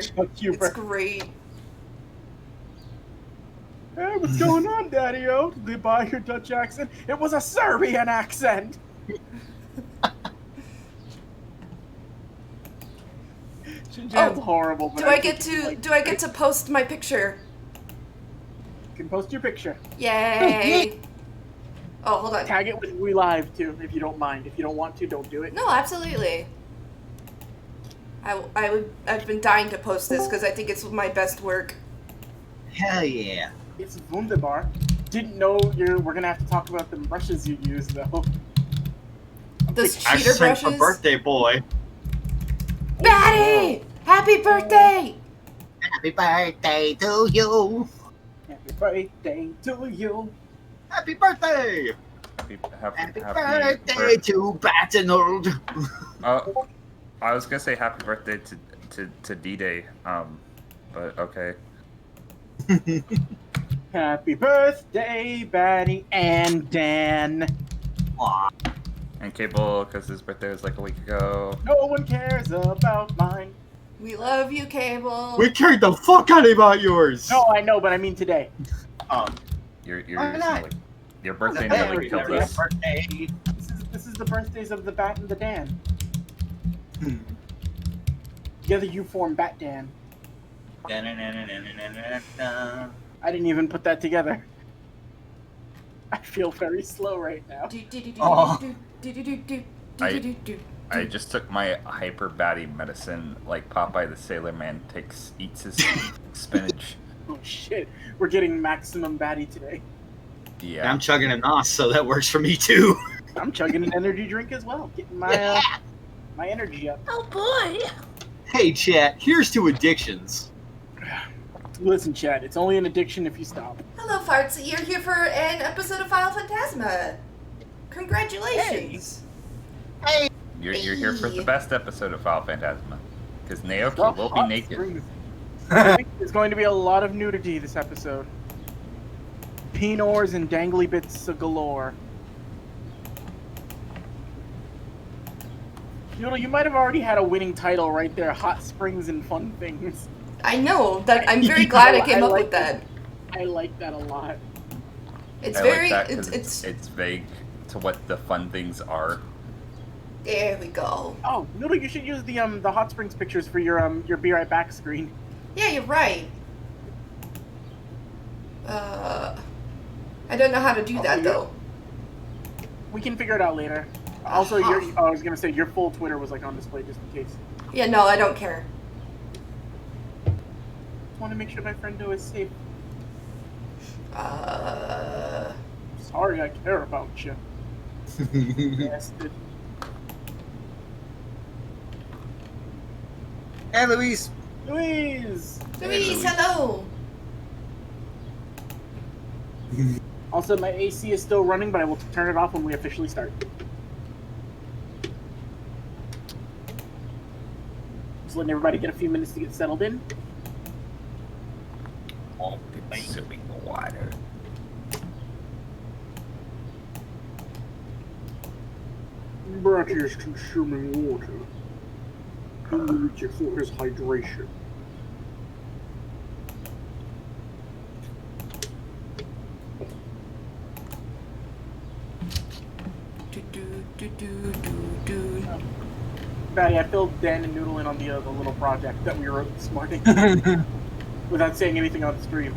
It's great. Hey, what's going on, Daddy-O? Did they buy your Dutch accent? It was a Serbian accent! Shinjan's horrible. But do I get to post my picture? You can post your picture. Yay! Oh, hold on. Tag it with We Live too, if you don't mind. If you don't want to, don't do it. No, absolutely. I've been dying to post this because I think it's my best work. Hell yeah. It's wunderbar. Didn't know we're gonna have to talk about the brushes you use though. Those cheater brushes. For birthday boy. Batty! Happy birthday! Happy birthday to you. Happy birthday to you. Happy birthday. Happy birthday to Battinold. I was gonna say happy birthday to D-Day, but okay. Happy birthday, Batty and Dan. Aww. And Cable, because his birthday was like a week ago. No one cares about mine. We love you, Cable. We cared the fuck out about yours. No, I know, but I mean today. Your birthday nearly killed us. This is the birthdays of the Bat and the Dan. Together you form Bat Dan. I didn't even put that together. I feel very slow right now. I just took my hyper batty medicine, like Popeye the Sailor Man eats his spinach. Oh shit, we're getting maximum Batty today. Yeah. I'm chugging a NOS, so that works for me too. I'm chugging an energy drink as well, getting my my energy up. Oh boy! Hey chat, here's to addictions. Listen, Chad, it's only an addiction if you stop. Hello, Farts. You're here for an episode of Phantasma. Congratulations. Hey. You're here for the best episode of Phantasma, because Naoki will be naked. I think there's going to be a lot of nudity this episode. Pinors and dangly bits galore. Noodle, you might have already had a winning title right there, Hot Springs and Fun Things. I know, that I'm very glad I came up with that. I like that a lot. It's very, like that it's vague to what the fun things are. There we go. Oh, Noodle, you should use the Hot Springs pictures for your Be Right Back screen. Yeah, you're right. I don't know how to do that though. We can figure it out later. Also, I was gonna say your full Twitter was like on display just in case. Yeah, no, I don't care. Just want to make sure my friend is safe. Sorry, I care about you. Bastard. Hey, Louise. Louise, hello. Also, my AC is still running, but I will turn it off when we officially start. Just letting everybody get a few minutes to get settled in. Oh, consuming water. Bratty is consuming water. He needs it for his hydration. Batty, I filled Dan and Noodle in on the little project that we wrote this morning without saying anything on the stream.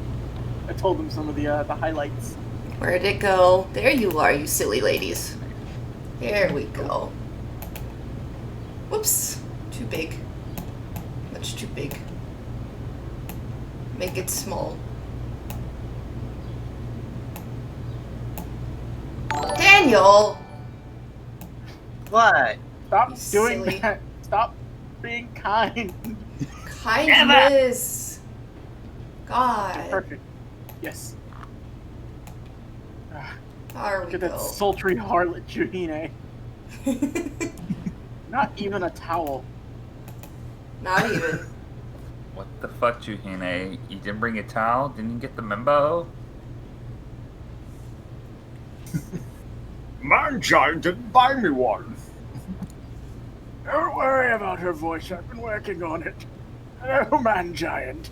I told them some of the highlights. Where'd it go? There you are, you silly ladies. There we go. Whoops. Too big. Much too big. Make it small. Daniel! What? Stop You doing silly. that. Stop being kind. Kindness. God. Perfect. Yes. There we Look at that go. sultry harlot Juhine. Not even a towel. Not even. What the fuck, Juhine? You didn't bring a towel? Didn't you get the memo? Man-child didn't buy me one. Don't worry about her voice. I've been working on it. Oh man, giant.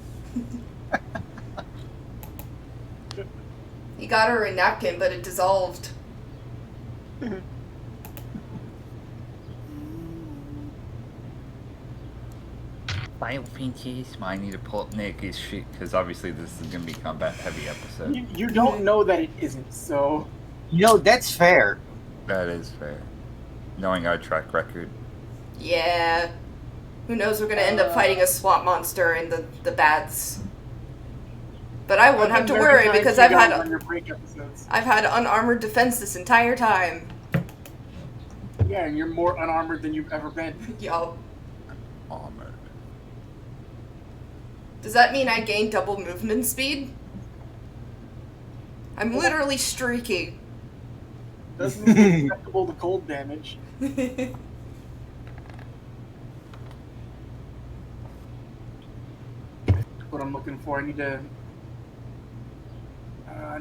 He got her a napkin, but it dissolved. Final Phantasma. I need to pull up Nick's shit because obviously this is gonna be combat heavy episode. You don't know that it isn't, so That's fair. That is fair. Knowing our track record. Yeah. Who knows, we're gonna end up fighting a swamp monster in the baths. But I won't have to worry because I've had unarmored defense this entire time. Yeah, and you're more unarmored than you've ever been. Yup. Armored. Does that mean I gain double movement speed? I'm literally streaking. Doesn't mean it's acceptable to cold damage. What I'm looking for, I need to...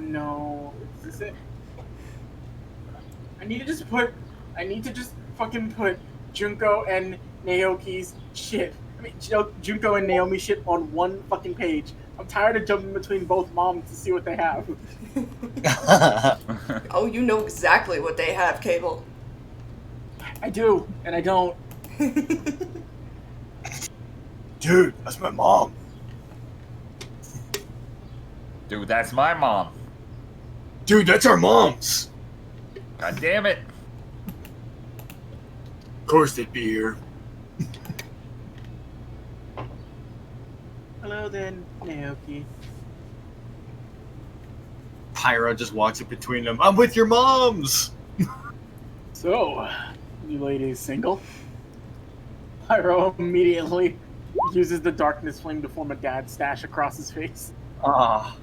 no. Is this it? I need to just fucking put Junko and Naoki's shit. I mean, Junko and Naomi shit on one fucking page. I'm tired of jumping between both moms to see what they have. Oh, you know exactly what they have, Cable. I do, and I don't. Dude, that's my mom. Dude, that's my mom. Dude, that's our moms. God damn it. Of course they'd be here. Hello then, Naoki. Pyra just walks up between them. I'm with your moms. So, you ladies single? Pyro immediately uses the darkness flame to form a dad stash across his face. Ah.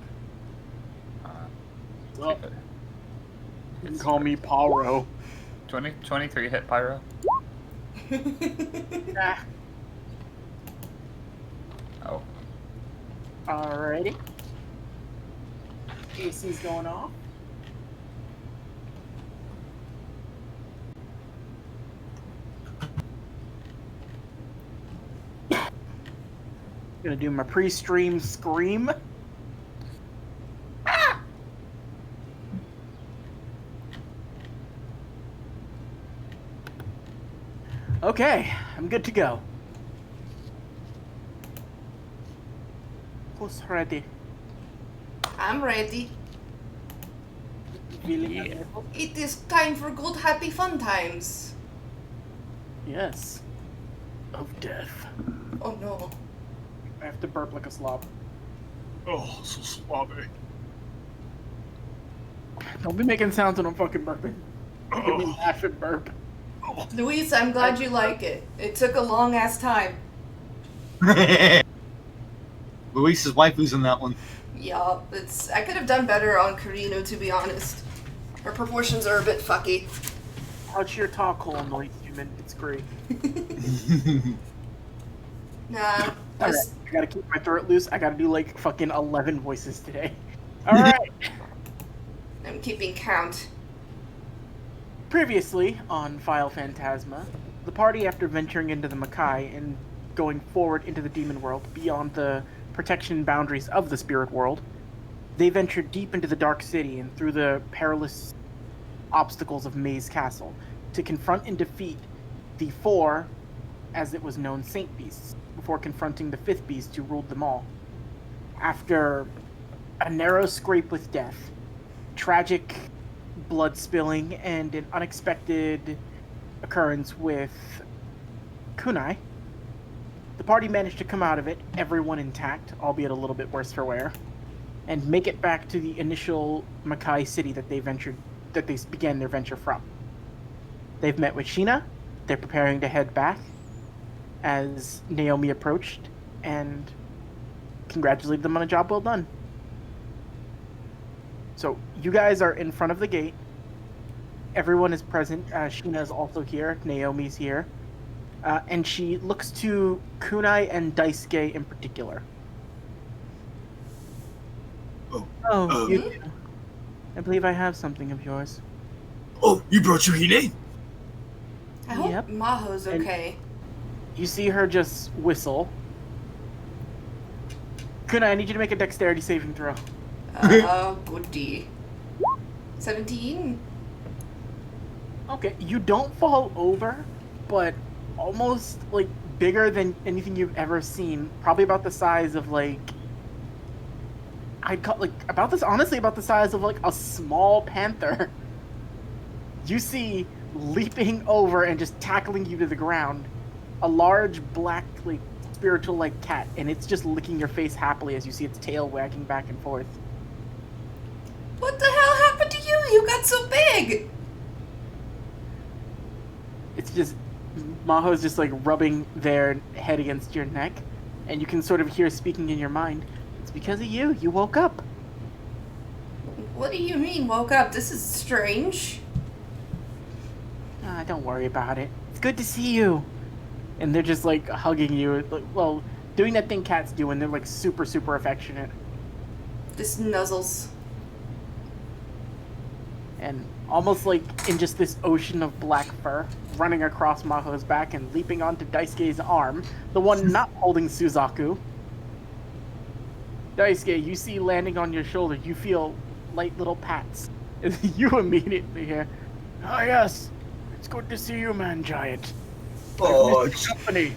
Well, you can call me Pyro. 23 hit Pyro. Ah, Oh. alrighty. AC's going off. Gonna do my pre-stream scream. Ah! Okay, I'm good to go. Who's ready? I'm ready. Feeling Yeah. unable? It is time for good, happy, fun times. Yes. Of death. Oh no. I have to burp like a slob. Oh, so slobby. Don't be making sounds when I'm fucking burping. Give me a laugh and burp. Luis, I'm glad you like it. It took a long ass time. Luis's waifu's in that one. Yeah, I could have done better on Karino, to be honest. Her proportions are a bit fucky. Touch your talk hole noise, human. It's great. Nah, Alright, I gotta keep my throat loose. I gotta do like fucking 11 voices today. Alright. I'm keeping count. Previously on File Phantasma, the party, after venturing into the Makai and going forward into the demon world beyond the protection boundaries of the spirit world, they ventured deep into the Dark City and through the perilous obstacles of Maze Castle to confront and defeat the 4, as it was known, Saint Beasts, before confronting the 5th beast who ruled them all. After a narrow scrape with death, tragic blood spilling, and an unexpected occurrence with Kunai, the party managed to come out of it, everyone intact, albeit a little bit worse for wear, and make it back to the initial Makai city that they began their venture from. They've met with Sheena. They're preparing to head back as Naomi approached and congratulated them on a job well done. So you guys are in front of the gate. Everyone is present. Sheena is also here. Naomi's here. And she looks to Kunai and Daisuke in particular. Oh, you do. I believe I have something of yours. Oh, you brought Yuhine? I hope Yep. Maho's okay. You see her just whistle Kuna, I need you to make a dexterity saving throw. Goodie. 17? Okay, you don't fall over, but almost, like, bigger than anything you've ever seen. Probably about the size of, like... I'd call, like, about the size of, like, a small panther. You see, leaping over and just tackling you to the ground, a large, black, like, spiritual-like cat, and it's just licking your face happily as you see its tail wagging back and forth. What the hell happened to you? You got so big! It's just... Maho's just, like, rubbing their head against your neck, and you can sort of hear speaking in your mind, it's because of you. You woke up. What do you mean, woke up? This is strange. Don't worry about it. It's good to see you. And they're just, like, hugging you. Like, well, doing that thing cats do, and they're, like, super, super affectionate. Just nuzzles. And almost like in just this ocean of black fur, running across Maho's back and leaping onto Daisuke's arm, the one not holding Suzaku. Daisuke, you see landing on your shoulder, you feel light little pats. And you immediately hear, "Ah, yes, it's good to see you, man giant. Oh, I've missed your company."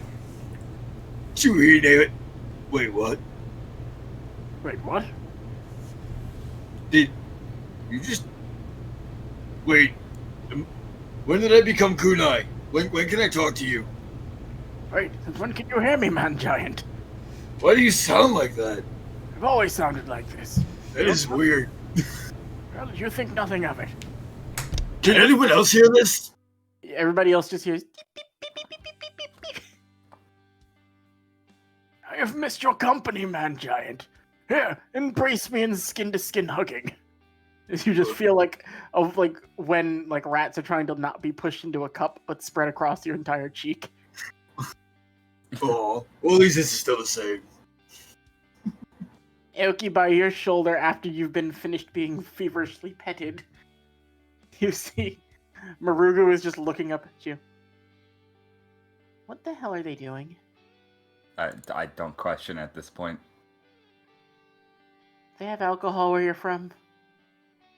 Chuhide. Wait, what? Wait, what? Did you just... Wait, when did I become kunai? When can I talk to you? Wait, since when can you hear me, man giant? Why do you sound like that? I've always sounded like this. That is weird. Well, you think nothing of it. Can anyone else hear this? Everybody else just hears, beep, beep, beep, beep, beep, beep, beep, beep. I have missed your company, man giant. Here, embrace me in skin-to-skin hugging. You just feel like when like rats are trying to not be pushed into a cup, but spread across your entire cheek. Oh, well, at least this is still the same. Aoki, by your shoulder, after you've been finished being feverishly petted, you see Marugu is just looking up at you. What the hell are they doing? I don't question at this point. They have alcohol where you're from?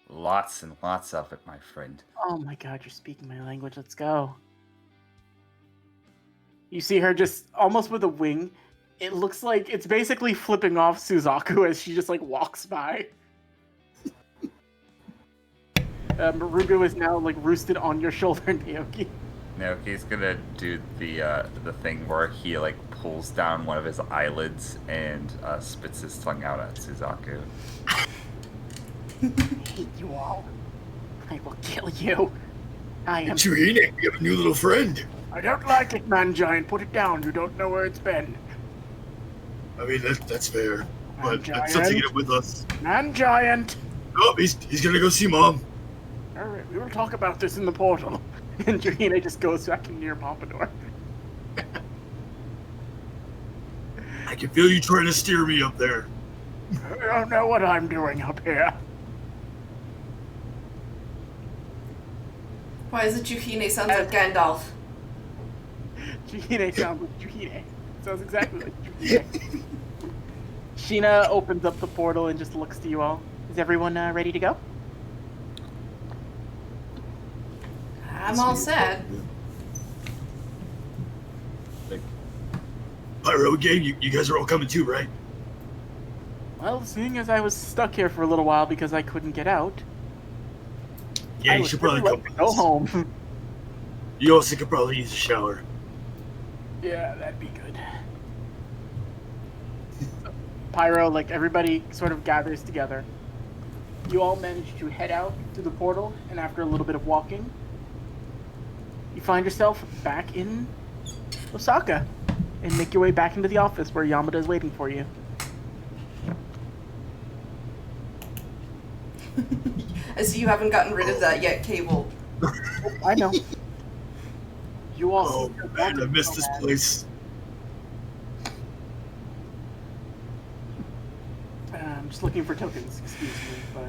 Lots and lots of it, my friend. Oh my god, you're speaking my language. Let's go. You see her just almost with a wing. It looks like it's basically flipping off Suzaku as she just like walks by. Marugu is now like roosted on your shoulder, Naoki. Naoki's gonna do the thing where he like pulls down one of his eyelids and spits his tongue out at Suzaku. I hate you all. I will kill you. I am... Chuhide, we have a new little friend. I don't like it, man giant. Put it down. You don't know where it's been. I mean, that's fair. Man But giant. still taking it with us. Man giant. Oh, he's gonna go see Mom. Alright, we will talk about this in the portal. And Juhina just goes back into your pompadour. I can feel you trying to steer me up there. I don't know what I'm doing up here. Why is it Juhine sounds like Gandalf? Juhine sounds like Juhine. Sounds exactly like Juhine. Sheena opens up the portal and just looks to you all. Is everyone ready to go? I'm all set. Like, Pyro game, you guys are all coming too, right? Well, seeing as I was stuck here for a little while because I couldn't get out, Yeah, I you would should probably really come like to with go us. home. You also could probably use a shower. Yeah, that'd be good. Pyro, like everybody sort of gathers together. You all manage to head out to the portal, and after a little bit of walking, you find yourself back in Osaka and make your way back into the office where Yamada is waiting for you. I see you haven't gotten rid of that yet, Cable. I know. You all. Oh man, I missed this place. I'm just looking for tokens, excuse me, but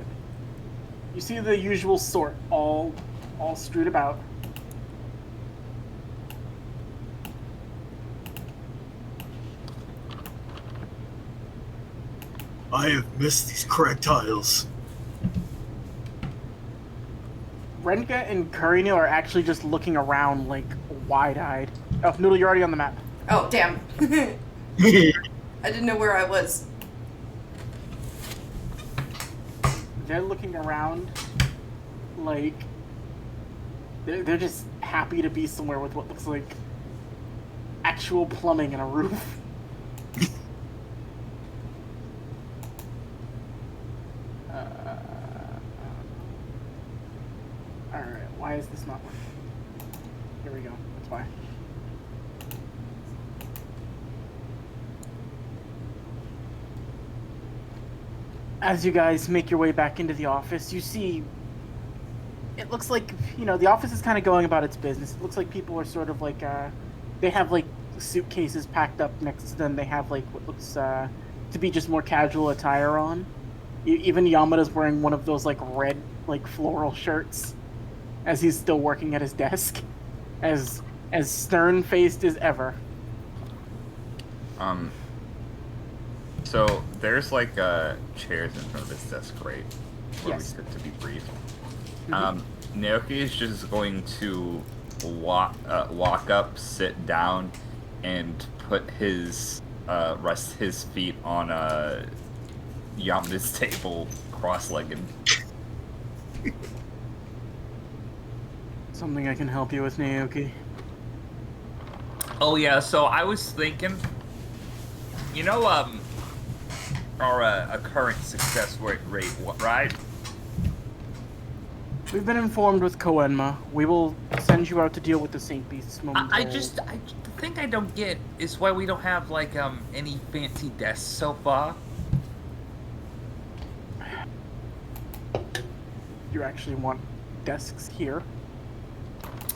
you see the usual sort all strewed about. I have missed these cracked tiles. Renka and Kurino are actually just looking around, like, wide-eyed. Oh, Noodle, you're already on the map. Oh, damn. I didn't know where I was. They're looking around, like, they're just happy to be somewhere with what looks like actual plumbing and a roof. Alright, why is this not working? Here we go, that's why. As you guys make your way back into the office, you see, it looks like, you know, the office is kind of going about its business. It looks like people are sort of like, they have like suitcases packed up next to them. They have like what looks to be just more casual attire on. Even Yamada's wearing one of those like red, like floral shirts as he's still working at his desk, as stern-faced as ever. So there's like chairs in front of this desk, right? Where Yes. we sit to be briefed. Mm-hmm. Naoki is just going to walk up, sit down, and put rest his feet on Yamada's table, cross-legged. Something I can help you with, Naoki? Oh yeah, so I was thinking, you know, our current success rate, right? We've been informed with Koenma. We will send you out to deal with the St. Beasts momentarily. The thing I don't get is why we don't have like any fancy desks so far. You actually want desks here?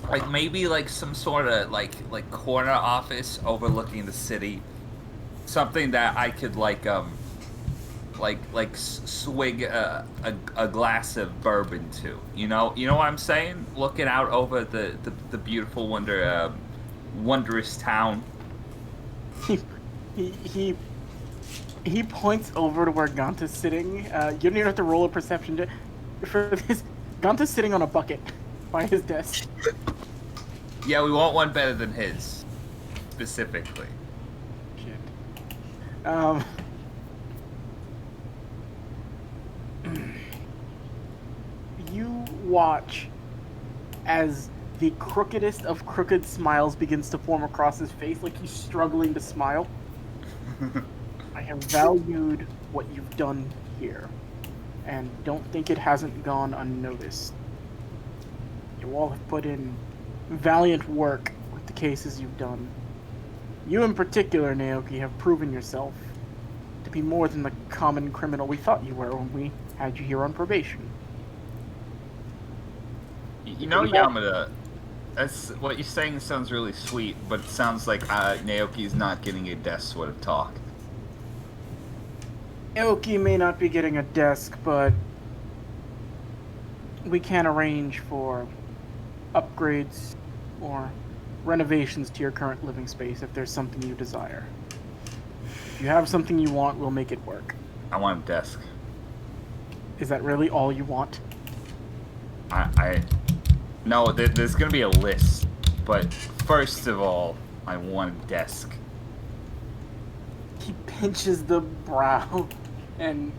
Like maybe like some sort of like corner office overlooking the city, something that I could swig a glass of bourbon to. You know what I'm saying? Looking out over the beautiful wondrous town. He points over to where Ganta's sitting. You don't even have to roll a perception for this. Ganta's sitting on a bucket by his desk. Yeah, we want one better than his, specifically. Shit. You watch as the crookedest of crooked smiles begins to form across his face, like he's struggling to smile. I have valued what you've done here, and don't think it hasn't gone unnoticed. You all have put in valiant work with the cases you've done. You in particular, Naoki, have proven yourself to be more than the common criminal we thought you were when we had you here on probation. You know, Yamada, that's what you're saying sounds really sweet, but it sounds like Naoki's not getting a desk sort of talk. Naoki may not be getting a desk, but we can arrange for upgrades or renovations to your current living space if there's something you desire. If you have something you want, we'll make it work. I want a desk. Is that really all you want? No, there's gonna be a list, but first of all, I want a desk. He pinches the brow, and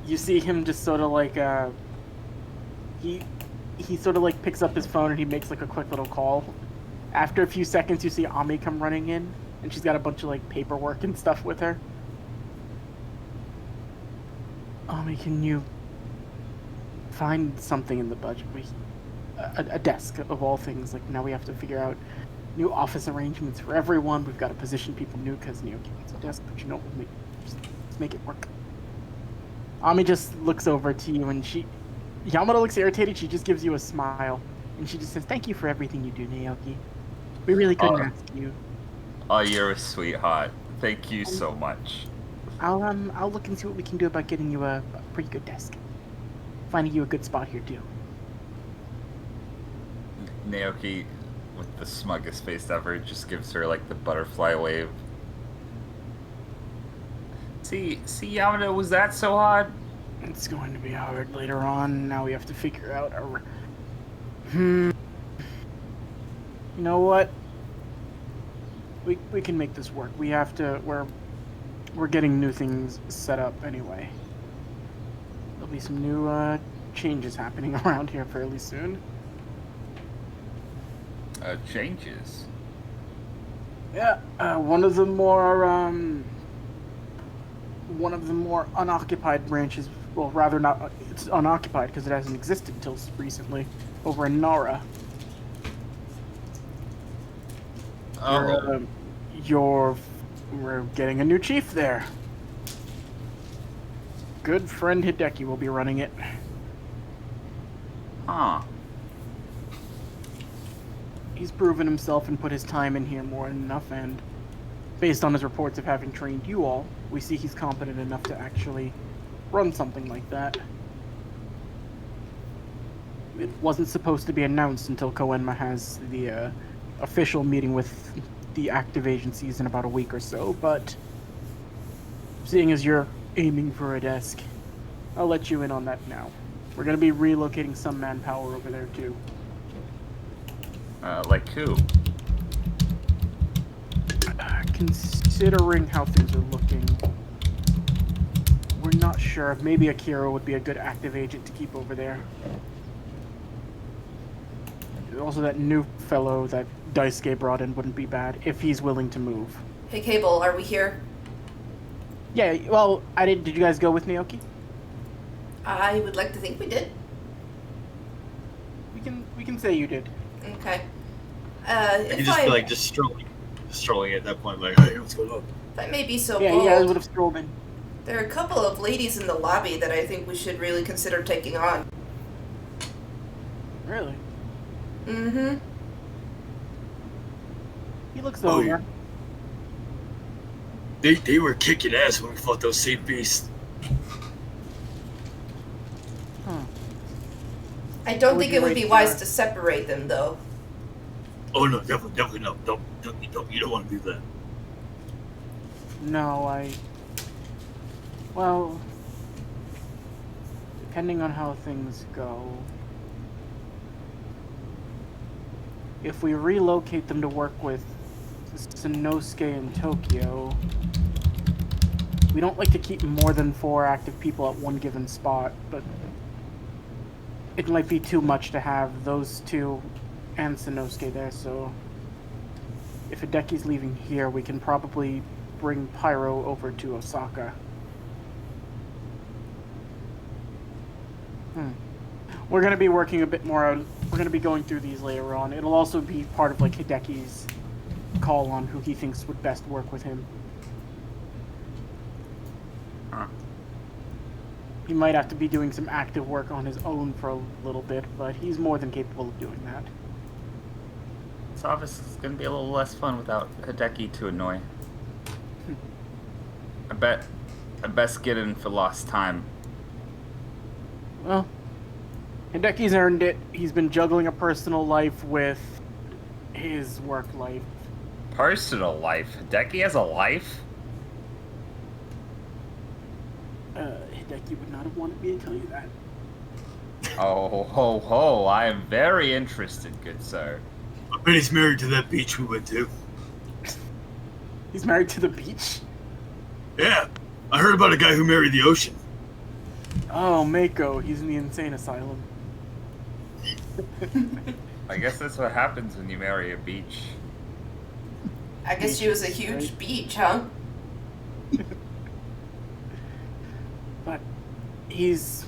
you see him just sort of like, he sort of like picks up his phone and he makes like a quick little call. After a few seconds, you see Ami come running in, and she's got a bunch of like paperwork and stuff with her. Ami, can you find something in the budget? A desk of all things. Like now we have to figure out new office arrangements for everyone. We've got to position people new because Naoki needs a desk, but you know, let's make it work. Ami just looks over to you and Yamada looks irritated. She just gives you a smile and she just says, "Thank you for everything you do, Naoki. We really couldn't ask you." Oh, you're a sweetheart. Thank you so much. I'll look and see what we can do about getting you a pretty good desk. Finding you a good spot here too. Naoki, with the smuggest face ever, just gives her like the butterfly wave. See, Yamada, was that so hard? It's going to be hard later on. Now we have to figure out our... You know what? We can make this work. We have to... We're getting new things set up anyway. There'll be some new changes happening around here fairly soon. Changes? Yeah, one of the more unoccupied branches, well, rather not, it's unoccupied because it hasn't existed until recently, over in Nara. Oh. We're getting a new chief there. Good friend Hideki will be running it. Huh. He's proven himself and put his time in here more than enough, and based on his reports of having trained you all, we see he's competent enough to actually run something like that. It wasn't supposed to be announced until Koenma has the official meeting with the active agencies in about a week or so, but seeing as you're aiming for a desk, I'll let you in on that now. We're going to be relocating some manpower over there too. Like who? Considering how things are looking, we're not sure. Maybe Akira would be a good active agent to keep over there. Also, that new fellow that Daisuke brought in wouldn't be bad if he's willing to move. Hey, Cable, are we here? Yeah, well, did you guys go with Naoki? I would like to think we did. We can say you did. Okay. I could just feel like just strolling at that point, like, hey, what's going on? If I may be so yeah, bold, you guys would have strolled in. there are a couple of ladies in the lobby that I think we should really consider taking on. Really? Mm-hmm. He looks Oh, over. They were kicking ass when we fought those same beasts. Huh. I don't Would think you it would rate be the- wise to separate them, though. Oh no, definitely no. You don't want to do that. No, well, depending on how things go, if we relocate them to work with Sanosuke in Tokyo, we don't like to keep more than 4 active people at one given spot, but it might be too much to have those 2 and Sanosuke there, so if Hideki's leaving here, we can probably bring Pyro over to Osaka. We're going to be working a bit more out. We're going to be going through these later on. It'll also be part of like Hideki's call on who he thinks would best work with him. Huh. He might have to be doing some active work on his own for a little bit, but he's more than capable of doing that. This office is gonna be a little less fun without Hideki to annoy. I best get in for lost time. Well, Hideki's earned it. He's been juggling a personal life with his work life. Personal life? Hideki has a life? Hideki would not have wanted me to tell you that. Oh, ho, ho. I am very interested, good sir. I bet he's married to that beach we went to. He's married to the beach? Yeah, I heard about a guy who married the ocean. Oh, Mako. He's in the insane asylum. I guess that's what happens when you marry a beach. I guess she was a huge beach, huh? But Hideki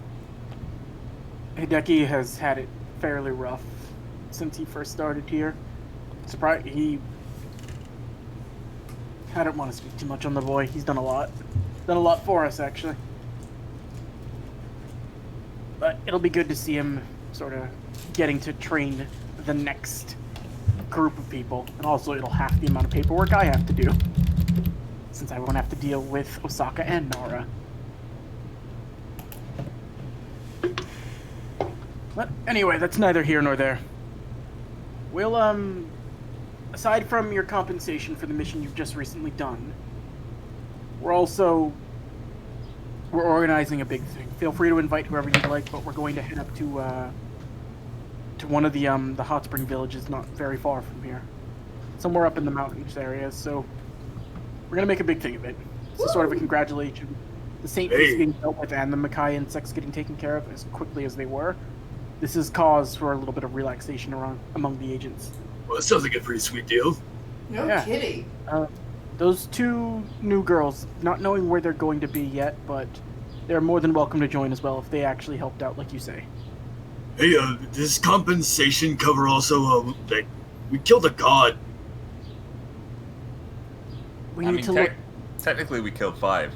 has had it fairly rough since he first started here. I don't want to speak too much on the boy. He's done a lot. Done a lot for us, actually. But it'll be good to see him sort of getting to train the next group of people. And also it'll half the amount of paperwork I have to do, since I won't have to deal with Osaka and Nara. But anyway, that's neither here nor there. We'll, aside from your compensation for the mission you've just recently done, we're also We're organizing a big thing. Feel free to invite whoever you'd like, but we're going to head up to one of the hot spring villages not very far from here. Somewhere up in the mountains areas, so we're gonna make a big thing of it. It's sort of a congratulation. The Saint Beast being dealt with and the Makai insects getting taken care of as quickly as they were. This is cause for a little bit of relaxation among the agents. Well, that sounds like a pretty sweet deal. No kidding. Those 2 new girls, not knowing where they're going to be yet, but they're more than welcome to join as well if they actually helped out, like you say. Hey, does compensation cover also, that we killed a god? We need to look. Technically, we killed 5.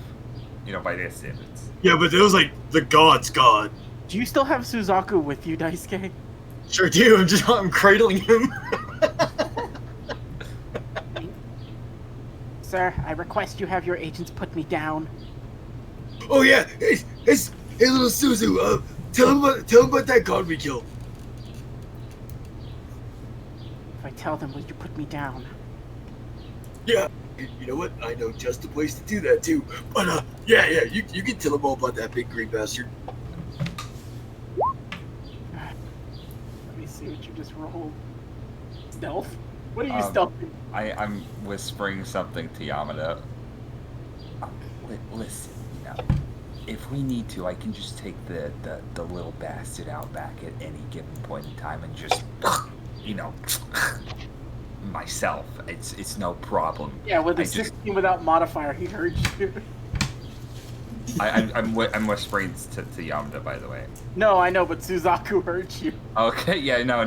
You know, by their standards. Yeah, but it was like the god's god. Do you still have Suzaku with you, Daisuke? Sure do. I'm cradling him. Sir, I request you have your agents put me down. Oh yeah, hey little Suzu, tell him about that god we killed. If I tell them, will you put me down? Yeah, you know what? I know just the place to do that too. But yeah, you can tell him all about that big green bastard. Let me see what you just rolled. Stealth? What are you stealthing? I'm whispering something to Yamada. Listen, you know, if we need to, I can just take the little bastard out back at any given point in time and just, you know, myself. It's no problem. Yeah, with a 16 without modifier, he heard you. I'm whispering to Yamada, by the way. No, I know, but Suzaku heard you. Okay, yeah, no.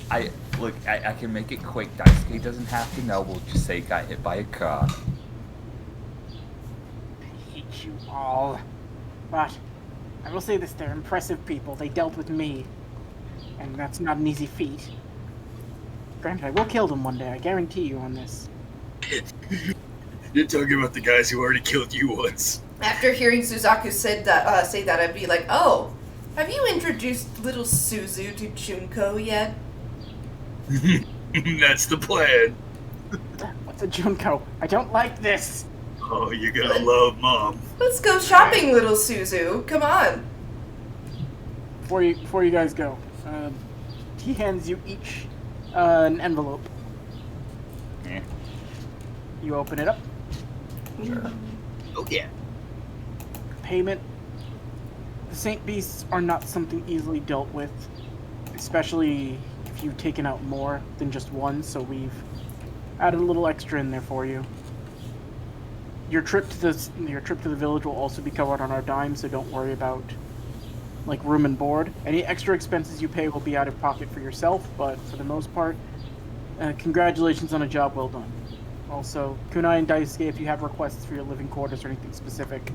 I can make it quick. Daisuke doesn't have to know. We'll just say got hit by a car. I hate you all. But I will say this, they're impressive people. They dealt with me. And that's not an easy feat. Granted, I will kill them one day. I guarantee you on this. You're talking about the guys who already killed you once. After hearing Suzaku say that, I'd be like, oh, have you introduced little Suzu to Junko yet? That's the plan. What's a Junko? I don't like this. Oh, you're gonna love Mom. Let's go shopping, little Suzu. Come on. Before you guys go, he hands you each an envelope. Yeah. You open it up. Sure. Oh yeah. Payment. The Saint Beasts are not something easily dealt with, especially if you've taken out more than just one, so we've added a little extra in there for you. Your trip to the village will also be covered on our dime, so don't worry about like room and board. Any extra expenses you pay will be out of pocket for yourself, but for the most part, congratulations on a job well done. Also, Kunai and Daisuke, if you have requests for your living quarters or anything specific,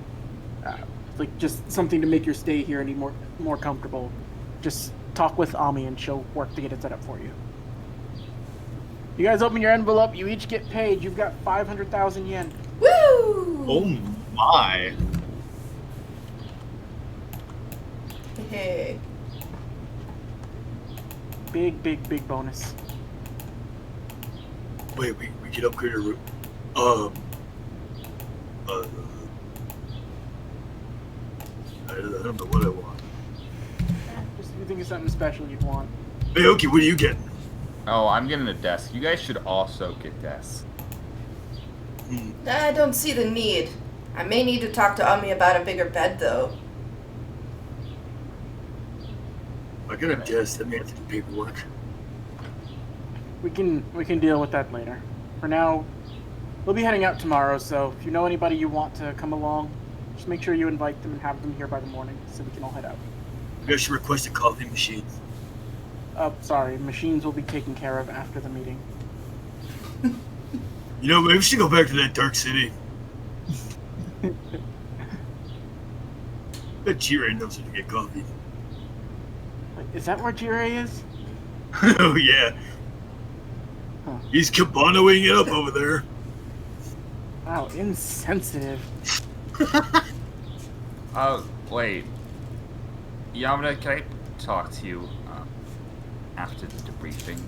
like just something to make your stay here any more comfortable, just talk with Ami and she'll work to get it set up for you. You guys open your envelope, you each get paid. You've got 500,000 yen. Woo! Oh my. Hey. Big bonus. Wait, we can upgrade our room. I don't know what I want. Just if you think of something special you'd want. Hey, Oki, what are you getting? Oh, I'm getting a desk. You guys should also get desks. I don't see the need. I may need to talk to Ami about a bigger bed, though. I got a desk. That means the paperwork. We can deal with that later. For now, we'll be heading out tomorrow, so if you know anybody you want to come along, just make sure you invite them and have them here by the morning so we can all head out. Maybe I should request a coffee machine. Sorry, machines will be taken care of after the meeting. You know, maybe we should go back to that dark city. That Jirei knows how to get coffee. Wait, is that where Jirei is? Oh, yeah. Huh. He's cabanoing it up over there. Wow, insensitive. Wait. Yamada, can I talk to you after the debriefing?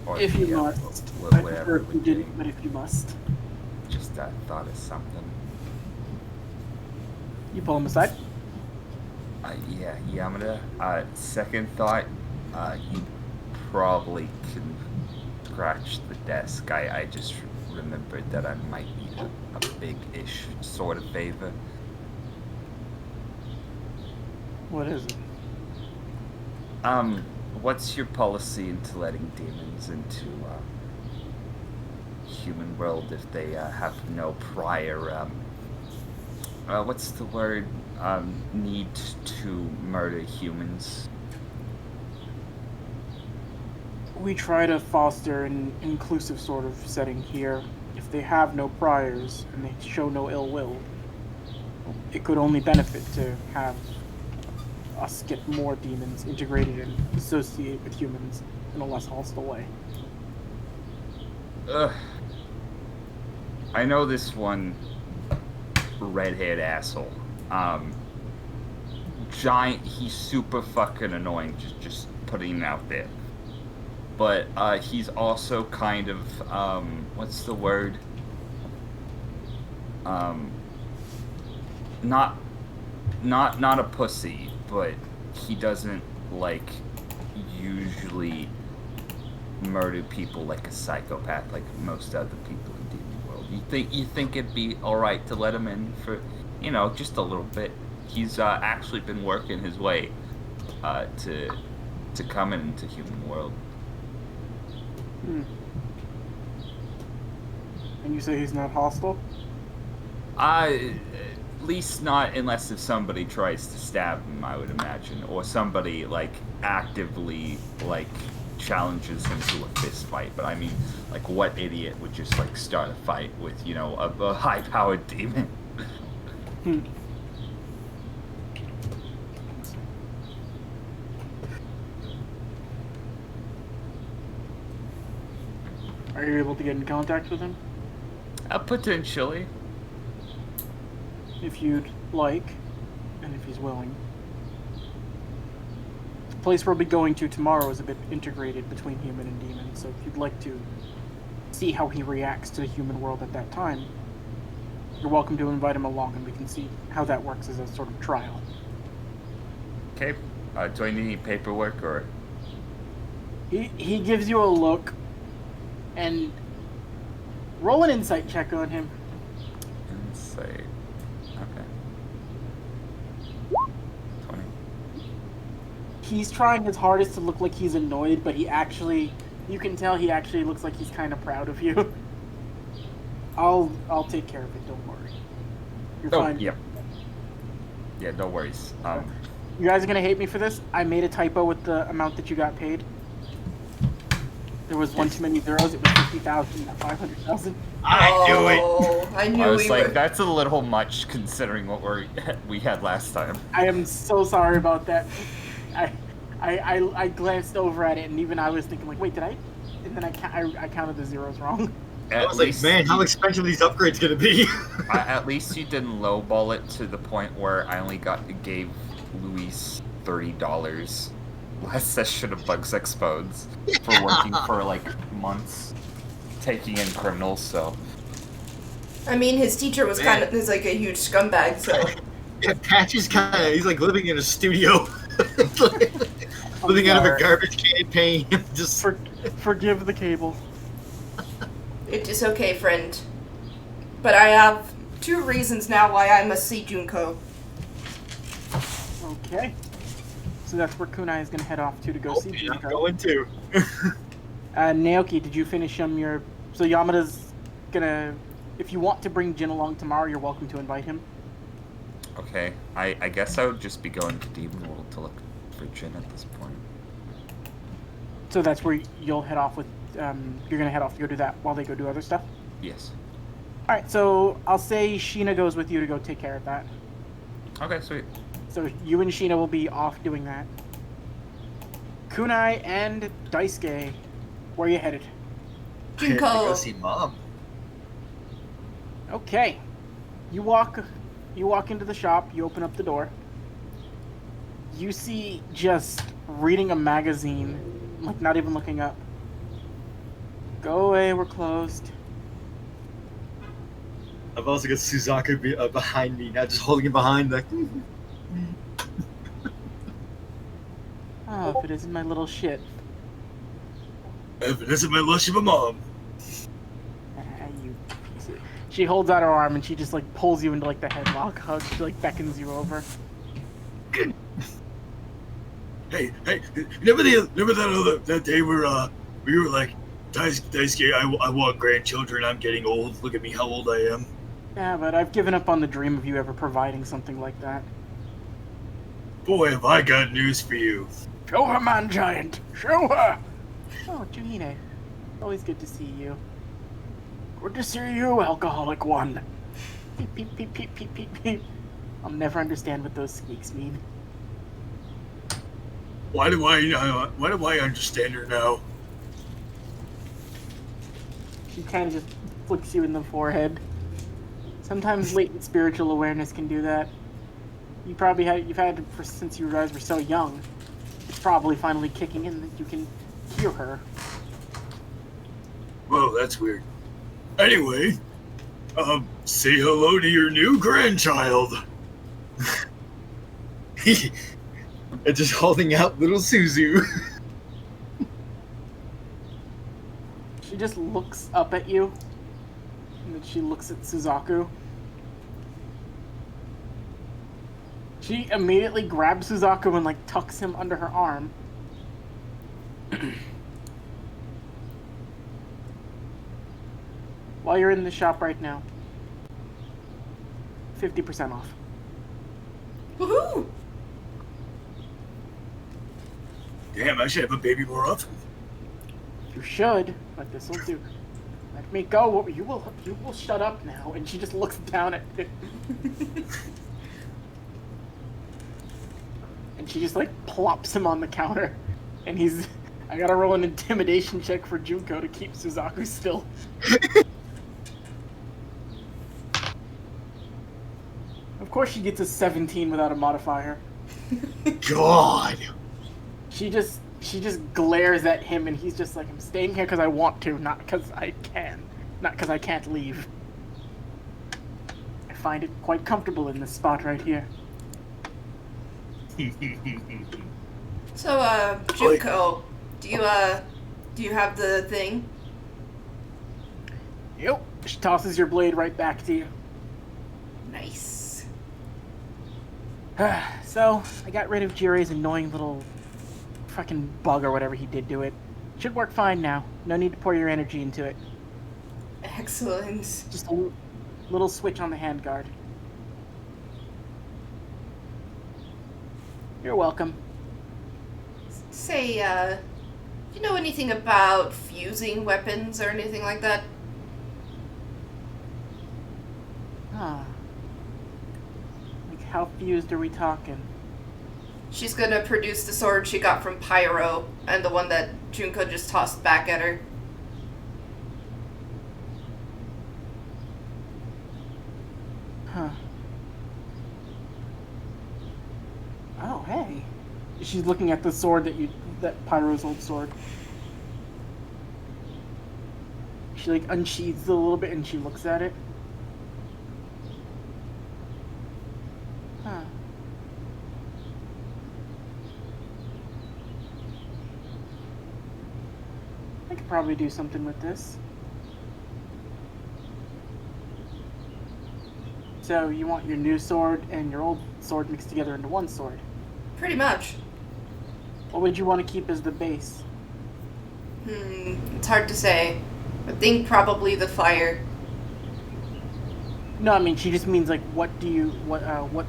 Or If you the, must. whatever I prefer if we're you doing? didn't, but if you must. just thought of something. You pull him aside? Yeah, I'm gonna, second thought, you probably can scratch the desk. I just remembered that I might need a big-ish sort of favor. What is it? What's your policy into letting demons into, human world if they, have no prior, what's the word, need to murder humans? We try to foster an inclusive sort of setting here. If they have no priors and they show no ill will, it could only benefit to have us get more demons integrated and associate with humans in a less hostile way. I know this one red-haired asshole. Giant, he's super fucking annoying, just putting it out there. But, he's also kind of, what's the word? Not a pussy, but he doesn't, like, usually murder people like a psychopath, like most other people in Demon World. You think it'd be alright to let him in for, just a little bit? He's, actually been working his way, to come into Human World. And you say he's not hostile? At least not unless if somebody tries to stab him, I would imagine. Or somebody, like, actively, like, challenges him to a fist fight. But I mean, like, what idiot would just, like, start a fight with, a high-powered demon? Are you able to get in contact with him? Potentially. If you'd like, and if he's willing. The place we'll be going to tomorrow is a bit integrated between human and demon, so if you'd like to see how he reacts to the human world at that time, you're welcome to invite him along and we can see how that works as a sort of trial. Okay. Do I need any paperwork, or...? He gives you a look, and roll an insight check on him. Insight. Okay. 20. He's trying his hardest to look like he's annoyed, but you can tell he actually looks like he's kind of proud of you. I'll take care of it, don't worry. You're fine. Yeah. Yeah, no worries. You guys are gonna hate me for this. I made a typo with the amount that you got paid. There was one too many zeros. It was 50,000, not 500,000. I knew it. I knew I was like, were... that's a little much considering what we had last time. I am so sorry about that. I glanced over at it, and even I was thinking, like, wait, did I? And then I counted the zeros wrong. I was like, man, how expensive are these upgrades gonna be? At least you didn't lowball it to the point where I only gave Luis $30 last session of Bugs Expodes for working for like months, taking in criminals. So I mean, his teacher was is like a huge scumbag. So yeah, Patch is he's like living in a studio, living out of a garbage can, paying him just forgive the cable. It is okay, friend. But I have 2 reasons now why I must see Junko. Okay. So that's where Kunai is going to head off to go see Junko. I'm going too. Naoki, did you finish your... So Yamada's going to... If you want to bring Jin along tomorrow, you're welcome to invite him. okay, I guess I would just be going to Demon World to look for Jin at this point. So that's where you'll head off with... you're going to head off to go do that while they go do other stuff? Yes. Alright, so I'll say Sheena goes with you to go take care of that. Okay, sweet. So you and Sheena will be off doing that. Kunai and Daisuke, where are you headed? Junko. Go see Mom. Okay. You walk into the shop, you open up the door. You see just reading a magazine, like not even looking up. Go away, we're closed. I've also got Suzaku behind me, not just holding it behind. Like, Oh, if it isn't my little shit. if it isn't my lush of a mom. You piece of... She holds out her arm and she just like pulls you into like the headlock hug. She like beckons you over. Hey, remember that day where we were like, Daisuke, I want grandchildren. I'm getting old. Look at me, how old I am. Yeah, but I've given up on the dream of you ever providing something like that. Boy, have I got news for you. Show her, man giant! Show her! Oh, Juhine. Always good to see you. Good to see you, alcoholic one. Peep, peep, peep, peep, peep, peep, peep. I'll never understand what those squeaks mean. Why do I understand her now? She kind of just flicks you in the forehead. Sometimes latent spiritual awareness can do that. You've had it since you guys were so young. It's probably finally kicking in that you can hear her. Whoa, that's weird. Anyway, say hello to your new grandchild. And just holding out little Suzu. She just looks up at you, and then she looks at Suzaku. She immediately grabs Suzaku and like tucks him under her arm. While you're in the shop right now, 50% off. Woohoo! Damn, I should have a baby more often. You should, but this'll do. Let me go. You will shut up now. And she just looks down at it. And she just like plops him on the counter. And I gotta roll an intimidation check for Junko to keep Suzaku still. Of course she gets a 17 without a modifier. God. She just glares at him, and he's just like, I'm staying here because I want to, not because I can. Not because I can't leave. I find it quite comfortable in this spot right here. So, Junko, do you have the thing? Yep. She tosses your blade right back to you. Nice. So, I got rid of Jirei's annoying little fucking bug or whatever he did to it. Should work fine now. No need to pour your energy into it. Excellent. Just a little switch on the handguard. You're welcome. Say, do you know anything about fusing weapons or anything like that? Huh. Like, how fused are we talking? She's gonna produce the sword she got from Pyro, and the one that Junko just tossed back at her. Huh. Oh, hey. She's looking at the sword that Pyro's old sword. She like unsheathes it a little bit and she looks at it. Huh. I could probably do something with this. So you want your new sword and your old sword mixed together into one sword? Pretty much. What would you want to keep as the base? It's hard to say. I think probably the fire. No, I mean she just means like what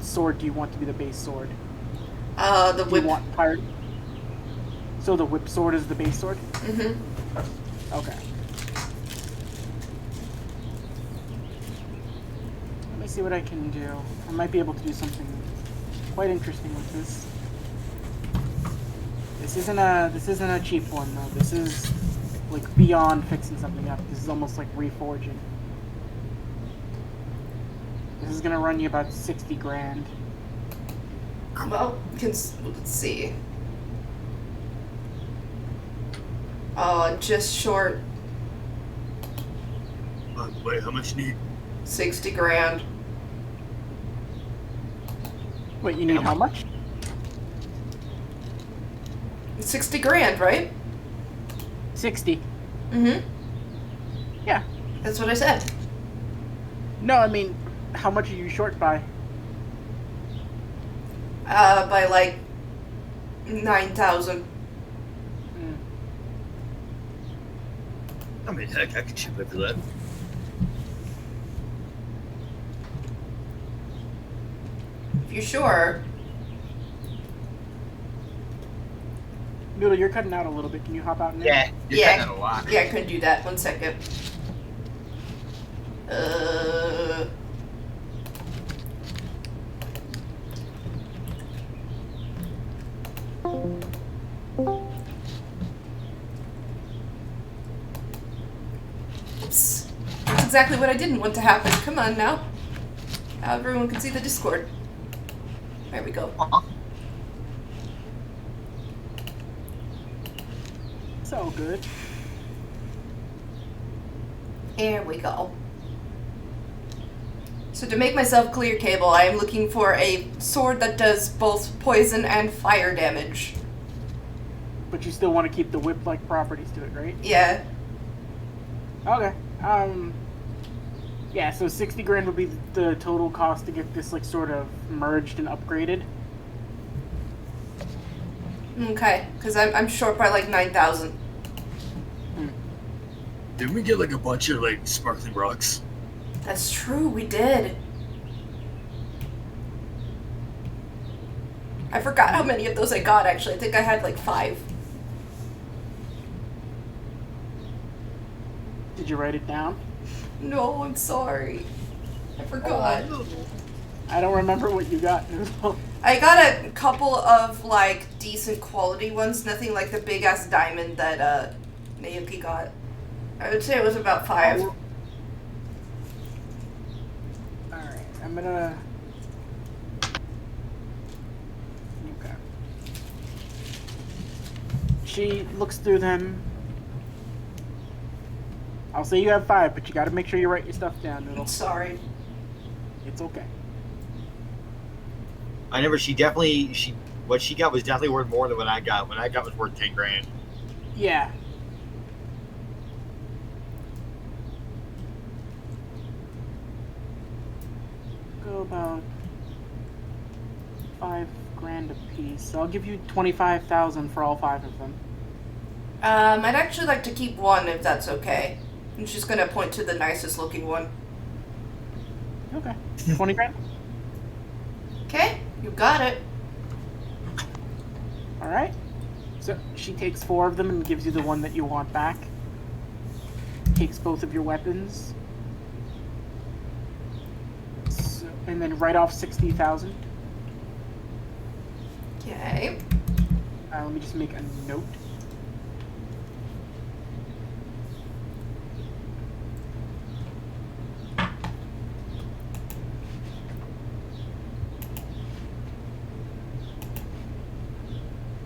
sword do you want to be the base sword? The Do whip. you want pirate? So the whip sword is the base sword? Mm-hmm. Okay. Let me see what I can do. I might be able to do something quite interesting with this. This isn't a cheap one though. This is like beyond fixing something up. This is almost like reforging. This is gonna run you about 60 grand. Well, let's see. Oh, just short. Wait, how much you need? 60 grand. Wait, you need how much? 60 grand, right? 60. Mm-hmm. Yeah. That's what I said. No, I mean, how much are you short by? By like 9,000. I mean, heck, I could chip in for that. If you're sure. Noodle, you're cutting out a little bit. Can you hop out in there? Yeah, you're Yeah. cutting out a lot. Yeah, I couldn't do that. 1 second. Oops. That's exactly what I didn't want to happen. Come on now. Now everyone can see the Discord. There we go. It's all good. There we go. So to make myself clear, Cable, I am looking for a sword that does both poison and fire damage. But you still want to keep the whip-like properties to it, right? Yeah. Okay. Yeah, so 60 grand would be the total cost to get this, like, sort of merged and upgraded. Okay, because I'm short by like 9,000. Didn't we get like a bunch of like sparkling rocks? That's true, we did. I forgot how many of those I got, actually. I think I had like 5. Did you write it down? No, I'm sorry. I forgot. Oh, I don't remember what you got, Noodle. I got a couple of like decent quality ones, nothing like the big ass diamond that Naoki got. I would say it was about 5. Alright, I'm gonna... Okay. She looks through them. I'll say you have 5, but you gotta make sure you write your stuff down, Noodle. I'm sorry. It's okay. I never. What she got was definitely worth more than what I got. What I got was worth 10 grand. Yeah. Go about 5 grand a piece. So I'll give you 25,000 for all 5 of them. I'd actually like to keep one if that's okay. I'm just gonna point to the nicest looking one. Okay. 20 grand? Okay, you got it. Alright. So she takes 4 of them and gives you the one that you want back. Takes both of your weapons. So, and then write off 60,000. Okay. Let me just make a note.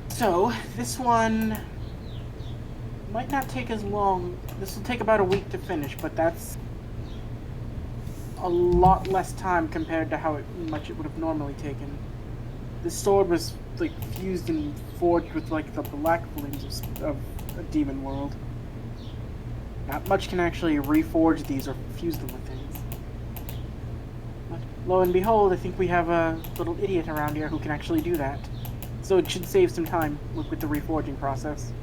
So, this one might not take as long. This will take about a week to finish, but that's a lot less time compared to how much it would have normally taken. This sword was like fused and forged with like the black flames of a demon world. Not much can actually reforge these or fuse them with things. But lo and behold, I think we have a little idiot around here who can actually do that. So it should save some time with the reforging process.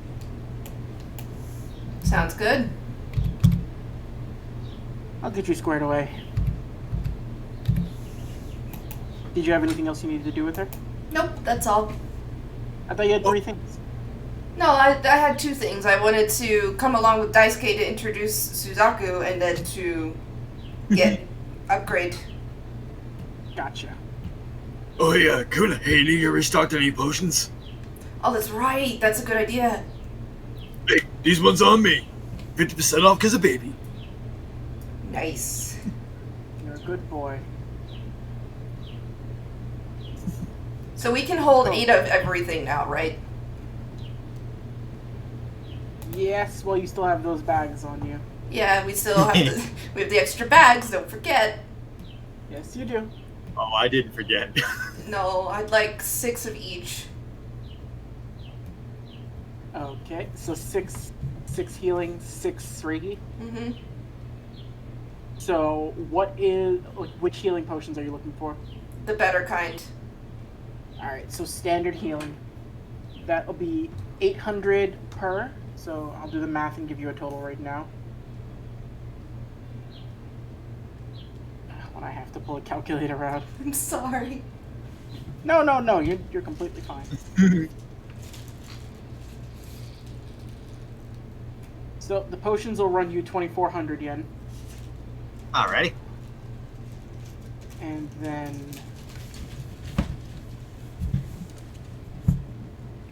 Sounds good. I'll get you squared away. Did you have anything else you needed to do with her? Nope, that's all. I thought you had 3 things. No, I had 2 things. I wanted to come along with Daisuke to introduce Suzaku and then to get upgrade. Gotcha. Oh yeah, cool. Hey, need you restocked any potions? Oh, that's right. That's a good idea. Hey, these ones on me. 50% off because of baby. Nice. You're a good boy. So we can hold 8 of everything now, right? Yes, well, you still have those bags on you. Yeah, we still have we have the extra bags, don't forget. Yes, you do. Oh, I didn't forget. No, I'd like 6 of each. Okay, so six healing, 6 Reiki. Mm-hmm. So which healing potions are you looking for? The better kind. Alright, so standard healing. That'll be 800 per. So I'll do the math and give you a total right now. When I have to pull a calculator out. I'm sorry. No, you're completely fine. So the potions will run you 2,400 yen. Alrighty. And then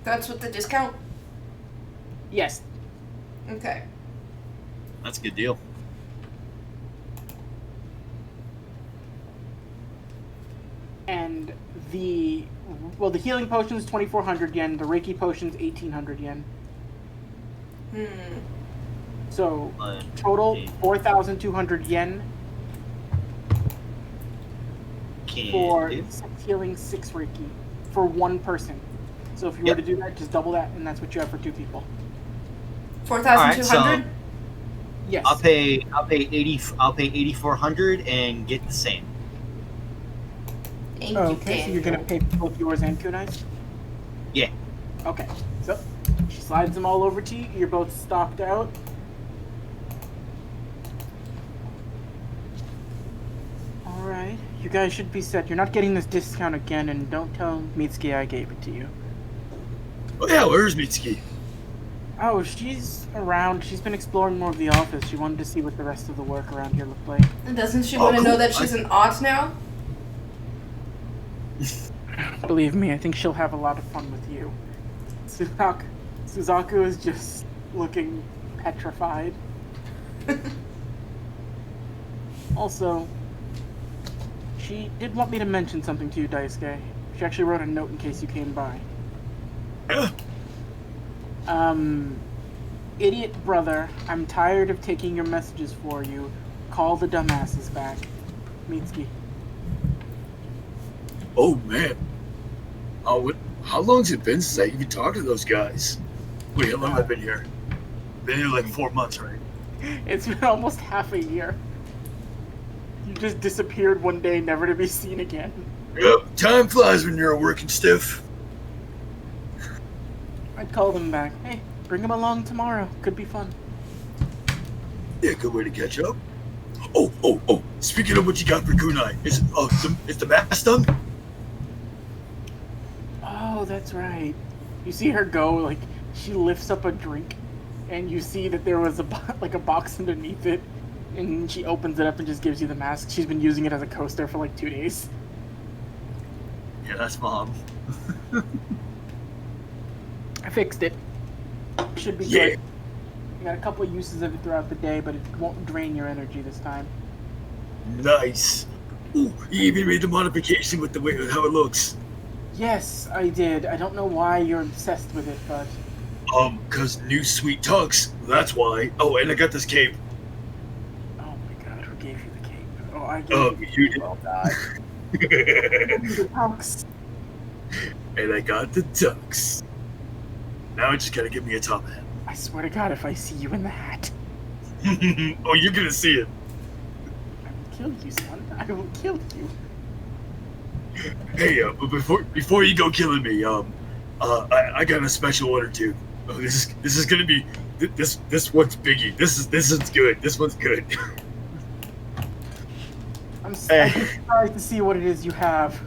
That's with the discount? yes, Okay. That's a good deal. and the healing potion is 2,400 yen. The Reiki potion is 1,800 yen. So total 4,200 yen for 6 healing, 6 Reiki for one person. So if you were to do that, just double that, and that's what you have for 2 people. 4,200? Yes. I'll pay 8,400 and get the same. Thank you, Okay, so you're Daniel. gonna pay for both yours and Kunai's? Yeah. Okay, so she slides them all over to you. You're both stocked out. Alright, you guys should be set. You're not getting this discount again, and don't tell Mitsuki I gave it to you. Oh yeah, where's Mitsuki? Oh, she's around. She's been exploring more of the office. She wanted to see what the rest of the work around here looked like. And doesn't she want to know that she's an aunt now? Believe me, I think she'll have a lot of fun with you. Suzaku is just looking petrified. Also, she did want me to mention something to you, Daisuke. She actually wrote a note in case you came by. Idiot brother, I'm tired of taking your messages for you. Call the dumbasses back. Mitsuki. Oh man. How long's it been since I even talked to those guys? Wait, how long have I been here? Been here like 4 months, right? It's been almost half a year. You just disappeared one day, never to be seen again. Yep, time flies when you're a working stiff. I'd call them back. Hey, bring them along tomorrow. Could be fun. Yeah, good way to catch up. Oh, speaking of what you got for Kunai, is the mask done? Oh, that's right. You see her go, like, she lifts up a drink, and you see that there was a box underneath it, and she opens it up and just gives you the mask. She's been using it as a coaster for like 2 days. Yeah, that's Mom. I fixed it. Should be Yeah. good. You got a couple of uses of it throughout the day, but it won't drain your energy this time. Nice. Ooh, you even made the modification with the way how it looks. Yes, I did. I don't know why you're obsessed with it, but... Cause new sweet tux, that's why. Oh, and I got this cape. Oh my god, who gave you the cape? Oh, I gave You did. Well done. The tux. And I got the tux. Now I just gotta get me a top hat. I swear to god, if I see you in the hat, Oh, you're gonna see it. I will kill you, son. I will kill you. Hey, but before you go killing me, I got a special order too. Oh, this is gonna be this one's biggie. This one's good. This one's good. I'm surprised to see what it is you have.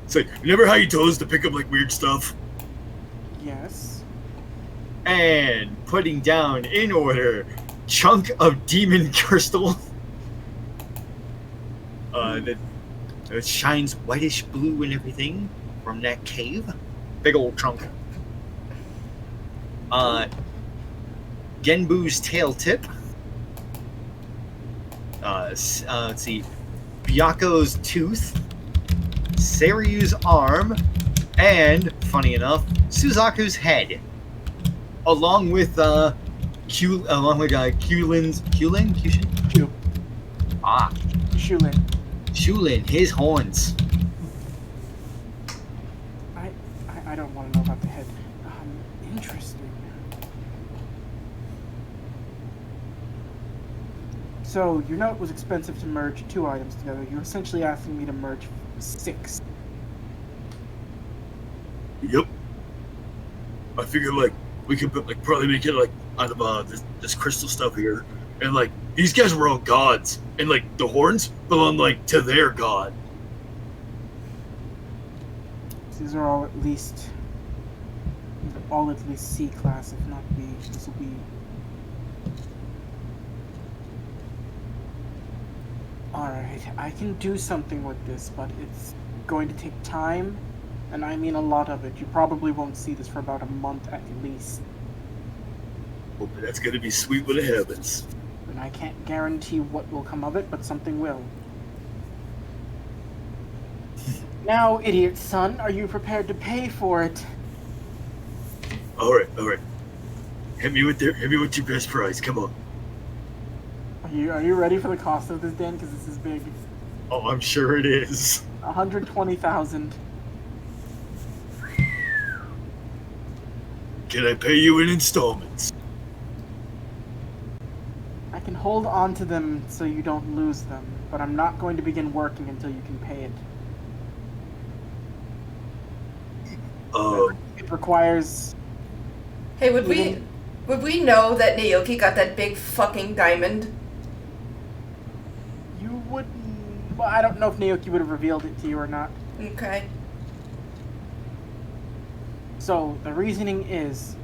It's like, remember how you told us to pick up like weird stuff? Yes. And putting down in order, chunk of demon crystal. That shines whitish blue and everything from that cave. Big old chunk. Genbu's tail tip. Let's see. Byaku's tooth. Seryu's arm. And, funny enough, Suzaku's head. Along with along with Qulin? Shu. Ah, Shulin. Shulin, his horns. I don't want to know about the head. Interesting. So, you know it was expensive to merge 2 items together. You're essentially asking me to merge 6. Yep. I figured like we could like probably make it like out of this crystal stuff here, and like these guys were all gods, and like the horns belong like to their god. These are all at least C class, if not B. This will be. Alright, I can do something with this, but it's going to take time, and I mean a lot of it. You probably won't see this for about a month at least. Oh, but that's gonna be sweet when it happens. And I can't guarantee what will come of it, but something will. Now, idiot son, are you prepared to pay for it? All right. Hit me with your best price. Come on. Are you ready for the cost of this, Dan? Because this is big. Oh, I'm sure it is. 120,000. Can I pay you in installments? I can hold on to them so you don't lose them, but I'm not going to begin working until you can pay it. It requires. Hey, would we know that Naoki got that big fucking diamond? You wouldn't. Well, I don't know if Naoki would have revealed it to you or not. Okay. So the reasoning is,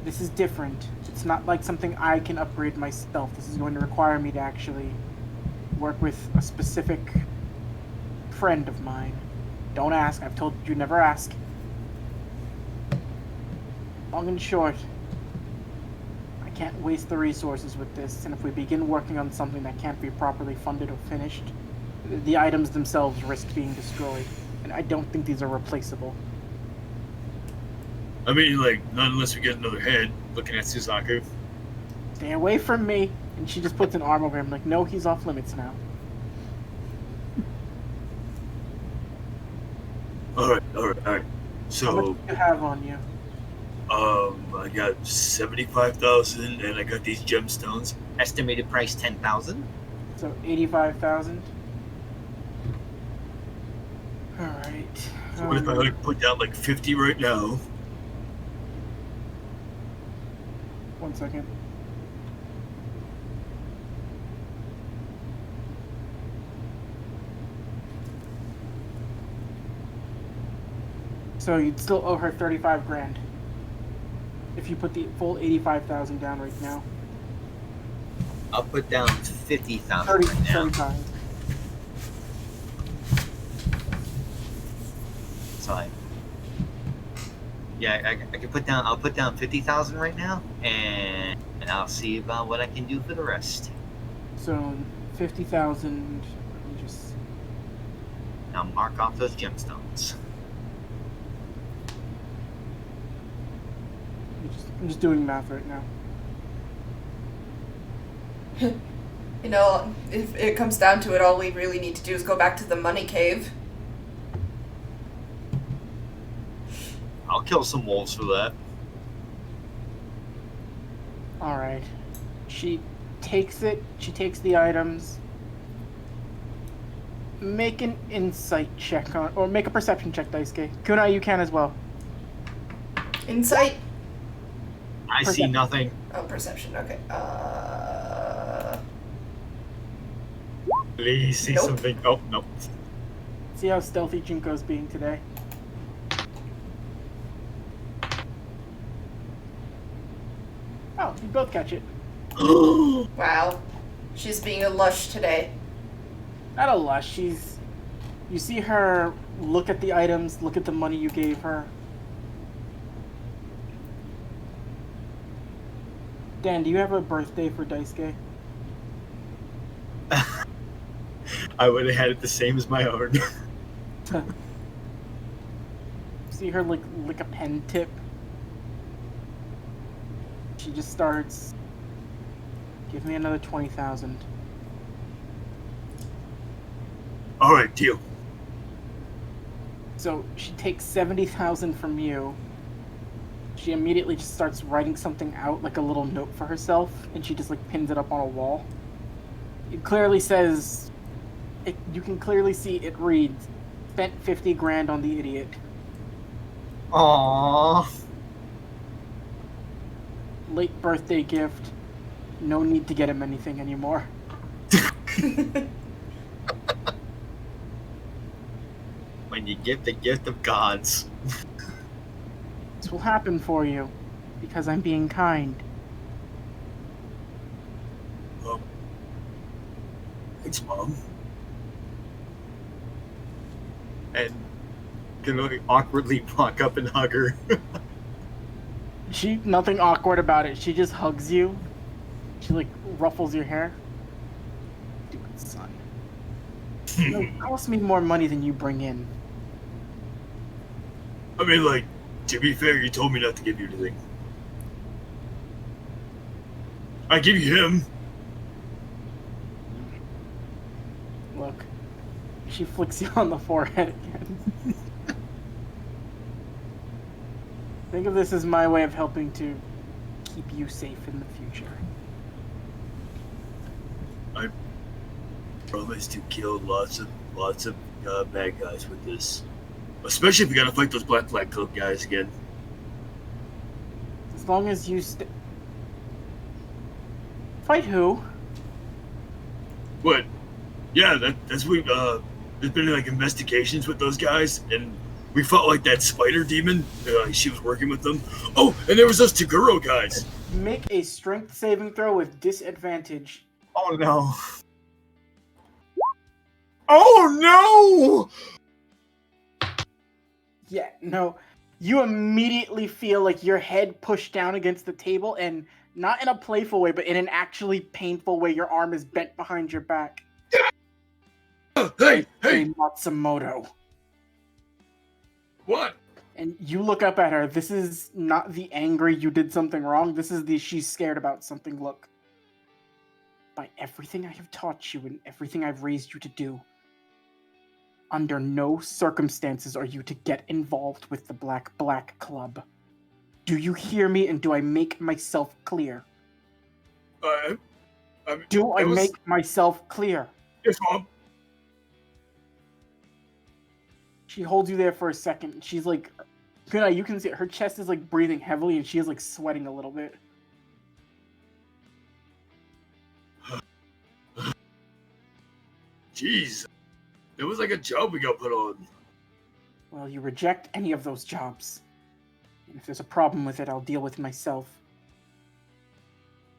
this is different. It's not like something I can upgrade myself. This is going to require me to actually work with a specific friend of mine. Don't ask. I've told you never ask. Long and short, I can't waste the resources with this, and if we begin working on something that can't be properly funded or finished, the items themselves risk being destroyed, and I don't think these are replaceable. I mean, like, not unless we get another head. Looking at Suzaku. Stay away from me! And she just puts an arm over him like, no, he's off limits now. Alright. So, how much do you have on you? I got 75,000, and I got these gemstones. Estimated price 10,000. So 85,000. All right. So what if I like put down like 50 right now? 1 second. So you'd still owe her 35 grand. If you put the full 85,000 down right now. I'll put down 50,000 right now. 35. So I can put down. I'll put down 50,000 right now, and I'll see about what I can do for the rest. So 50,000. Let me just. Now mark off those gemstones. I'm just doing math right now. You know, if it comes down to it, all we really need to do is go back to the money cave. I'll kill some wolves for that. All right. She takes it. She takes the items. Make an insight check on, or make a perception check, Daisuke. Kunai, you can as well. Insight? I see nothing. Oh, perception. Okay. Please see Nope. something. Oh, no. See how stealthy Junko's being today. Oh, you both catch it. Wow. She's being a lush today. Not a lush. She's. You see her look at the items, look at the money you gave her. Dan, do you have a birthday for Daisuke? I would have had it the same as my own. See her like lick a pen tip. she just starts. Give me another 20,000. All right, deal. So she takes 70,000 from you. She immediately just starts writing something out, like a little note for herself, and she just like pins it up on a wall. It clearly says, you can clearly see it reads, "Spent 50 grand on the idiot." Aww. Late birthday gift. No need to get him anything anymore. When you get the gift of gods. This will happen for you, because I'm being kind. Thanks, Mom. And can only awkwardly walk up and hug her. Nothing awkward about it. She just hugs you. She like ruffles your hair. Stupid son. It costs me more money than you bring in. I mean, like, to be fair, you told me not to give you anything. I give you him. Look. She flicks you on the forehead again. Think of this as my way of helping to keep you safe in the future. I promise to kill lots of bad guys with this. Especially if we gotta fight those Black Flag Club guys again. As long as you fight who? What? Yeah, that's we. There's been like investigations with those guys, and we fought like that spider demon. She was working with them. Oh, and there was those Toguro guys. Make a strength saving throw with disadvantage. Oh no. Oh no! Yeah, no. You immediately feel like your head pushed down against the table, and not in a playful way, but in an actually painful way, your arm is bent behind your back. Hey! Matsumoto. What? And you look up at her. This is not the angry you did something wrong. This is the she's scared about something look. By everything I have taught you and everything I've raised you to do, under no circumstances are you to get involved with the Black Club. Do you hear me, and do I make myself clear? Do I make myself clear? Yes, Mom. She holds you there for a second. She's like, you can see her chest is like breathing heavily, and she is like sweating a little bit. Jeez. It was like a job we got put on. Well, you reject any of those jobs. And if there's a problem with it, I'll deal with it myself.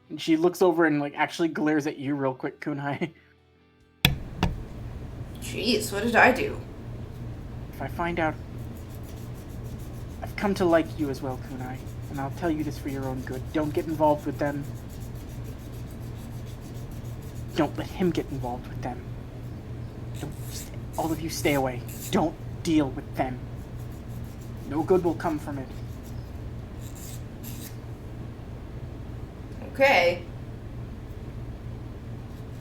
And she looks over and like actually glares at you real quick, Kunai. Jeez, what did I do? If I find out... I've come to like you as well, Kunai. And I'll tell you this for your own good. Don't get involved with them. Don't let him get involved with them. All of you stay away. Don't deal with them. No good will come from it. Okay.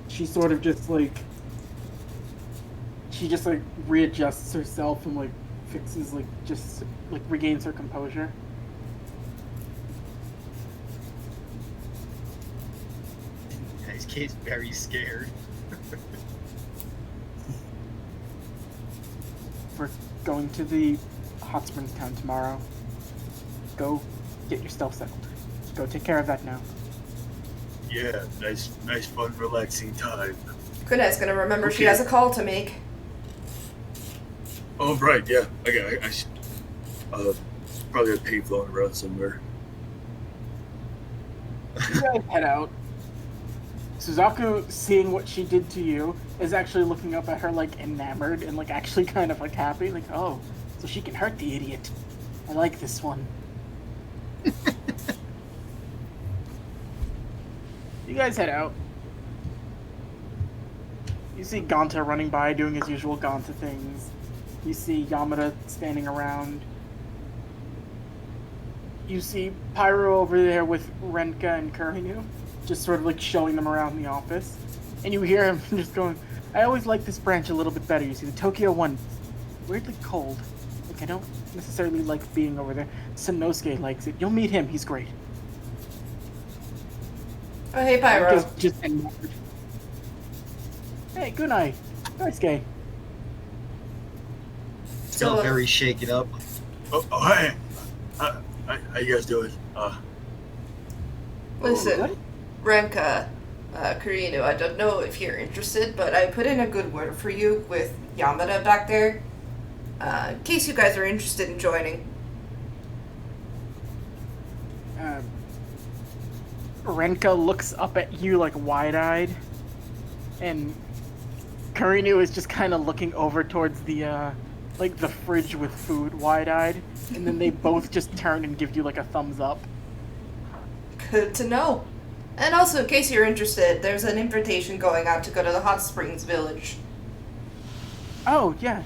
She sort of just like... She just like readjusts herself and like fixes like just like regains her composure. This kid's very scared. We're going to the Hot Springs town tomorrow. Go get your stuff settled. Go take care of that now. Yeah, nice, fun, relaxing time. Kunai's gonna remember Okay. she has a call to make. Oh, right, yeah. I should, probably a payphone around somewhere. You guys head out. Suzaku, seeing what she did to you, is actually looking up at her like enamored and like actually kind of like happy. Like, oh, so she can hurt the idiot. I like this one. You guys head out. You see Ganta running by doing his usual Ganta things. You see Yamada standing around. you see Pyro over there with Renka and Kurinu, just sort of like showing them around the office. And you hear him just going, I always like this branch a little bit better. You see, the Tokyo one, weirdly cold. Like, I don't necessarily like being over there. Sanosuke likes it. You'll meet him. He's great. Oh, hey, Pyro. Just hey, good night. Nice guy. Still very shaken up. Oh, hey. How you guys doing? Listen, Renka, Kurinu, I don't know if you're interested, but I put in a good word for you with Yamada back there, in case you guys are interested in joining. Renka looks up at you like wide-eyed, and Kurinu is just kind of looking over towards the like the fridge with food, wide-eyed, and then they both just turn and give you like a thumbs up. Good to know. And also, in case you're interested, there's an invitation going out to go to the Hot Springs Village. Oh yeah,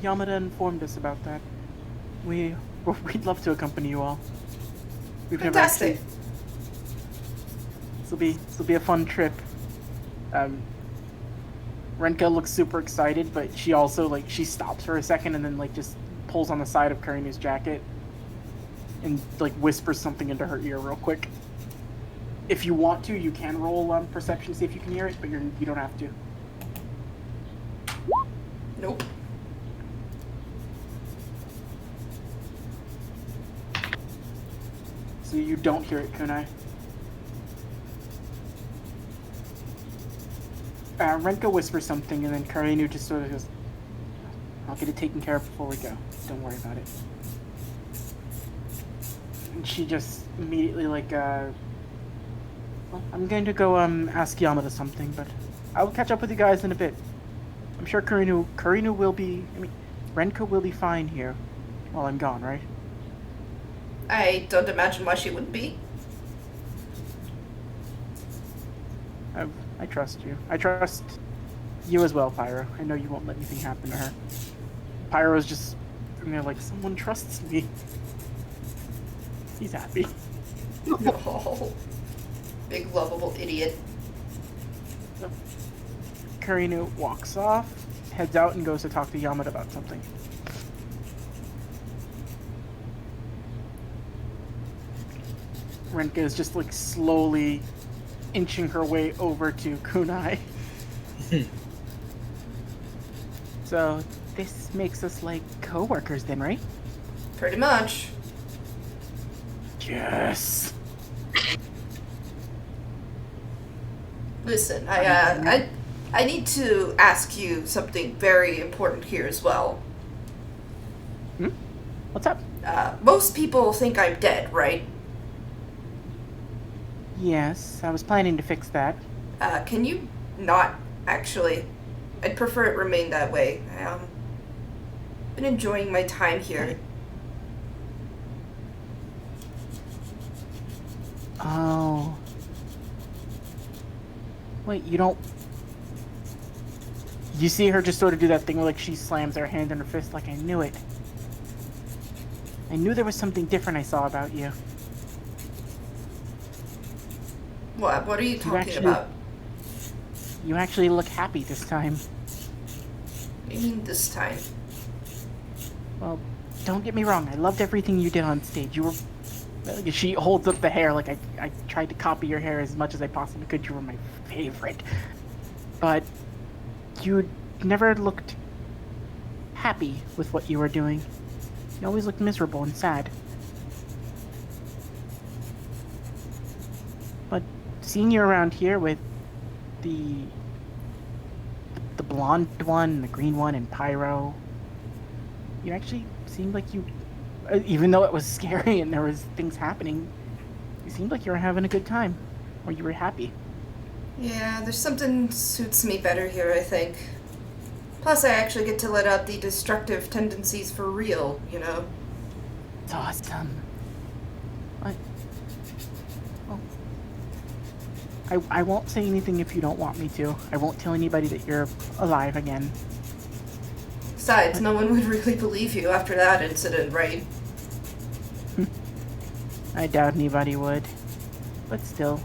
Yamada informed us about that. We'd love to accompany you all. We've Fantastic. This'll be a fun trip. Renka looks super excited, but she also she stops for a second and then just pulls on the side of Kurinu's jacket and whispers something into her ear real quick. If you want to, you can roll perception to see if you can hear it, but you don't have to. Nope. So you don't hear it, Kunai. Renka whispers something, and then Kurinu just sort of goes, I'll get it taken care of before we go. Don't worry about it. And she just immediately well, I'm going to go ask Yamada something, but I'll catch up with you guys in a bit. I'm sure Kurinu will be, Renka will be fine here while I'm gone, right? I don't imagine why she wouldn't be. I trust you. I trust you as well, Pyro. I know you won't let anything happen to her. Pyro's just sitting there like, someone trusts me. He's happy. Oh, big lovable idiot. So, Kurinu walks off, heads out, and goes to talk to Yamada about something. Renka is just slowly inching her way over to Kunai. So, this makes us co-workers then, right? Pretty much. Yes. Listen, I need to ask you something very important here as well. What's up? Most people think I'm dead, right? Yes, I was planning to fix that. Can you not actually? I'd prefer it remain that way. Been enjoying my time here. Oh. Wait, you don't... You see her just sort of do that thing where she slams her hand in her fist I knew it. I knew there was something different I saw about you. What are you talking about? You actually look happy this time. What do you mean this time? Well, don't get me wrong. I loved everything you did on stage. You were... She holds up the hair I tried to copy your hair as much as I possibly could. You were my favorite. But you never looked happy with what you were doing. You always looked miserable and sad. But seeing you around here with the blonde one, the green one, and Pyro, you actually seemed like you... Even though it was scary and there was things happening, you seemed like you were having a good time. Or you were happy. Yeah, there's something suits me better here, I think. Plus, I actually get to let out the destructive tendencies for real, you know? It's awesome. What? Well, I won't say anything if you don't want me to. I won't tell anybody that you're alive again. Besides, no one would really believe you after that incident, right? I doubt anybody would. But still.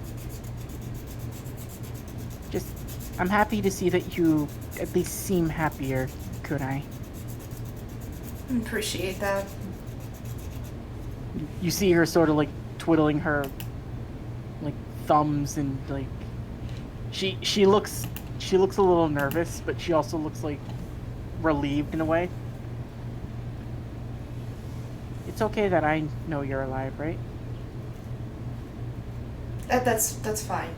I'm happy to see that you at least seem happier, Kunai. Appreciate that. You see her sort of like twiddling her like thumbs and like she looks a little nervous, but she also looks like relieved in a way. It's okay that I know you're alive, right? That's fine.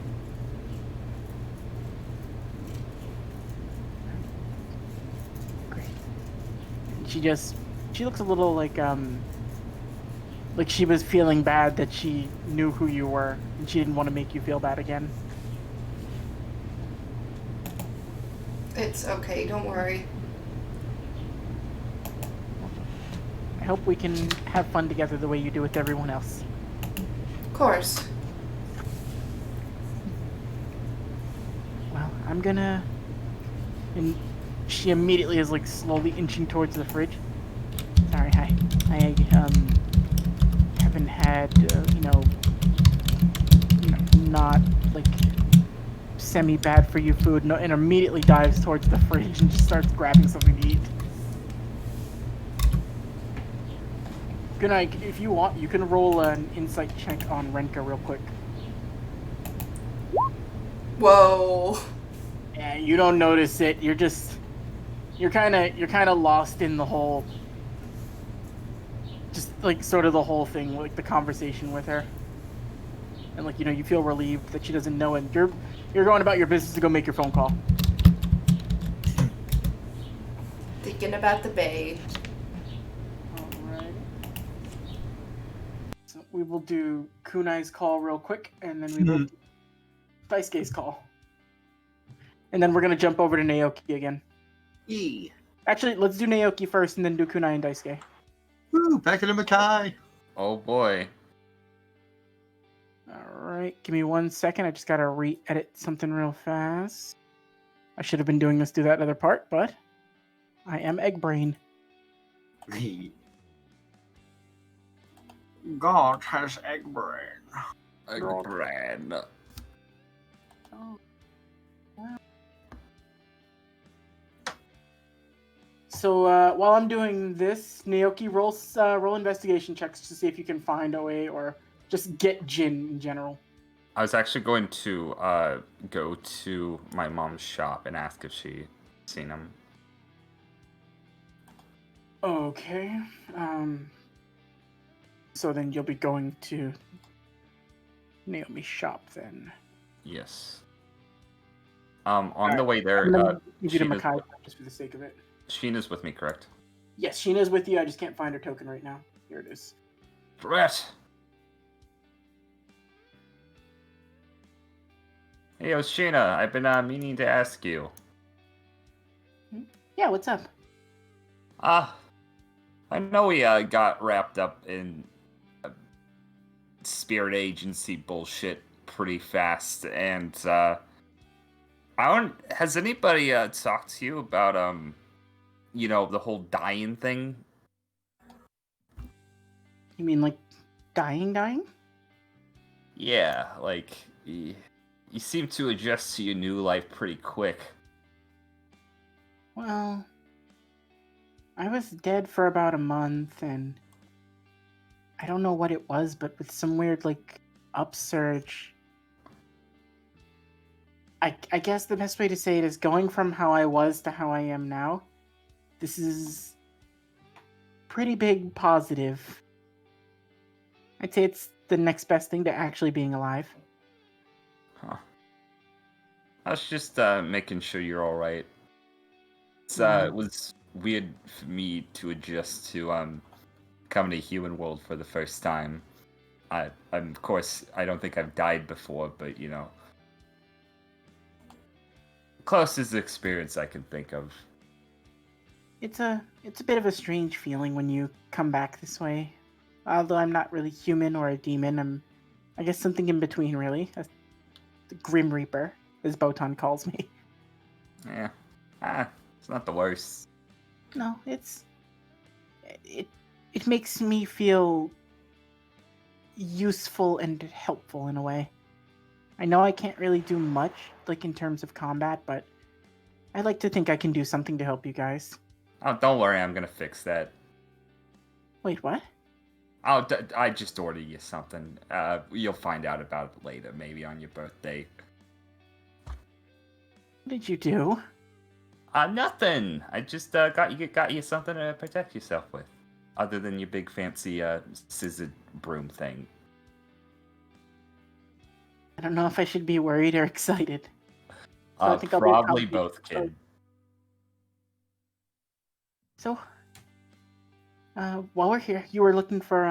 Great. She looks a little like she was feeling bad that she knew who you were and she didn't want to make you feel bad again. It's okay, don't worry. I hope we can have fun together the way you do with everyone else. Of course. Well, I'm gonna... And she immediately is like slowly inching towards the fridge. Sorry, I haven't had, not like semi-bad for you food, and immediately dives towards the fridge and just starts grabbing something to eat. Good night. If you want, you can roll an insight check on Renka real quick. Whoa. Yeah, you don't notice it. You're kind of lost in the whole, just like sort of the whole thing, like the conversation with her. And like, you feel relieved that she doesn't know, and you're going about your business to go make your phone call. Thinking about the babe. Alright. So we will do Kunai's call real quick, and then we will do Daisuke's call. And then we're gonna jump over to Naoki again. Yee. Actually, let's do Naoki first, and then do Kunai and Daisuke. Woo, back to the Makai. Oh boy. Alright, give me 1 second. I just gotta re-edit something real fast. I should have been doing this through that other part, but I am egg brain. God has egg brain. Egg brain. Oh. Wow. So while I'm doing this, Naoki, roll investigation checks to see if you can find OA or just get Jin in general. I was actually going to go to my mom's shop and ask if she seen him. Okay. So then you'll be going to Naomi's shop then. Yes. On the way there, give you to Makai just for the sake of it. Sheena's with me, correct? Yes, Sheena's with you. I just can't find her token right now. Here it is. Brett! Hey, Sheena, I've been meaning to ask you. Yeah, what's up? I know we got wrapped up in spirit agency bullshit pretty fast, and has anybody talked to you about the whole dying thing? You mean like dying? Yeah, like you seem to adjust to your new life pretty quick. Well, I was dead for about a month, and I don't know what it was, but with some weird, like, upsurge. I guess the best way to say it is going from how I was to how I am now. This is pretty big positive. I'd say it's the next best thing to actually being alive. Huh. I was just making sure you're alright. It was weird for me to adjust to coming to human world for the first time. Of course, I don't think I've died before, but closest experience I can think of. It's a bit of a strange feeling when you come back this way. Although I'm not really human or a demon, I guess something in between, really. The Grim Reaper, as Botan calls me. Yeah. It's not the worst. No, it makes me feel useful and helpful in a way. I know I can't really do much, like in terms of combat, but I like to think I can do something to help you guys. Oh, don't worry, I'm gonna fix that. Wait, what? I just ordered you something. You'll find out about it later, maybe on your birthday. What did you do? Nothing. I just got you something to protect yourself with, other than your big fancy scissored broom thing. I don't know if I should be worried or excited. So I think Probably both, kid. So, while we're here, you were looking for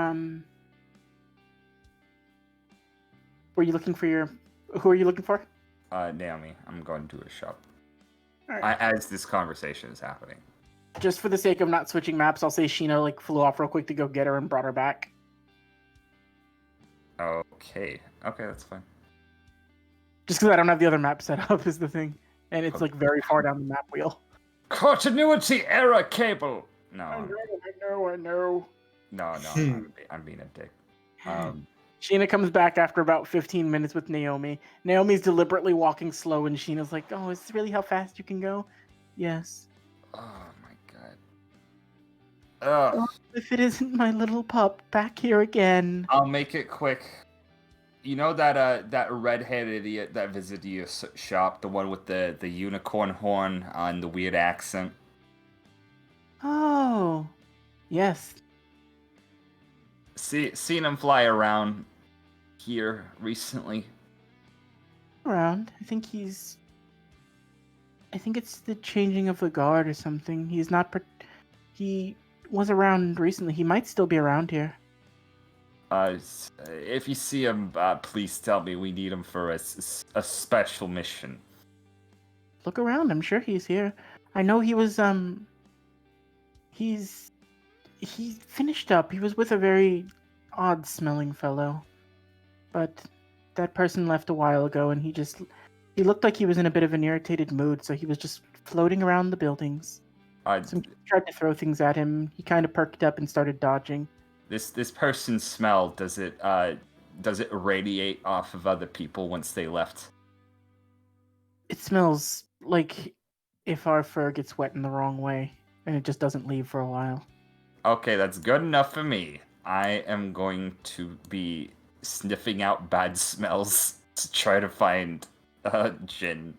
Were you looking for your? Who are you looking for? Naomi, I'm going to a shop. All right. As this conversation is happening. Just for the sake of not switching maps, I'll say Sheena like flew off real quick to go get her and brought her back. Okay, that's fine. Just because I don't have the other map set up is the thing, and it's like very far down the map wheel. Continuity error cable. No. I know. No, I'm being a dick. Sheena comes back after about 15 minutes with Naomi. Naomi's deliberately walking slow, and Sheena's like, "Oh, is this really how fast you can go?" Yes. Oh my god. Ugh. Oh, if it isn't my little pup back here again. I'll make it quick. You know that redhead idiot that visited your shop, the one with the unicorn horn and the weird accent? Oh, yes. Seen him fly around here recently. Around. I think it's the changing of the guard or something. He's not. He was around recently. He might still be around here. If you see him, please tell me. We need him for a special mission. Look around. I'm sure he's here. I know he was. He finished up. He was with a very odd-smelling fellow, but that person left a while ago, and he looked like he was in a bit of an irritated mood. So he was just floating around the buildings. Some kids tried to throw things at him. He kind of perked up and started dodging. This person's smell, does it radiate off of other people once they left? It smells like if our fur gets wet in the wrong way, and it just doesn't leave for a while. Okay, that's good enough for me. I am going to be sniffing out bad smells to try to find Jin.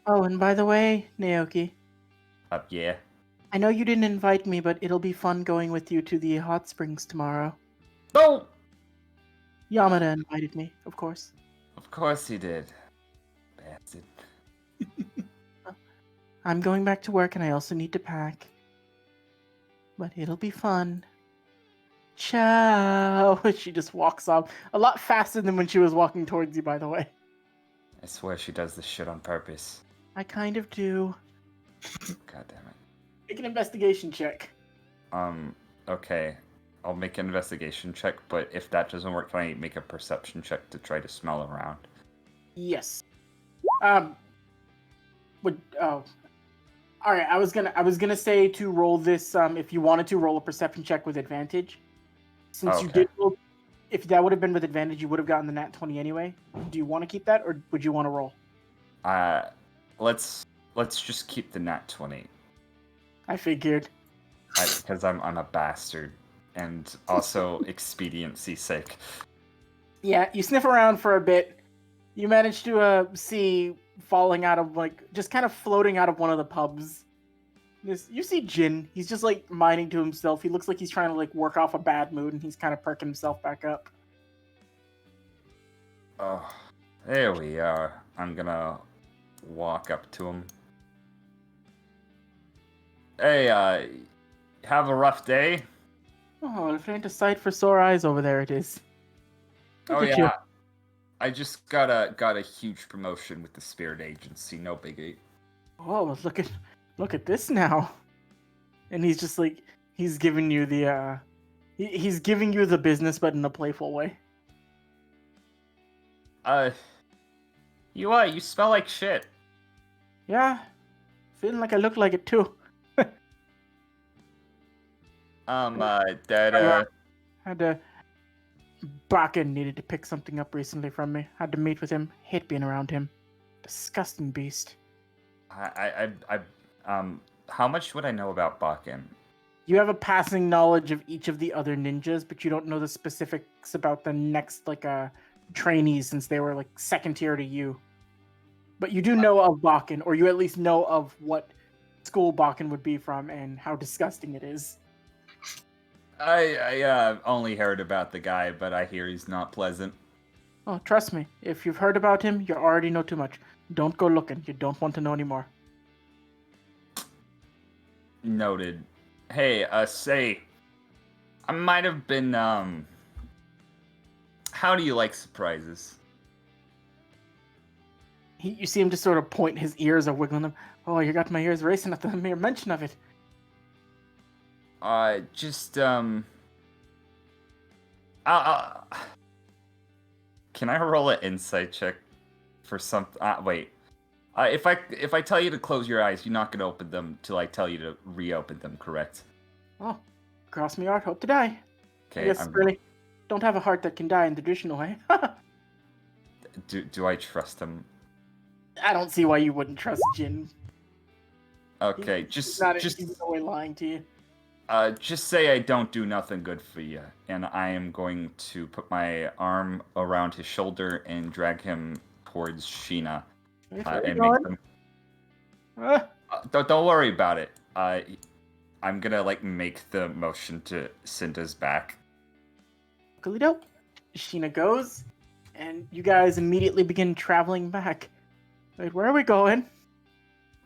Oh, and by the way, Naoki. Yeah? I know you didn't invite me, but it'll be fun going with you to the hot springs tomorrow. No! Yamada invited me, of course. Of course he did. Bastard. I'm going back to work and I also need to pack. But it'll be fun. Ciao! She just walks off. A lot faster than when she was walking towards you, by the way. I swear she does this shit on purpose. I kind of do. God damn it. Make an investigation check. Okay. I'll make an investigation check, but if that doesn't work, can I make a perception check to try to smell around? Yes. Alright, I was gonna say to roll this, if you wanted to roll a perception check with advantage. Since you did roll, if that would have been with advantage, you would have gotten the nat 20 anyway. Do you want to keep that, or would you want to roll? Let's just keep the nat 20. I figured. Because I'm a bastard. And also expediency sake. Yeah, you sniff around for a bit. You manage to see falling out of, just kind of floating out of one of the pubs. You see Jin. He's just, minding to himself. He looks like he's trying to, work off a bad mood, and he's kind of perking himself back up. Oh, there we are. I'm gonna walk up to him. Hey, have a rough day? Oh, if it ain't a sight for sore eyes over there, it is. Look at you. I just got a huge promotion with the Spirit Agency, no biggie. Oh, look at this now. And he's just he's giving you the he's giving you the business, but in a playful way. You smell like shit. Yeah, feeling like I look like it too. Bakken needed to pick something up recently from me. Had to meet with him. Hate being around him. Disgusting beast. How much would I know about Bakken? You have a passing knowledge of each of the other ninjas, but you don't know the specifics about the next, trainees, since they were, second tier to you. But you do know of Bakken, or you at least know of what school Bakken would be from and how disgusting it is. I only heard about the guy, but I hear he's not pleasant. Oh, trust me. If you've heard about him, you already know too much. Don't go looking. You don't want to know anymore. Noted. Hey, say, I might have been, how do you like surprises? You see him just sort of point, his ears are wiggling him. Oh, you got my ears racing at the mere mention of it. Can I roll an insight check for something? Wait. If I tell you to close your eyes, you're not gonna open them till I tell you to reopen them, correct? Oh, cross me heart, hope to die. Okay. I guess really don't have a heart that can die in the traditional way. Do I trust him? I don't see why you wouldn't trust Jin. Okay, He's no way lying to you. Just say I don't do nothing good for you, and I am going to put my arm around his shoulder and drag him towards Sheena. And make them. Don't worry about it. I'm gonna make the motion to Cinda's back. Dope. Sheena goes, and you guys immediately begin traveling back. Wait, where are we going?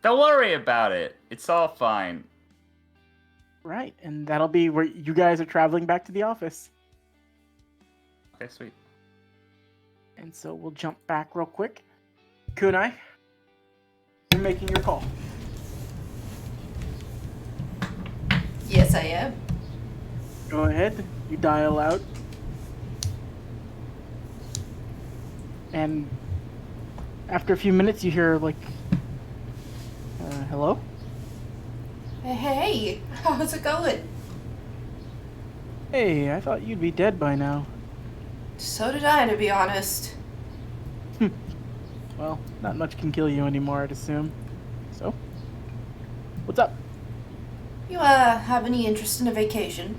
Don't worry about it. It's all fine. Right, and that'll be where you guys are traveling back to the office. Okay, sweet. And so we'll jump back real quick. Kunai, you're making your call. Yes, I am. Go ahead. You dial out. And after a few minutes, you hear, hello? Hey, how's it going? Hey, I thought you'd be dead by now. So did I, to be honest. Well, not much can kill you anymore, I'd assume. So, what's up? You, have any interest in a vacation?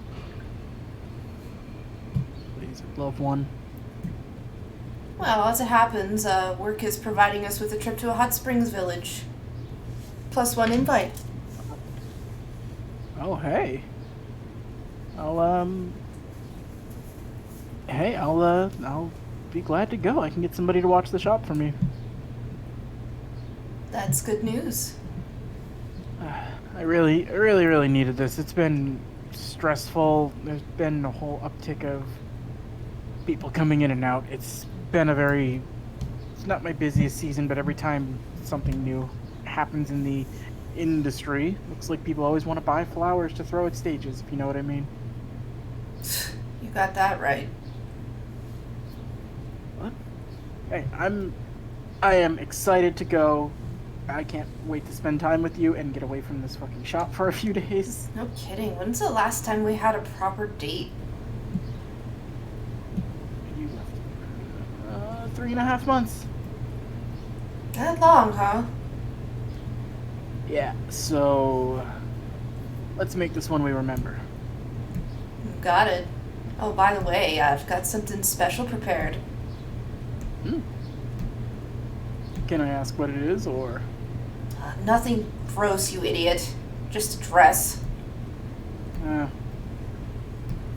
Please, I'd love one. Well, as it happens, work is providing us with a trip to a hot springs village. +1 invite. Oh, hey. I'll be glad to go. I can get somebody to watch the shop for me. That's good news. I really needed this. It's been stressful. There's been a whole uptick of people coming in and out. It's not my busiest season, but every time something new happens in the industry, looks like people always want to buy flowers to throw at stages, if you know what I mean. You got that right. What? Hey, I am excited to go. I can't wait to spend time with you and get away from this fucking shop for a few days. No kidding. When's the last time we had a proper date? You left 3.5 months. That long, huh? Yeah, so let's make this one we remember. Got it. Oh, by the way, I've got something special prepared. Can I ask what it is, or? Nothing gross, you idiot. Just a dress.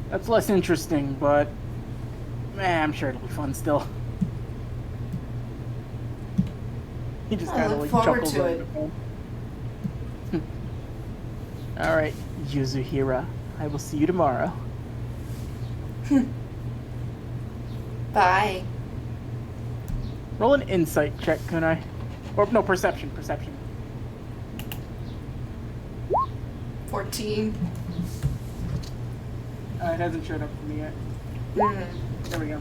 That's less interesting, but I'm sure it'll be fun still. He just kind of look forward chuckles to over it. the phone. All right, Yuzuhira. I will see you tomorrow. Bye. Roll an insight check, Kunai. Or no, perception. 14. It hasn't showed up for me yet. There we go.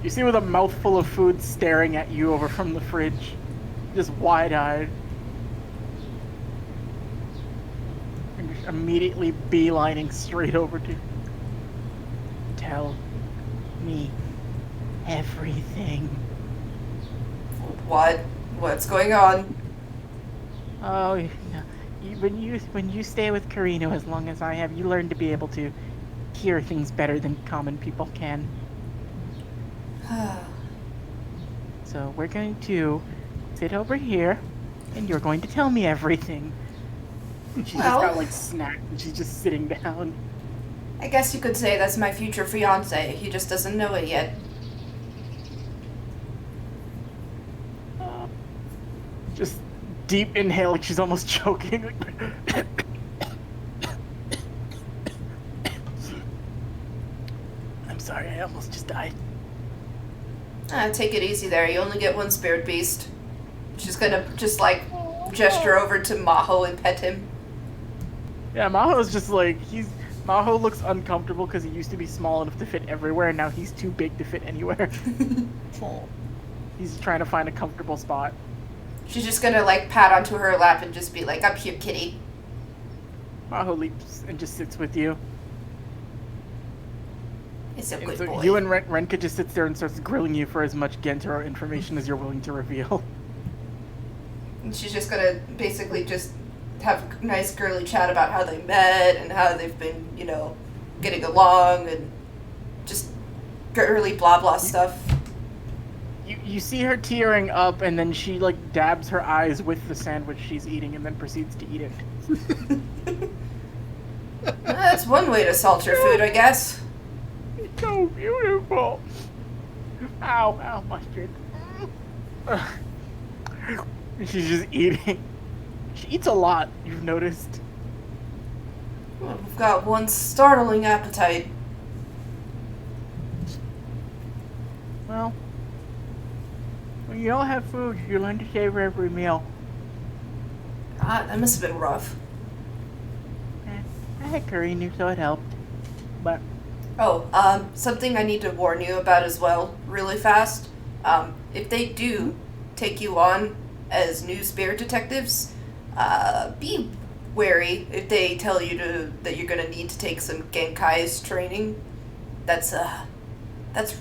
You see with a mouthful of food staring at you over from the fridge. Just wide-eyed. immediately beelining straight over to you. Tell me everything. What? What's going on? Oh, yeah. When you stay with Karino as long as I have, you learn to be able to hear things better than common people can. So we're going to sit over here, and you're going to tell me everything. She's just got like snacks, and she's just sitting down. I guess you could say that's my future fiance. He just doesn't know it yet. Just deep inhale, like she's almost choking. I'm sorry, I almost just died. Take it easy there. You only get one spirit beast. She's gonna just like gesture over to Maho and pet him. Yeah, Maho's just like Maho looks uncomfortable because he used to be small enough to fit everywhere, and now he's too big to fit anywhere. He's trying to find a comfortable spot. She's just gonna like pat onto her lap and just be like, "Up here, kitty." Maho leaps and just sits with you. It's a good So boy. you and Renka just sits there and starts grilling you for as much Gentaro information as you're willing to reveal. And she's just gonna basically just have a nice girly chat about how they met and how they've been, getting along and just girly blah blah stuff. You see her tearing up, and then she like dabs her eyes with the sandwich she's eating, and then proceeds to eat it. That's one way to salt your food, I guess. It's so beautiful. Ow, mustard. She's just eating. She eats a lot, you've noticed. Well, we've got one startling appetite. Well, when you don't have food, you learn to savor every meal. God, that must have been rough. I had Karinu, so it helped. But Something I need to warn you about as well, really fast. If they do take you on as new spirit detectives, be wary if they tell you that you're gonna need to take some Genkai's training. That's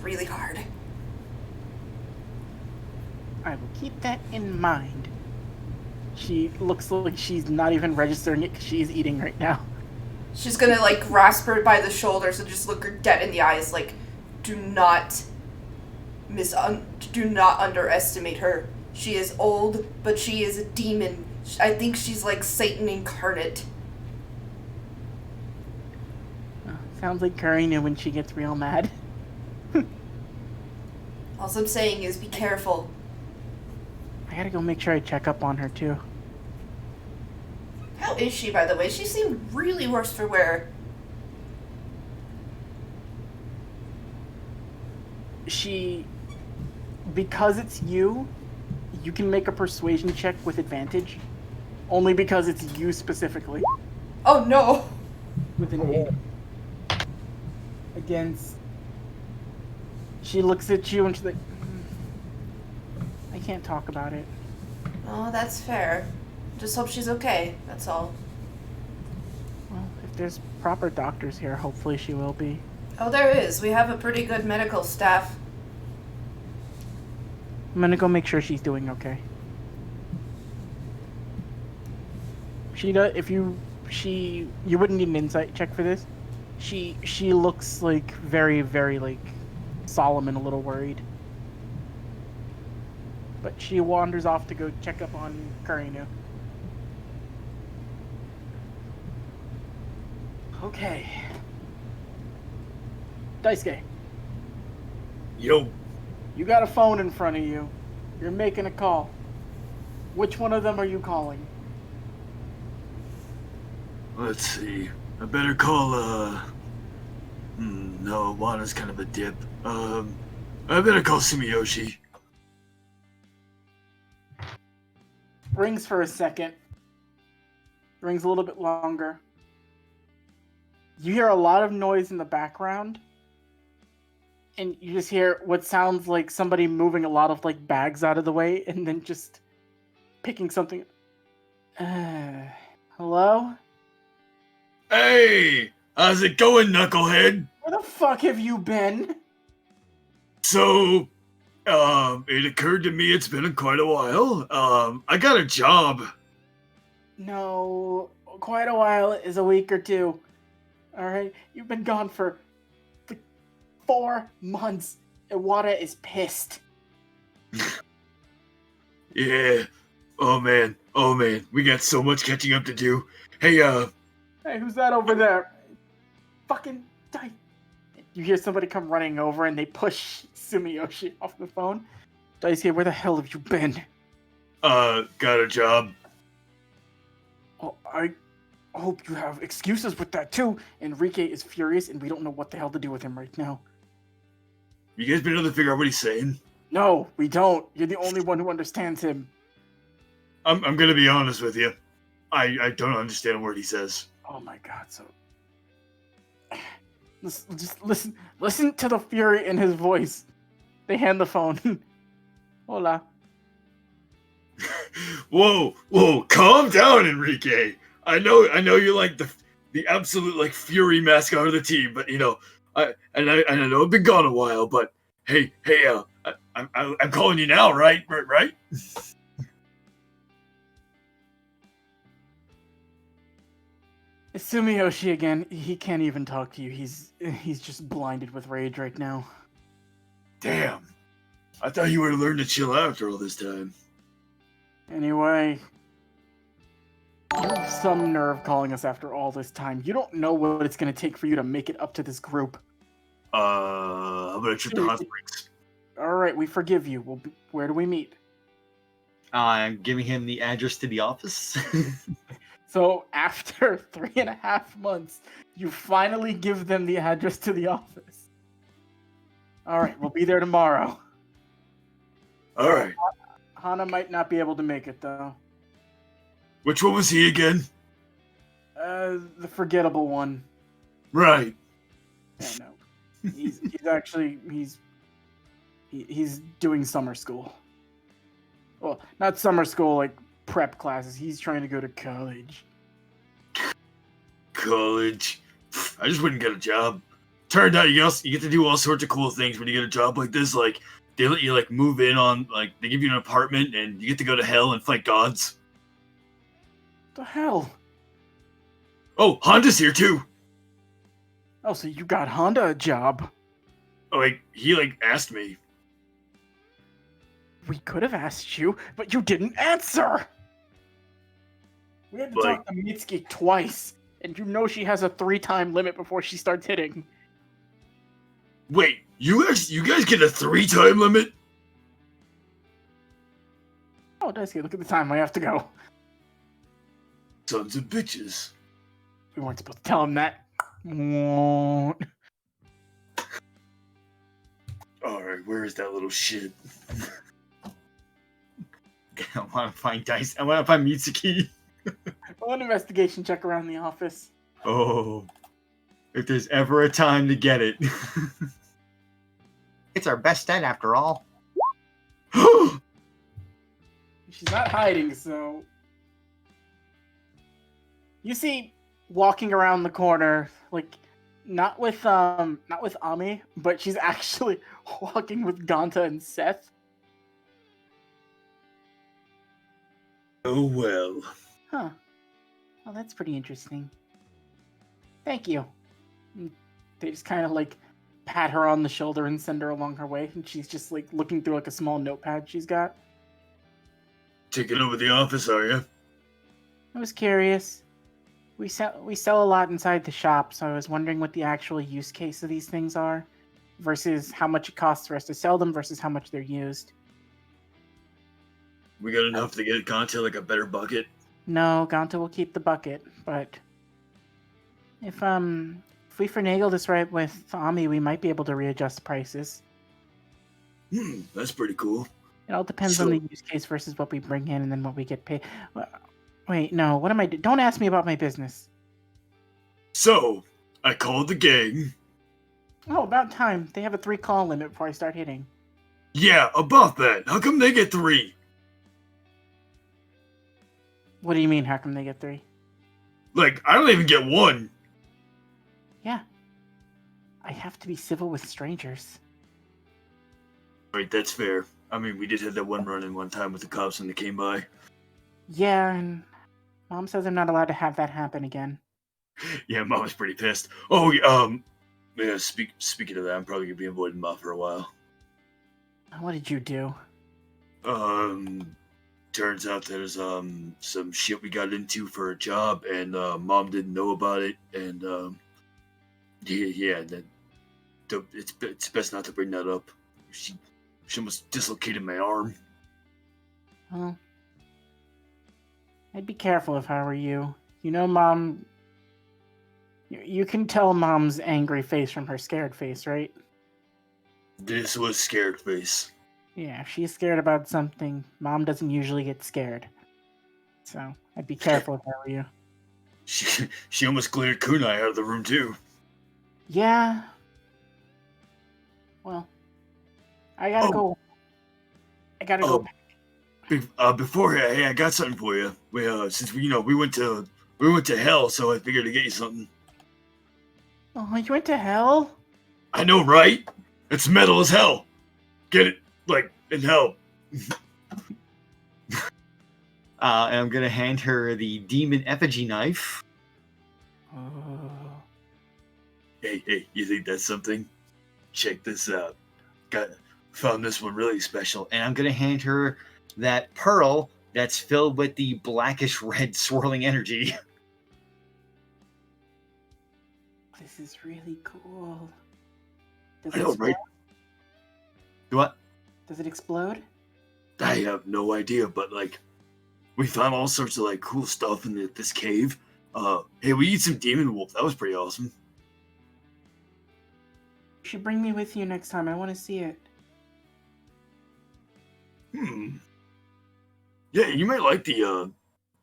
really hard. I will keep that in mind. She looks like she's not even registering it because she's eating right now. She's gonna like grasp her by the shoulders and just look her dead in the eyes, like, do not underestimate her. She is old, but she is a demon. I think she's like Satan incarnate. Sounds like Karina when she gets real mad. All I'm saying is be careful. I gotta go make sure I check up on her too. How is she, by the way? She seemed really worse for wear. Because it's you can make a persuasion check with advantage. Only because it's you specifically. Oh no! With an 8. Against... She looks at you and she's like, I can't talk about it. Oh, that's fair. Just hope she's okay, that's all. Well, if there's proper doctors here, hopefully she will be. Oh, there is. We have a pretty good medical staff. I'm gonna go make sure she's doing okay. You wouldn't need an insight check for this. She looks like very, very like solemn and a little worried. But she wanders off to go check up on Karinu. Okay. Daisuke. Yo. You got a phone in front of you. You're making a call. Which one of them are you calling? Let's see. I better call, no, Wana's kind of a dip. I better call Sumiyoshi. Rings for a second. Rings a little bit longer. You hear a lot of noise in the background. And you just hear what sounds like somebody moving a lot of like bags out of the way and then just picking something. Hello? Hey, how's it going, knucklehead? Where the fuck have you been? So, it occurred to me it's been quite a while. I got a job. No, quite a while is a week or two. Alright? You've been gone for 4 months. Iwata is pissed. Yeah. Oh man. We got so much catching up to do. Hey, Hey, who's that over there? Fucking die. You hear somebody come running over and they push Sumiyoshi off the phone. Daisuke, where the hell have you been? got a job. Oh, I hope you have excuses with that too. Enrique is furious and we don't know what the hell to do with him right now. You guys been able to figure out what he's saying? No, we don't. You're the only one who understands him. I'm gonna be honest with you. I don't understand a word he says. Oh my god, so... Just listen to the fury in his voice. They hand the phone. Hola. Whoa, calm down, Enrique. I know you're like the absolute like fury mascot of the team, but you know, I know I've been gone a while, but hey, I'm calling you now, right? It's Sumiyoshi again. He can't even talk to you. He's just blinded with rage right now. Damn. I thought you would have learned to chill out after all this time. Anyway, you have some nerve calling us after all this time. You don't know what it's going to take for you to make it up to this group. I'm gonna trip the hot springs. Alright, we forgive you. Where do we meet? I'm giving him the address to the office. So, after 3.5 months, you finally give them the address to the office. Alright, we'll be there tomorrow. Alright. Hana might not be able to make it, though. Which one was he again? The forgettable one. Right. Yeah, no. He's doing summer school. Well, not summer school, like prep classes. He's trying to go to college. College. I just wouldn't get a job. Turned out you get to do all sorts of cool things when you get a job like this. Like they let you like move in on like they give you an apartment and you get to go to hell and fight gods. The hell? Oh, Honda's here too. Oh, so you got Honda a job? Oh, like he like asked me. We could have asked you, but you didn't answer. We had to talk to Mitsuki twice, and you know she has a 3-time limit before she starts hitting. Wait, you guys get a 3-time limit? Oh, Daisuke, look at the time. I have to go. Sons of bitches. We weren't supposed to tell him that. Alright, where is that little shit? I want to find Dice. I want to find Mitsuki. Roll an investigation check around the office. Oh, if there's ever a time to get it. It's our best stat after all. She's not hiding, so... You see, walking around the corner, like, not with Ami, but she's actually walking with Ganta and Seth. Oh well. Huh. Well, that's pretty interesting. Thank you. And they just kind of, like, pat her on the shoulder and send her along her way, and she's just, like, looking through, like, a small notepad she's got. Taking over the office, are you? I was curious. We sell a lot inside the shop, so I was wondering what the actual use case of these things are, versus how much it costs for us to sell them versus how much they're used. We got enough to get Ganta like a better bucket. No, Ganta will keep the bucket, but if we finagle this right with Ami, we might be able to readjust prices. That's pretty cool. It all depends on the use case versus what we bring in and then what we get paid. Wait, no, what am I doing? Don't ask me about my business. So, I called the gang. Oh, about time. They have a 3-call limit before I start hitting. Yeah, about that. How come they get 3? What do you mean, how come they get 3? Like, I don't even get 1. I have to be civil with strangers. Right, that's fair. I mean, we did have that one run-in one time with the cops when they came by. Yeah, and Mom says I'm not allowed to have that happen again. Yeah, Mom was pretty pissed. Yeah, speaking of that, I'm probably gonna be avoiding Mom for a while. What did you do? Turns out there's some shit we got into for a job, and Mom didn't know about it, and it's best not to bring that up. She almost dislocated my arm. Well, I'd be careful if I were you. You know, Mom... You can tell Mom's angry face from her scared face, right? This was scared face. Yeah, if she's scared about something, Mom doesn't usually get scared. So, I'd be careful if I were you. She almost cleared Kunai out of the room too. Yeah. Well, I gotta go. I gotta go. Before, hey, I got something for you. Since we went to hell, so I figured to get you something. Oh, you went to hell? I know, right? It's metal as hell. Get it, like, in hell. And I'm gonna hand her the demon effigy knife. Oh. Hey, you think that's something? Check this out. Found this one really special. And I'm gonna hand her that pearl that's filled with the blackish red swirling energy. This is really cool. I know, right? What? Does it explode? I have no idea, but like, we found all sorts of like cool stuff in this cave. Hey, we eat some demon wolf. That was pretty awesome. You should bring me with you next time. I want to see it. Yeah, you might like the.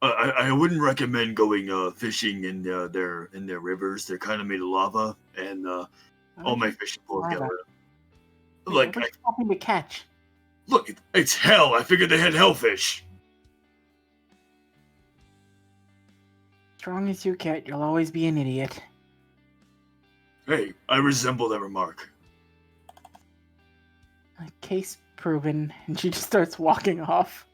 I wouldn't recommend going fishing in their rivers. They're kind of made of lava, and all my fishing poles get wet. Like, what's hoping to catch? Look, it's hell. I figured they had hellfish. Strong as you get, you'll always be an idiot. Hey, I resemble that remark. Case proven, and she just starts walking off.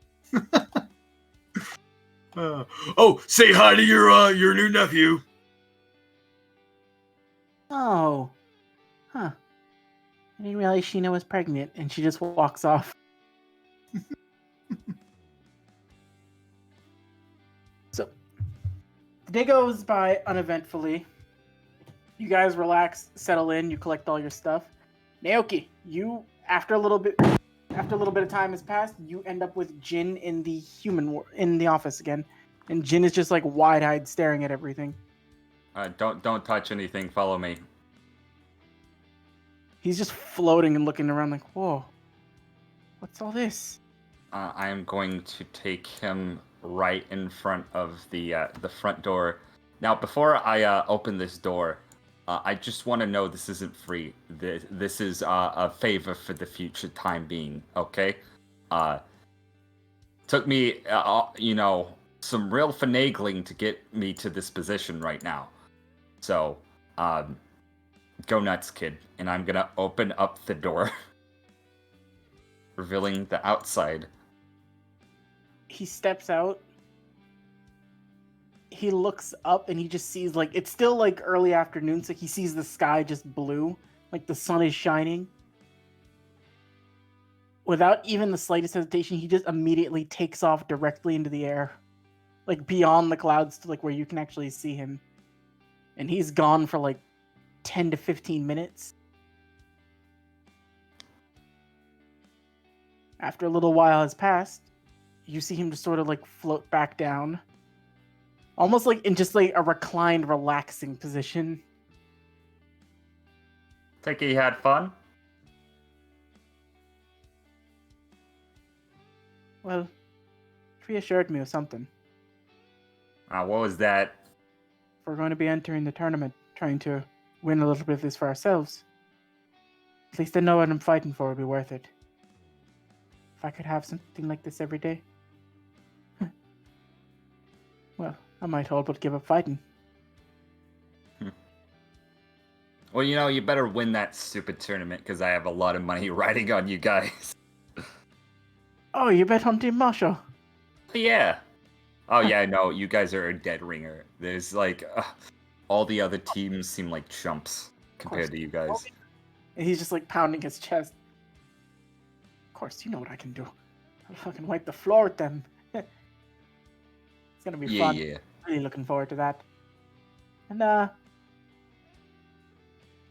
Say hi to your new nephew. Oh. Huh. I didn't realize Sheena was pregnant, and she just walks off. So, the day goes by uneventfully. You guys relax, settle in, you collect all your stuff. Naoki, you, after a little bit of time has passed, you end up with Jin in the office again. And Jin is just like wide-eyed staring at everything. Don't touch anything, follow me. He's just floating and looking around like, whoa, what's all this? I am going to take him right in front of the front door. Now, before I open this door, I just want to know this isn't free. This is a favor for the future time being, okay? Took me, some real finagling to get me to this position right now. So, go nuts, kid. And I'm gonna open up the door, revealing the outside. He steps out. He looks up and he just sees, like, it's still like early afternoon, so he sees the sky just blue, like the sun is shining. Without even the slightest hesitation, he just immediately takes off directly into the air, like beyond the clouds to like where you can actually see him. And he's gone for like 10 to 15 minutes. After a little while has passed, you see him just sort of like float back down. Almost like in just like a reclined, relaxing position. Think he had fun? Well, he reassured me of something. What was that? We're going to be entering the tournament, trying to win a little bit of this for ourselves. At least I know what I'm fighting for will be worth it. If I could have something like this every day. Well, I might all but give up fighting. Well, you better win that stupid tournament because I have a lot of money riding on you guys. Oh, you bet on Team Marshall. Yeah. Oh, yeah, no, you guys are a dead ringer. There's, like, all the other teams seem like chumps compared to you guys. And he's just, like, pounding his chest. Of course, you know what I can do. I'll fucking wipe the floor with them. It's gonna be fun. Yeah. Really looking forward to that. And,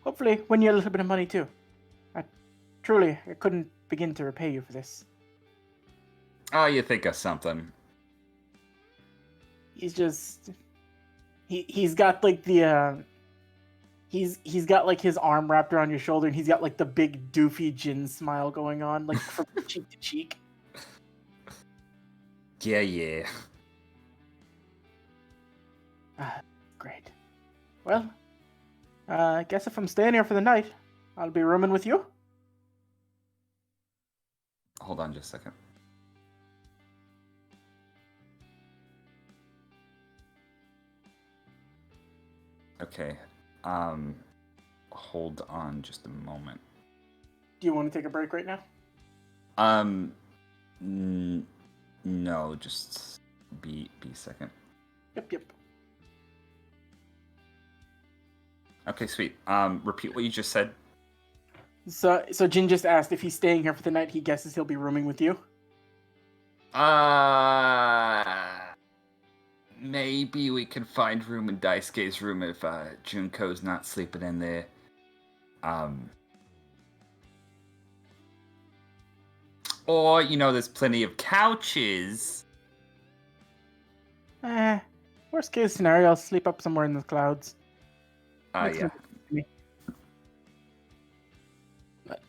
hopefully win you a little bit of money, too. I couldn't begin to repay you for this. Oh, you think of something. He's just... He's got, like, the, He's got, like, his arm wrapped around your shoulder, and he's got, like, the big doofy Jin smile going on, like, from cheek to cheek. Yeah. Great. Well, I guess if I'm staying here for the night, I'll be rooming with you. Hold on just a second. Okay. Hold on just a moment. Do you want to take a break right now? No, just be a second. Yep. Okay, sweet. Repeat what you just said. So Jin just asked if he's staying here for the night. He guesses he'll be rooming with you. Maybe we can find room in Daisuke's room if Junko's not sleeping in there. Or, there's plenty of couches. Worst case scenario, I'll sleep up somewhere in the clouds. Yeah.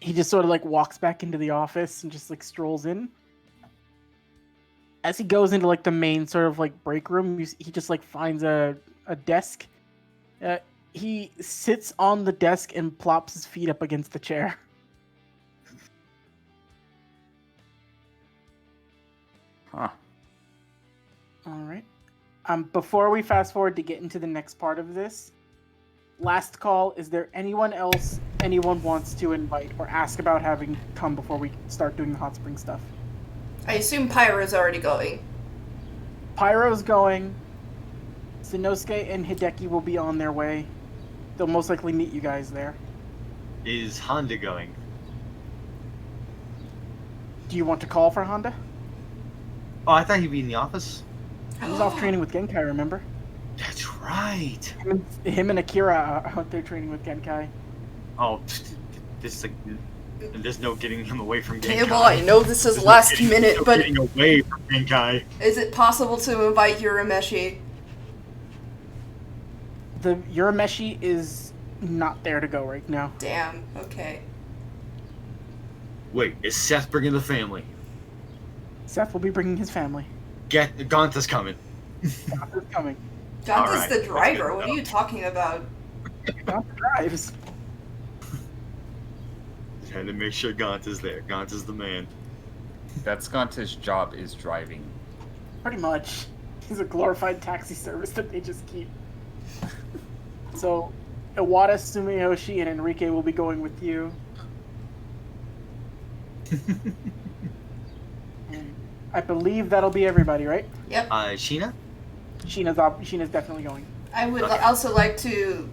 He just sort of like walks back into the office and just like strolls in. As he goes into like the main sort of like break room, he just like finds a desk. He sits on the desk and plops his feet up against the chair. Huh. All right. Before we fast forward to get into the next part of this, last call. Is there anyone else anyone wants to invite or ask about having come before we start doing the hot spring stuff? I assume Pyro's already going. Pyro's going. Sanosuke and Hideki will be on their way. They'll most likely meet you guys there. Is Honda going? Do you want to call for Honda? Oh, I thought he'd be in the office. He's off training with Genkai, remember? That's right. Him and Akira are out there training with Genkai. Oh, this is like, there's no getting him away from Genkai. Okay, well, I know this is last minute, but getting away from Genkai. Is it possible to invite Urameshi? The Urameshi is not there to go right now. Damn. Okay. Wait, is Seth bringing the family? Seth will be bringing his family. Gonta's coming. Gonta's coming. Gonta's Alright, the that's driver. good. What are you talking about? Gonta drives. Just had to make sure Gonta's there. Gonta's the man. That's Gonta's job, is driving. Pretty much. He's a glorified taxi service that they just keep. So, Iwata, Sumiyoshi, and Enrique will be going with you. And I believe that'll be everybody, right? Yep. Sheena? Sheena's definitely going. I would also like to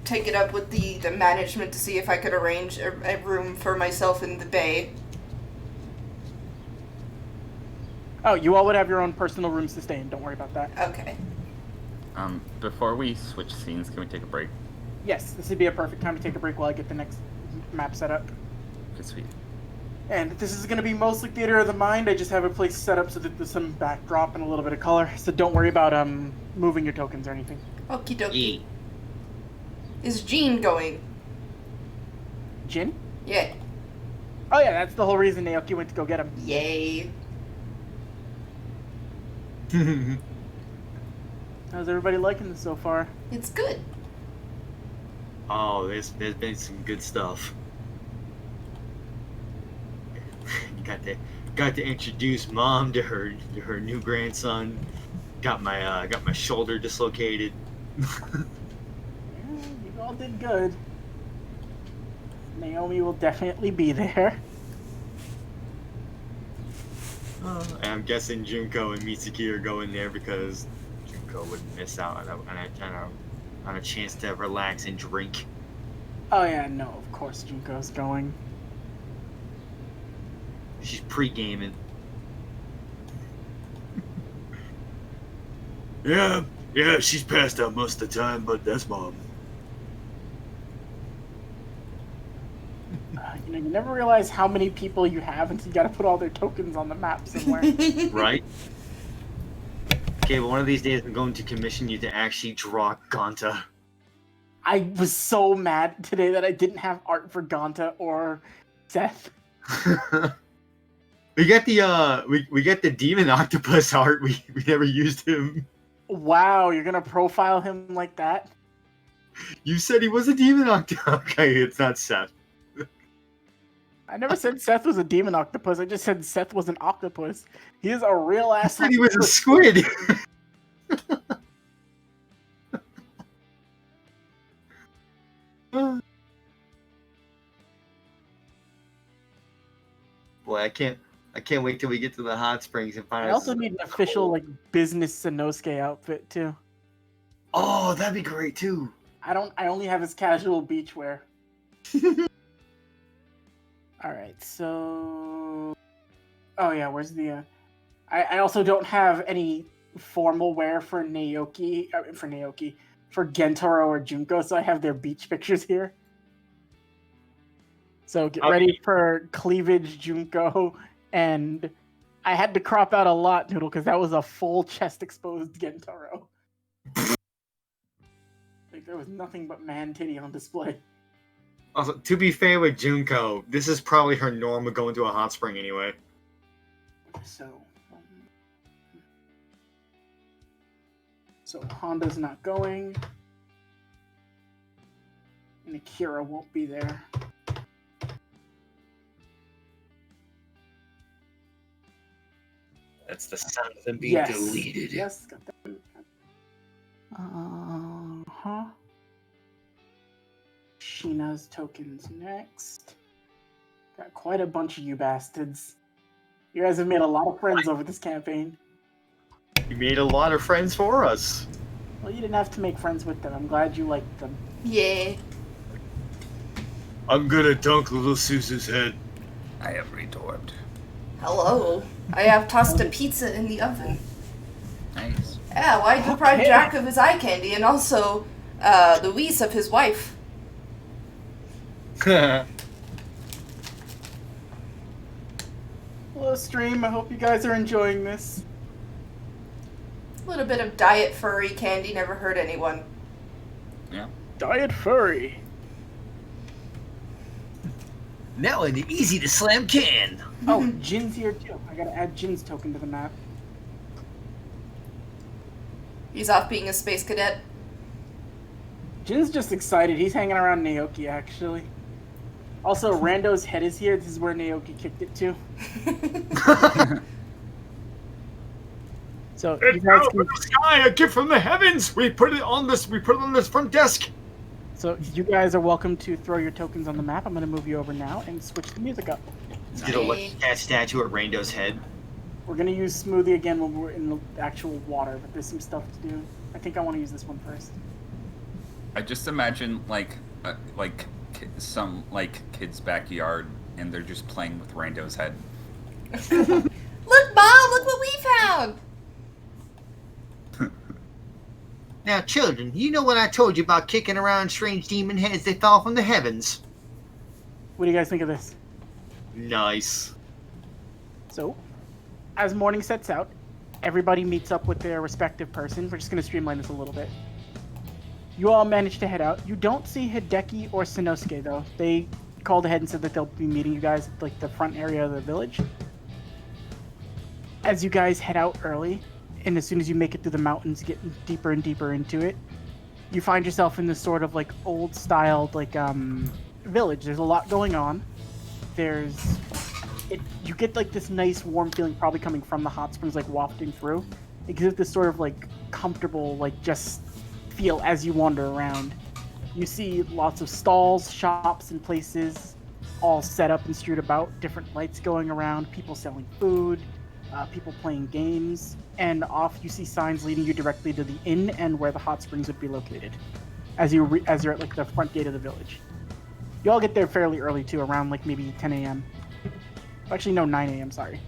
take it up with the management to see if I could arrange a room for myself in the bay. Oh, you all would have your own personal rooms to stay in. Don't worry about that. Okay. Before we switch scenes, can we take a break? Yes, this would be a perfect time to take a break while I get the next map set up. Okay, sweet. And this is going to be mostly Theater of the Mind. I just have a place set up so that there's some backdrop and a little bit of color. So don't worry about moving your tokens or anything. Okie dokie. E. Is Jean going? Jin? Yeah. Oh yeah, that's the whole reason Naoki went to go get him. Yay. How's everybody liking this so far? It's good. Oh, there's been some good stuff. Got to introduce Mom to her new grandson. Got my shoulder dislocated. Yeah, you all did good. Naomi will definitely be there. And I'm guessing Junko and Mitsuki are going there because Junko would miss out on a chance to relax and drink. Oh yeah, no, of course Junko's going. She's pre-gaming. Yeah, she's passed out most of the time, but that's Mom. You never realize how many people you have until you gotta put all their tokens on the map somewhere. Right? Okay, but one of these days I'm going to commission you to actually draw Gonta. I was so mad today that I didn't have art for Gonta or Seth. We got the demon octopus art. We never used him. Wow, you're gonna profile him like that? You said he was a demon octopus. Okay, it's not Seth. I never said Seth was a demon octopus. I just said Seth was an octopus. He is a real I ass. said he was a squid. Boy, I can't wait till we get to the hot springs and find I out. also need an official like business Sanosuke outfit too. Oh, that'd be great too. I only have his casual beachwear. All right, so. Oh yeah, where's the? I also don't have any formal wear for Naoki. For Gentaro or Junko, so I have their beach pictures here. So get ready for cleavage Junko, and I had to crop out a lot, Noodle, because that was a full chest exposed Gentaro. Like there was nothing but man titty on display. Also, to be fair with Junko, this is probably her norm of going to a hot spring anyway. So Honda's not going, and Akira won't be there. That's the sound of them being deleted. Yes, got that. Uh-huh. Sheena's tokens next. Got quite a bunch of you bastards. You guys have made a lot of friends over this campaign. You made a lot of friends for us. Well, you didn't have to make friends with them. I'm glad you liked them. Yeah. I'm gonna dunk little Suzu's head. I am redorbed. Hello. I have tossed a pizza in the oven. Nice. Yeah, why deprive Jack of his eye candy and also Louise of his wife? Hello, stream. I hope you guys are enjoying this. A little bit of diet furry candy never hurt anyone. Yeah. Diet furry. Now in the easy to slam can. Oh, Jin's here too. I gotta add Jin's token to the map. He's off being a space cadet. Jin's just excited. He's hanging around Naoki, actually. Also, Rando's head is here. This is where Naoki kicked it to. So you It's guys out can, of the sky, a gift from the heavens. We put it on this front desk. so you guys are welcome to throw your tokens on the map. I'm gonna move you over now and switch the music up. Let's get a look at that statue at Rando's head. We're gonna use Smoothie again when we're in the actual water, but there's some stuff to do. I think I want to use this one first. I just imagine some kid's backyard, and they're just playing with Rando's head. Look, Mom! Look what we found! Now, children, you know what I told you about kicking around strange demon heads that fall from the heavens? What do you guys think of this? Nice. So, as morning sets out, everybody meets up with their respective person. We're just going to streamline this a little bit. You all manage to head out. You don't see Hideki or Sanosuke, though. They called ahead and said that they'll be meeting you guys at the front area of the village. As you guys head out early, and as soon as you make it through the mountains, get deeper and deeper into it, you find yourself in this sort of old-styled village. There's a lot going on. You get this nice warm feeling probably coming from the hot springs wafting through. It gives it this sort of comfortable just feel as you wander around. You see lots of stalls, shops, and places all set up and strewed about, different lights going around, people selling food, people playing games, and off you see signs leading you directly to the inn and where the hot springs would be located, as you're at like the front gate of the village. You all get there fairly early too, around like maybe 10 a.m. Actually, no, 9 a.m. Sorry.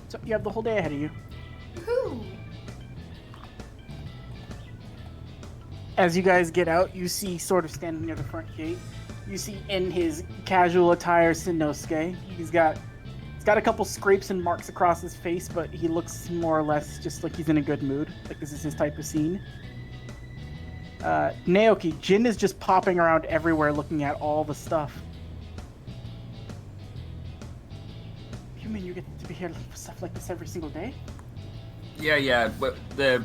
So you have the whole day ahead of you. Woohoo! As you guys get out, you see sort of standing near the front gate. You see in his casual attire Sinosuke. He's got a couple scrapes and marks across his face, but he looks more or less just like he's in a good mood. Like this is his type of scene. Naoki, Jin is just popping around everywhere looking at all the stuff. You mean you get to be here for stuff like this every single day? Yeah, but the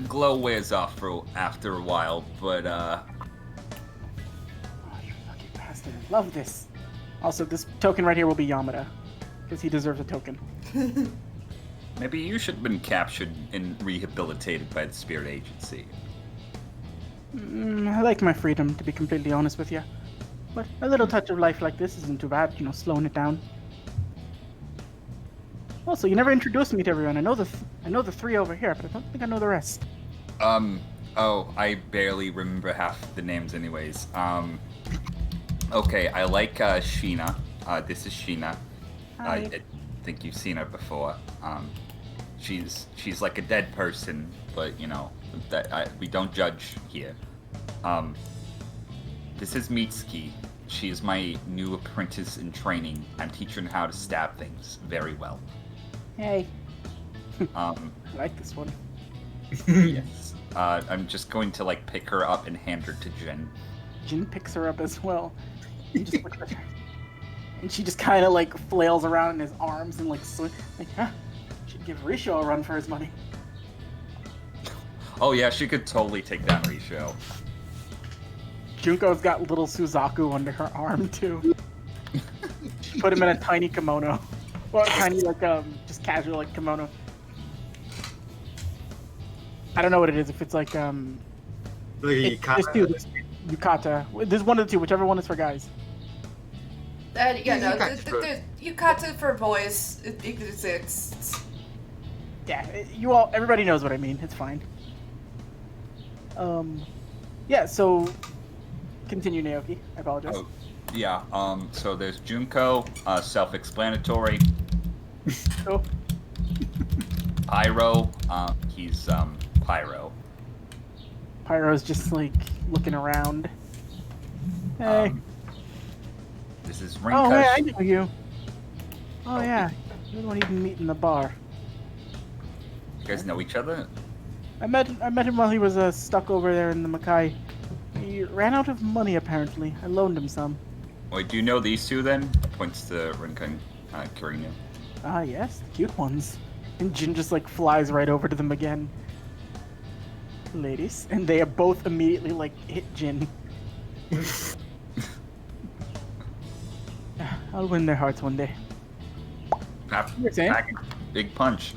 glow wears off after a while, but Oh, you lucky bastard. I love this. Also, this token right here will be Yamada, because he deserves a token. maybe you should have been captured and rehabilitated by the Spirit Agency. I like my freedom, to be completely honest with you. But a little touch of life like this isn't too bad, slowing it down. Also, you never introduced me to everyone. I know the three over here, but I don't think I know the rest. Oh, I barely remember half the names anyways. Okay, I like, Sheena. This is Sheena. Hi. I think you've seen her before. She's like a dead person, but, we don't judge here. This is Mitsuki. She is my new apprentice in training. I'm teaching her how to stab things very well. Hey, I like this one. Yes. I'm just going to pick her up and hand her to Jin. Jin picks her up as well. And just looks at her. And she just kind of flails around in his arms and should give Risho a run for his money. Oh yeah, she could totally take down Risho. Junko's got little Suzaku under her arm too. Put him in a tiny kimono. Well, tiny just casual kimono. I don't know what it is. If it's Yukata. Yukata. There's one of the two. Whichever one is for guys. The Yukata for boys. It's Yeah, everybody knows what I mean. It's fine. Yeah. So, continue, Naoki. I apologize. Oh, yeah. So there's Junko. Self-explanatory. Oh. Pyro. He's Pyro. Pyro's just looking around. Hey. This is Rinka. Oh, hey, I know you. Oh yeah, you're the one you can meet in the bar. You guys know each other? I met him while he was stuck over there in the Makai. He ran out of money apparently. I loaned him some. Wait, do you know these two then? Points to Rinka and Kirinu. Ah yes, the cute ones. And Jin just flies right over to them again. Ladies, and they both immediately hit Jin. I'll win their hearts one day. You're saying? Big punch.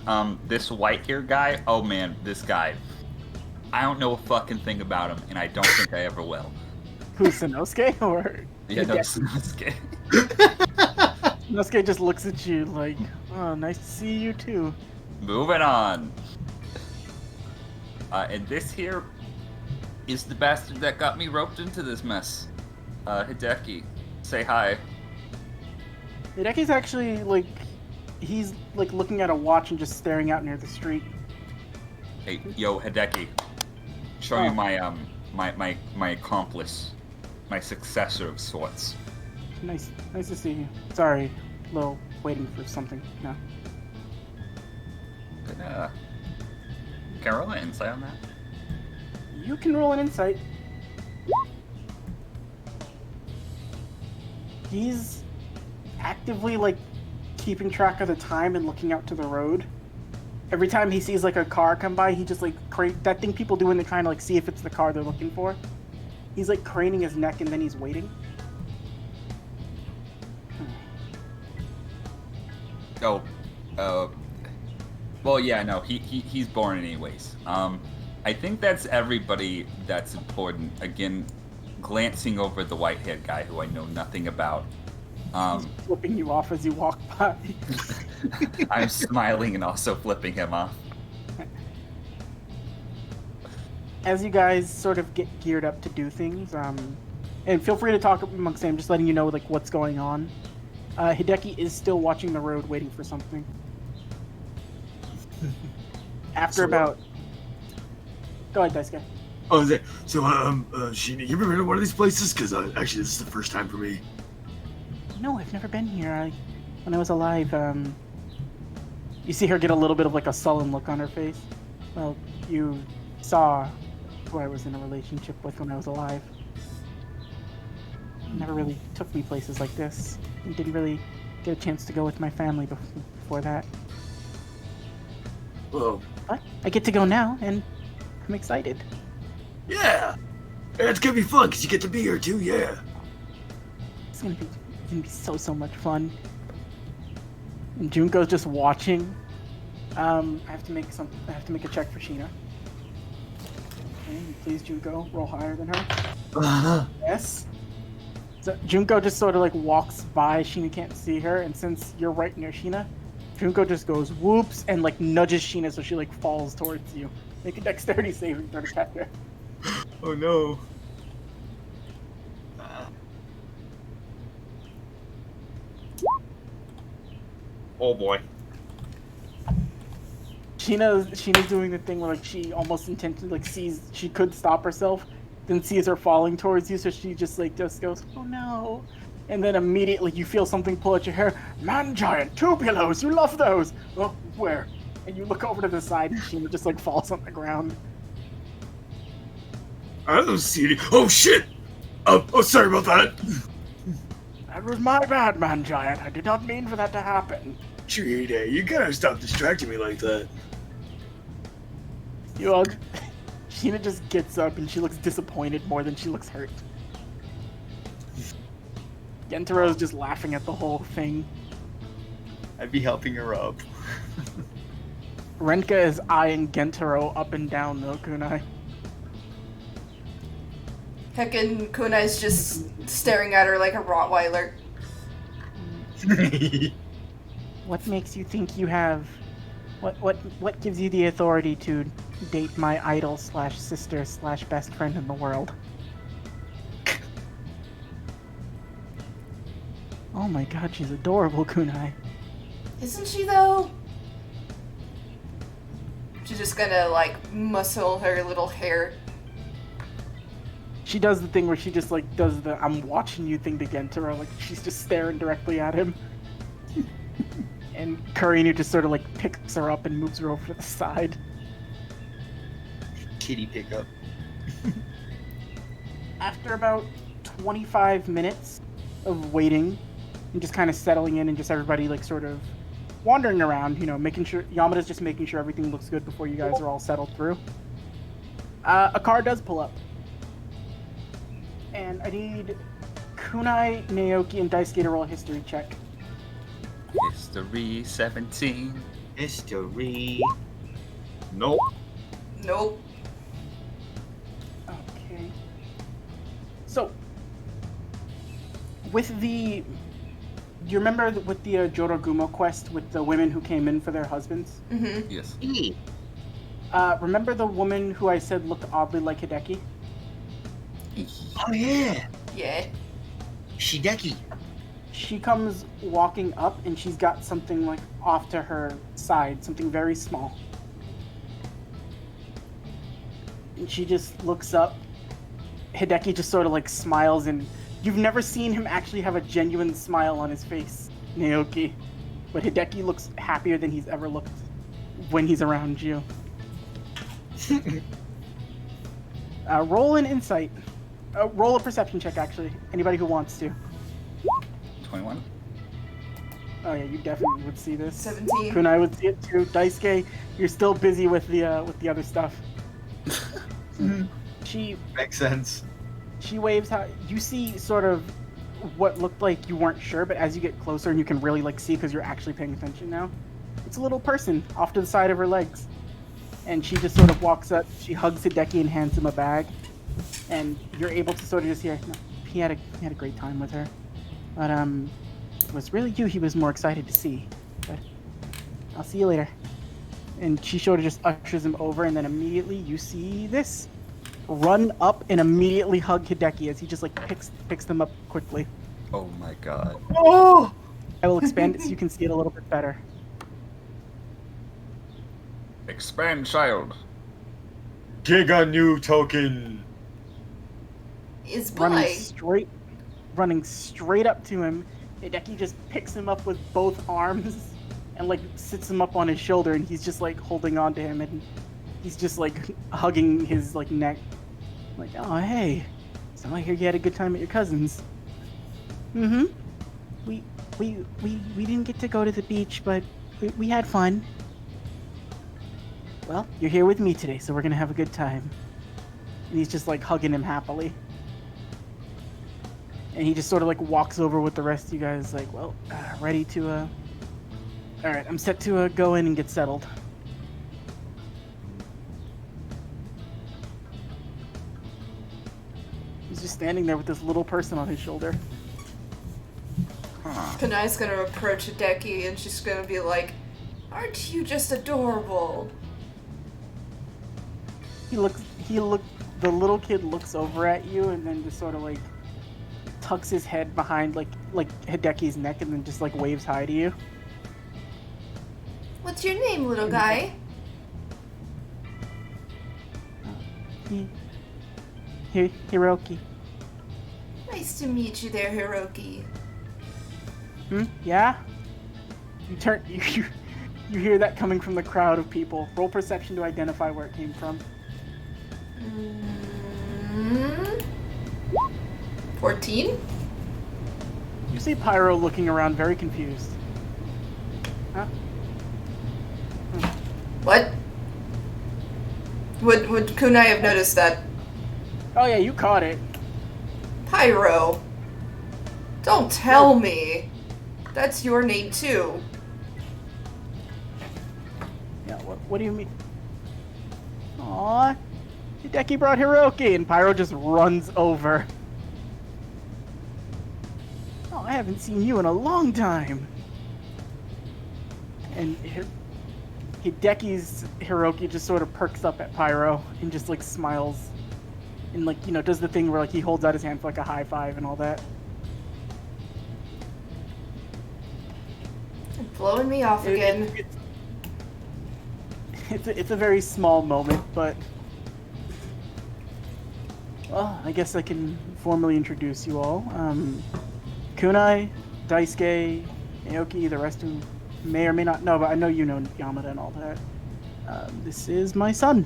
This white hair guy, oh man, this guy. I don't know a fucking thing about him, and I don't think I ever will. Who's Sanosuke or? Yeah, no, Sanosuke. Sanosuke just looks at you like, oh, nice to see you too. Moving on. And this here is the bastard that got me roped into this mess. Hideki. Say hi. Hideki's actually he's looking at a watch and just staring out near the street. Hey, yo, Hideki. Show you my my accomplice, my successor of sorts. Nice to see you. Sorry, little waiting for something. No. Can I roll an insight on that? You can roll an insight. He's actively keeping track of the time and looking out to the road. Every time he sees a car come by, he just that thing people do when they're trying to see if it's the car they're looking for. He's craning his neck and then he's waiting. Oh, well, yeah, no, he's born anyways. I think that's everybody that's important. Again, glancing over the white-haired guy who I know nothing about. He's flipping you off as you walk by. I'm smiling and also flipping him off. As you guys sort of get geared up to do things, and feel free to talk amongst them, just letting you know like what's going on. Hideki is still watching the road, waiting for something. After about... Go ahead, Daisuke. Oh, so, Sheena, you ever been to one of these places? Because, actually, this is the first time for me. No, I've never been here. When I was alive, you see her get a little bit of, like, a sullen look on her face. Well, you saw who I was in a relationship with when I was alive. Never really took me places like this. And didn't really get a chance to go with my family before that. Well... But I get to go now, and I'm excited. Yeah! It's gonna be fun, because you get to be here, too, yeah. It's gonna be so much fun. And Junko's just watching. I have to make a check for Sheena. Okay, please, Junko, roll higher than her. Yes. So Junko just sort of like walks by. Sheena can't see her, and since you're right near Sheena, Junko just goes whoops and like nudges Sheena so she like falls towards you. Make a dexterity saving throw to catch her. Oh no. Oh boy. Sheena's doing the thing where like she almost intentionally like sees she could stop herself, then sees her falling towards you, so she just goes, oh no. And then immediately you feel something pull at your hair. Man giant, 2 pillows, you love those. Oh, where? And you look over to the side and Sheena just like falls on the ground. I don't see any. Oh shit! Oh, sorry about that. That was my bad, man giant. I did not mean for that to happen. Cheetah, you gotta stop distracting me like that. Sheena just gets up and she looks disappointed more than she looks hurt. Gentaro's just laughing at the whole thing. I'd be helping her up. Renka is eyeing Gentaro up and down though, Kunai. Heckin' Kunai's just staring at her like a Rottweiler. What makes you think you have... What gives you the authority to date my idol / sister / best friend in the world? Oh my god, she's adorable, Kunai. Isn't she though? She's just gonna like muscle her little hair. She does the thing where she just like does the I'm watching you thing to Gentaro, like she's just staring directly at him. And Kurinu just sort of like picks her up and moves her over to the side. Kitty pickup. After about 25 minutes of waiting and just kind of settling in and just everybody like sort of wandering around, you know, making sure Yamada's just making sure everything looks good before you guys are all settled through. A car does pull up. And I need Kunai, Naoki, and Daisuke to roll a history check. History 17. History. Nope. Nope. Okay. So, with the... Do you remember with the Jorogumo quest with the women who came in for their husbands? Mm-hmm. Yes. Remember the woman who I said looked oddly like Hideki? Oh yeah. Yeah. Shideki. She comes walking up and she's got something like off to her side, something very small. And she just looks up. Hideki just sort of like smiles, and you've never seen him actually have a genuine smile on his face, Naoki. But Hideki looks happier than he's ever looked when he's around you. Roll an insight. Roll a perception check, actually. Anybody who wants to. 21. Oh yeah, you definitely would see this. 17. Kunai would see it too. Daisuke, you're still busy with the other stuff. She Makes sense. She waves. How you see sort of what looked like you weren't sure, but as you get closer and you can really like see because you're actually paying attention now. It's a little person off to the side of her legs. and she just sort of walks up, she hugs Hideki and hands him a bag, and you're able to sort of just hear, no, he had a great time with her, but it was really you he was more excited to see, but I'll see you later. And she sort of just ushers him over, and then immediately you see this. Run up and immediately hug Hideki as he just like picks them up quickly. Oh my god. Oh! I will expand it so you can see it a little bit better. Expand, child. Giga new token. Is running straight up to him. Hideki just picks him up with both arms and like sits him up on his shoulder, and he's just like holding on to him, and he's just like hugging his like neck. Like, oh hey, so I hear you had a good time at your cousin's. Mm-hmm. We didn't get to go to the beach, but we had fun. Well, you're here with me today, so we're gonna have a good time. And he's just like hugging him happily. And he just sort of like walks over with the rest of you guys, like, well, ready to alright, I'm set to go in and get settled. He's just standing there with this little person on his shoulder. Huh. Kunai's gonna approach Hideki and she's gonna be like, aren't you just adorable? The little kid looks over at you and then just sort of like tucks his head behind like Hideki's neck and then just like waves hi to you. What's your name, little guy? Hiroki. Nice to meet you there, Hiroki. Yeah? You hear that coming from the crowd of people. Roll perception to identify where it came from. 14? You see Pyro looking around very confused. Huh? What? Would Kunai have noticed that? Oh yeah, you caught it. Pyro. Don't tell me. That's your name too. Yeah, what do you mean? Aww. Hideki brought Hiroki, and Pyro just runs over. Oh, I haven't seen you in a long time. And Hideki's Hiroki just sort of perks up at Pyro and just like smiles. And like, you know, does the thing where like he holds out his hand for like a high five and all that. Blowing me off again. It's a very small moment, but well, I guess I can formally introduce you all. Kunai, Daisuke, Naoki, the rest who may or may not know, but I know you know Yamada and all that. This is my son.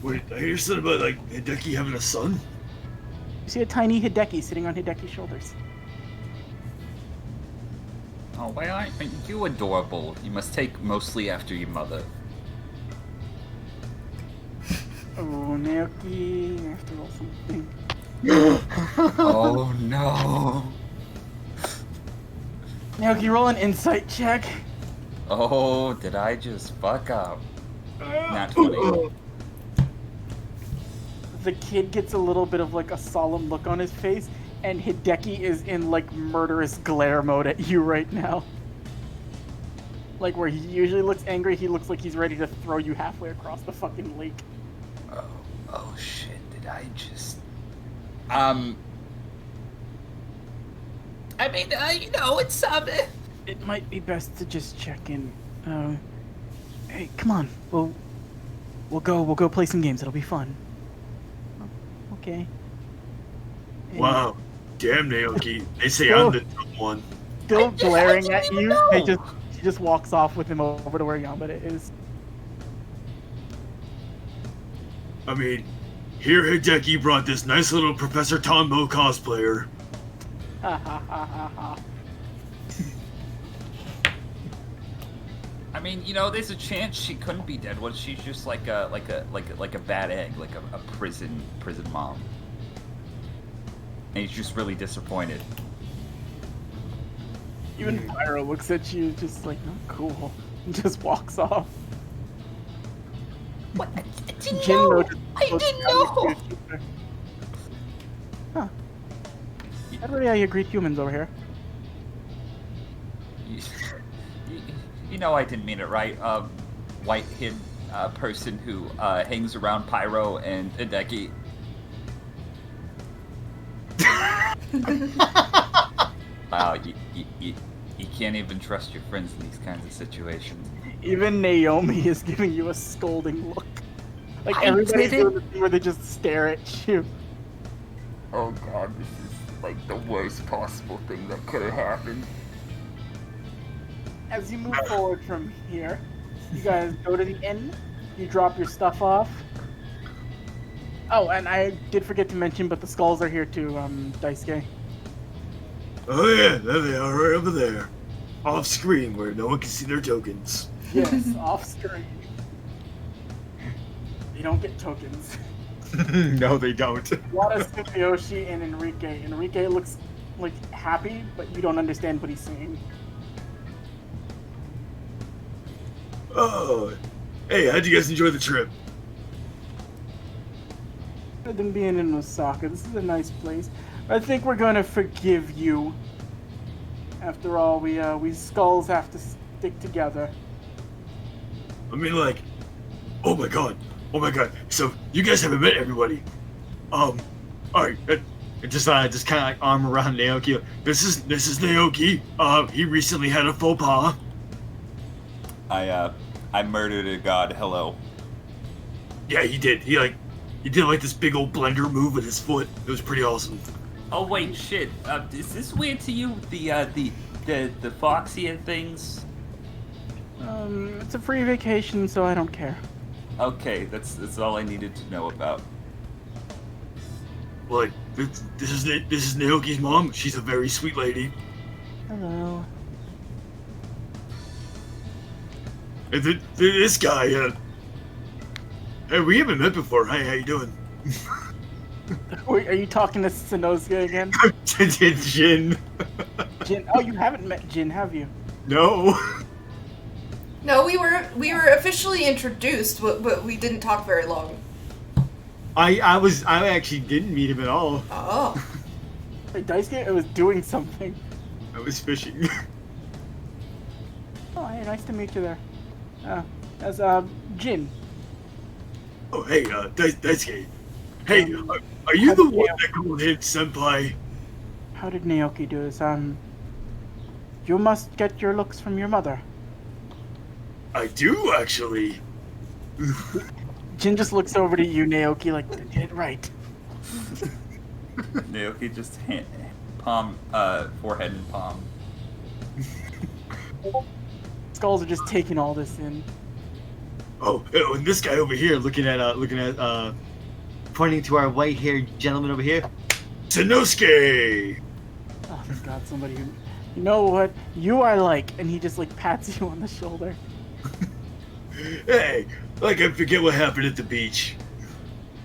Wait, I hear something about like Hideki having a son? You see a tiny Hideki sitting on Hideki's shoulders. Oh, why aren't you adorable? You must take mostly after your mother. Oh, Naoki, after all something. Oh no. Naoki, roll an insight check. Oh, did I just fuck up? Not 20. The kid gets a little bit of like a solemn look on his face, and Hideki is in like murderous glare mode at you right now. Like where he usually looks angry, he looks like he's ready to throw you halfway across the fucking lake. Oh shit, did I just... I mean, you know, it's, It might be best to just check in. Hey, come on, we'll go play some games, it'll be fun. Okay. And Wow. Damn, Naoki. They say I'm the dumb one. still glaring at you, she just walks off with him over to where Yamada is. I mean, here Hideki brought this nice little Professor Tombo cosplayer. Ha ha ha ha ha. I mean, you know, there's a chance she couldn't be dead. What if she's just like a bad egg, like a prison mom? And he's just really disappointed. Even Pyro looks at you just like, oh, cool. And just walks off. What? I didn't Jin know. noticed I both didn't coming to know. your shoulder. Huh. How do you greet humans over here? You know I didn't mean it, right? White-haired person who hangs around Pyro and Hideki. Wow, you can't even trust your friends in these kinds of situations. Even Naomi is giving you a scolding look. Like I everybody's didn't- doing the thing where they just stare at you. Oh god, this is like the worst possible thing that could have happened. As you move forward from here, you guys go to the inn. You drop your stuff off. Oh, and I did forget to mention, but the skulls are here too, Daisuke. Oh yeah, there they are, right over there. Off screen where no one can see their tokens. Yes, off screen. They don't get tokens. No, they don't. Wada, Tsukiyoshi, and Enrique. Enrique looks like happy, but you don't understand what he's saying. Oh, hey, how'd you guys enjoy the trip? Other than being in Osaka, this is a nice place. I think we're gonna forgive you. After all, we skulls have to stick together. I mean, like, oh my god. So you guys haven't met everybody. All right, just kind of like arm around Naoki. This is Naoki. He recently had a faux pas. I murdered a god. Hello. Yeah, he did. He did like this big old blender move with his foot. It was pretty awesome. Oh wait, shit. Is this weird to you? The Foxy things? It's a free vacation, so I don't care. Okay, that's all I needed to know about. Like, this is Naoki's mom. She's a very sweet lady. Hello. And this guy, hey, we haven't met before. Hey, how you doing? Wait, are you talking to Sanosuke again? Jin. Jin? Oh, you haven't met Jin, have you? No. No, we were officially introduced, but we didn't talk very long. I actually didn't meet him at all. Oh. Wait, Daisuke was doing something. I was fishing. Oh, hey, nice to meet you there. As Jin. Oh, hey, Daisuke. Hey, are you the one that called him senpai? How did Naoki do this? You must get your looks from your mother. I do, actually. Jin just looks over to you, Naoki, like, did it right. Naoki just forehead and palm. Skulls are just taking all this in. Oh, and this guy over here looking at Pointing to our white-haired gentleman over here. Sanosuke! Oh, thank God, somebody who... You know what? You are like... And he just, like, pats you on the shoulder. Hey, like I forget what happened at the beach.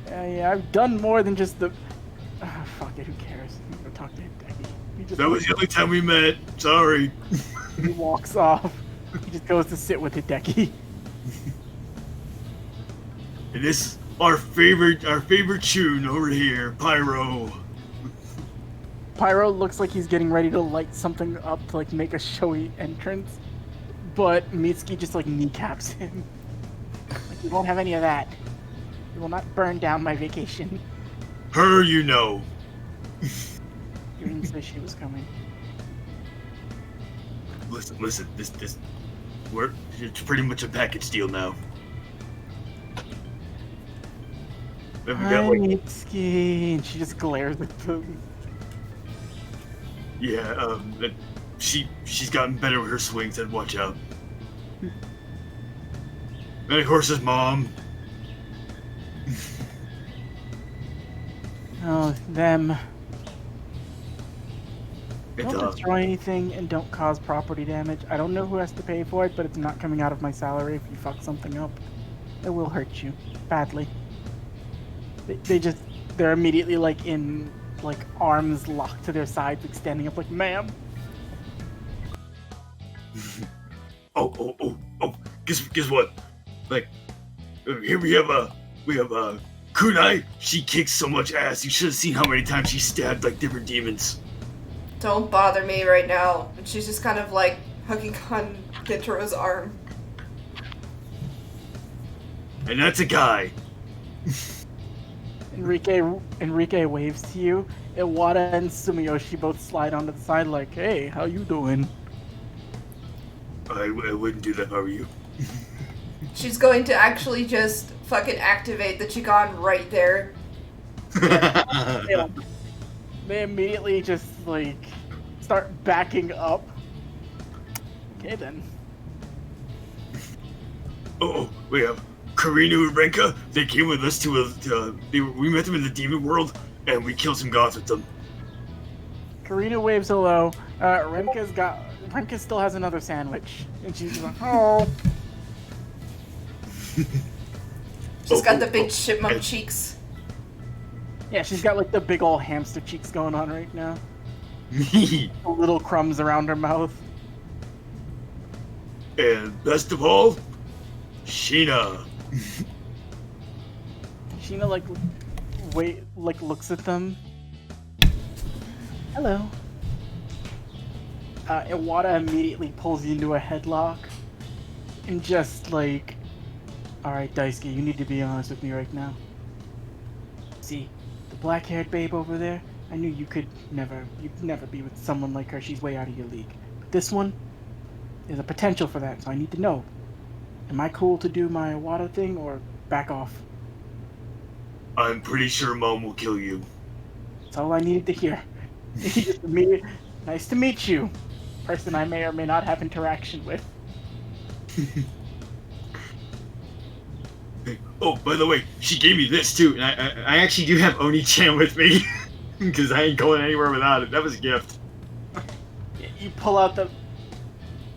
Yeah, I've done more than just the... fuck it, who cares? I'm gonna go talk to Hideki. He just That was the only time we met. Sorry. He walks off. He just goes to sit with Hideki. And this our favorite tune over here, Pyro. Pyro looks like he's getting ready to light something up to like make a showy entrance, but Mitsuki just like kneecaps him. Like, you won't have any of that. You will not burn down my vacation. Her, you know. You didn't say she was coming. Listen, it's pretty much a package deal now. Then we Hi, got like, Mitsuki, and she just glares at them. yeah, she's gotten better with her swings, and watch out. And of course his mom. Oh, them. And, Don't destroy anything and don't cause property damage. I don't know who has to pay for it, but it's not coming out of my salary if you fuck something up. It will hurt you badly. They're immediately like in like arms locked to their sides, like standing up like, ma'am. Oh! Guess what? Like, here we have Kunai. She kicks so much ass. You should have seen how many times she stabbed like different demons. Don't bother me right now. And she's just kind of like hugging on Gintaro's arm. And that's a guy. Enrique waves to you. Iwata and Sumiyoshi both slide onto the side like, hey, how you doing? I wouldn't do that if I were you. She's going to actually just fucking activate the Chikan right there. They immediately just, like, start backing up. Okay, then. We have Karinu and Renka. They came with us we met them in the demon world, and we killed some gods with them. Karina waves hello. Renka still has another sandwich. And she's like, oh. She's got the big chipmunk cheeks. Yeah, she's got like the big old hamster cheeks going on right now. Little crumbs around her mouth. And best of all, Sheena. Sheena looks at them. Hello. Iwata immediately pulls you into a headlock and just like, alright Daisuke, you need to be honest with me right now. See, the black-haired babe over there, I knew you'd never be with someone like her. She's way out of your league. But this one, there's a potential for that, so I need to know. Am I cool to do my Iwata thing or back off? I'm pretty sure Mom will kill you. That's all I needed to hear. Nice to meet you. Person I may or may not have interaction with. Oh, by the way, she gave me this too, and I actually do have Oni-chan with me, because I ain't going anywhere without it. That was a gift. You pull out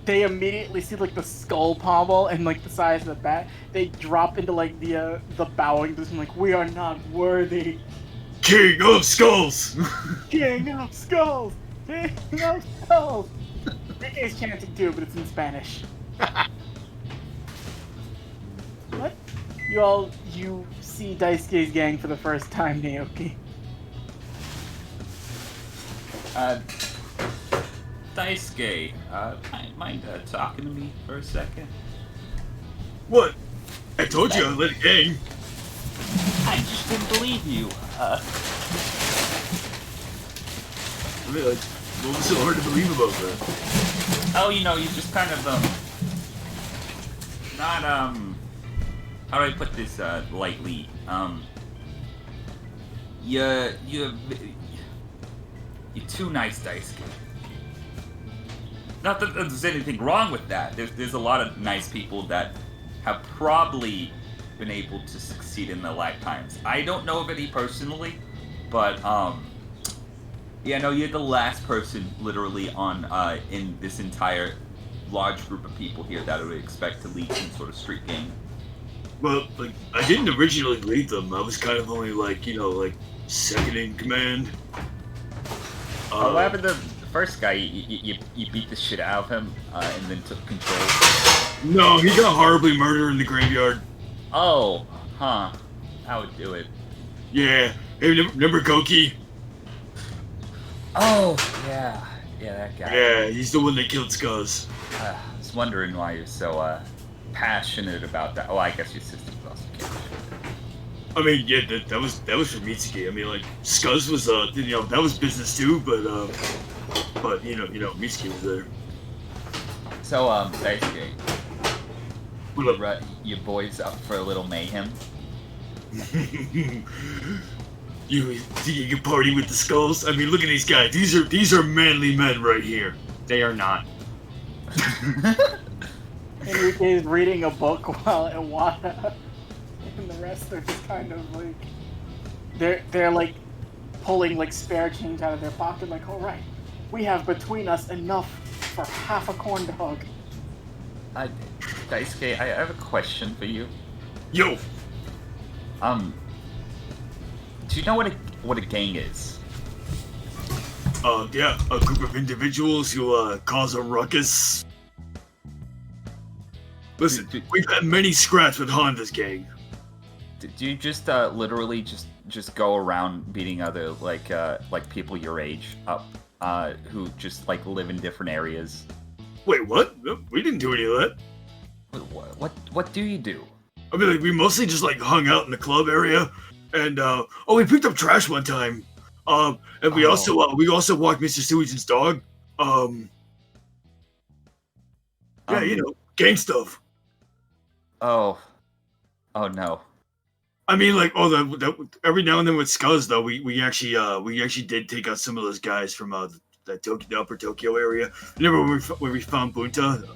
they immediately see like the skull pommel and like the size of the bat. They drop into like the bowing position, like, we are not worthy. King of Skulls! King of Skulls! King of Skulls! Ricky's chanting too, but it's in Spanish. What? You see Daisuke's gang for the first time, Naoki. Daisuke, mind talking to me for a second? What? I told you I let it gang. I just didn't believe you. I mean, like, what was so hard to believe about that? Oh, you just kind of, not, how do I put this, lightly? You're too nice, Daisuke. Not that there's anything wrong with that. There's a lot of nice people that have probably been able to succeed in their lifetimes. I don't know of any personally, but, yeah, no, you're the last person, literally, in this entire large group of people here that I would expect to lead some sort of street gang. Well, like, I didn't originally lead them. I was kind of only, like, second in command. What happened to the first guy? You beat the shit out of him, and then took control? No, he got horribly murdered in the graveyard. Oh, huh. I would do it. Yeah. Hey, remember Koki? Oh, yeah. Yeah, that guy. Yeah, he's the one that killed Scuzz. I was wondering why you're so, passionate about that. Oh, I guess your sister's also killed. I mean, yeah, that was for Mitsuki. I mean, like, Scuzz was, that was business too, but Mitsuki was there. So, Daisuke, What up? your boys up for a little mayhem? You think you can party with the Skulls? I mean, look at these guys. These are manly men right here. They are not. Enrique is reading a book while Iwata and the rest are just kind of like they're like pulling like spare change out of their pocket, like, all right, we have between us enough for half a corn dog. Daisuke, I have a question for you. Yo. Do you know what a gang is? Yeah, a group of individuals who cause a ruckus. Listen, we've had many scraps with Honda's gang. Do you just literally just go around beating other like people your age up who just like live in different areas? Wait, what? We didn't do any of that. What do you do? I mean, like, we mostly just like hung out in the club area, and we picked up trash one time. And we also walked Mr. Stewinson's dog. You know, gang stuff. Oh no. I mean, like, that every now and then with Scuzz though, we actually did take out some of those guys from the upper Tokyo area. Remember when we found Bunta?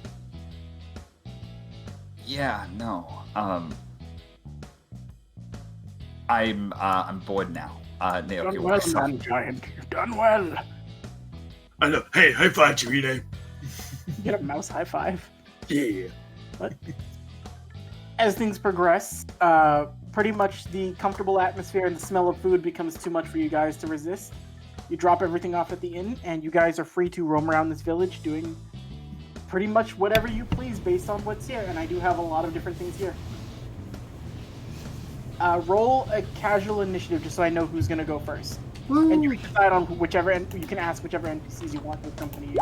Yeah, no. I'm bored now. Naoki, Done well, man, giant. You've done well. I know. Hey, high five, Chirine. You get a mouse high five. Yeah. What? As things progress, pretty much the comfortable atmosphere and the smell of food becomes too much for you guys to resist. You drop everything off at the inn, and you guys are free to roam around this village doing pretty much whatever you please based on what's here, and I do have a lot of different things here. Roll a casual initiative just so I know who's going to go first. Woo. And you can decide on whichever, you can ask whichever NPCs you want to accompany you.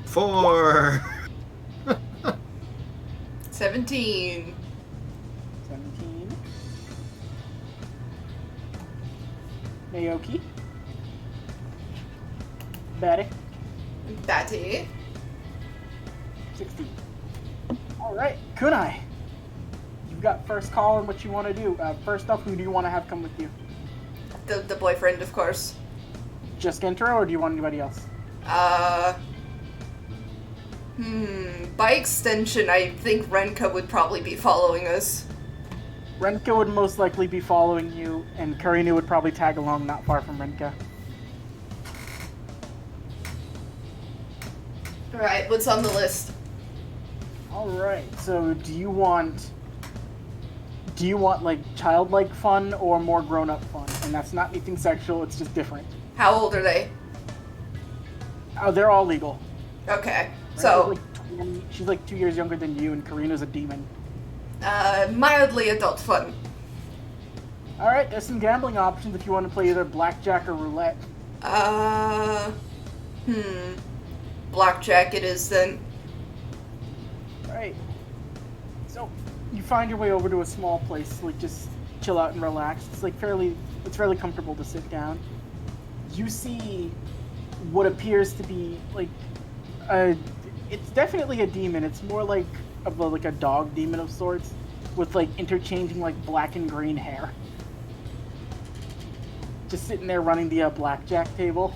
4. 17. 17. Naoki. Batty. 16. Alright, Kunai. You've got first call on what you want to do. First up, who do you want to have come with you? The boyfriend, of course. Just Gentaro, or do you want anybody else? By extension, I think Renka would probably be following us. Renka would most likely be following you, and Karina would probably tag along not far from Renka. Alright, what's on the list? Alright, so do you want like childlike fun or more grown-up fun? And that's not anything sexual, it's just different. How old are they? Oh, they're all legal. Okay, Renka's so... like 20, she's like 2 years younger than you, and Karina's a demon. Mildly adult fun. Alright, there's some gambling options if you want to play either blackjack or roulette. Blackjack it is then. Alright. So, you find your way over to a small place, like just chill out and relax. It's like fairly comfortable to sit down. You see what appears to be like it's definitely a demon. It's more like a dog demon of sorts, with like interchanging like black and green hair. Just sitting there running the blackjack table.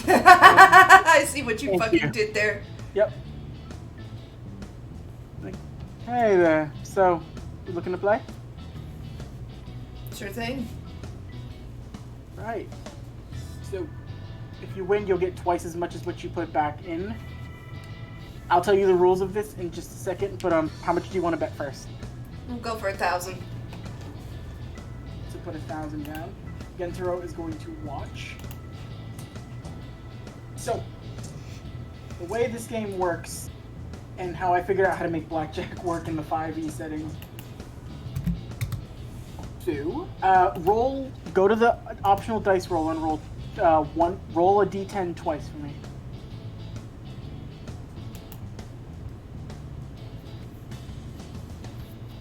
I see what you Thank you. did there. Yep. Like, hey there. So, you looking to play? Sure thing. Right. So, if you win, you'll get twice as much as what you put back in. I'll tell you the rules of this in just a second, but how much do you want to bet first? We'll go for 1,000. So put 1,000 down. Gentaro is going to watch. So, the way this game works, and how I figured out how to make blackjack work in the 5e setting. Go to the optional dice roll and roll a d10 twice for me.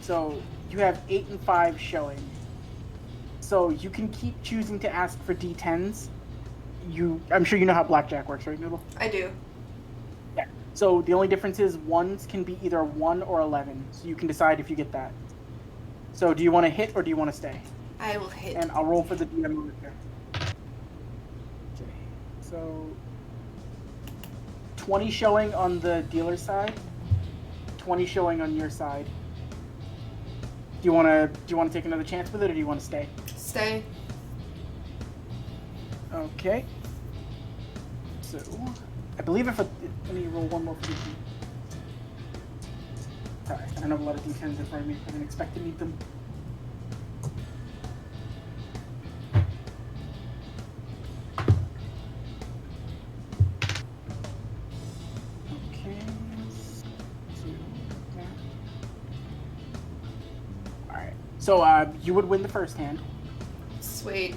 So you have 8 and 5 showing. So you can keep choosing to ask for d10s. I'm sure you know how blackjack works, right, Noodle? I do. Yeah. So the only difference is ones can be either 1 or 11. So you can decide if you get that. So do you want to hit or do you want to stay? I will hit. And I'll roll for the DM over here. Okay. So 20 showing on the dealer's side, 20 showing on your side. Do you want to take another chance with it, or do you want to stay? Stay. Okay. So, I believe let me roll one more for the D. Sorry, I don't have a lot of D10s in front of me. I didn't expect to need them. Okay. 2. So you would win the first hand. Sweet.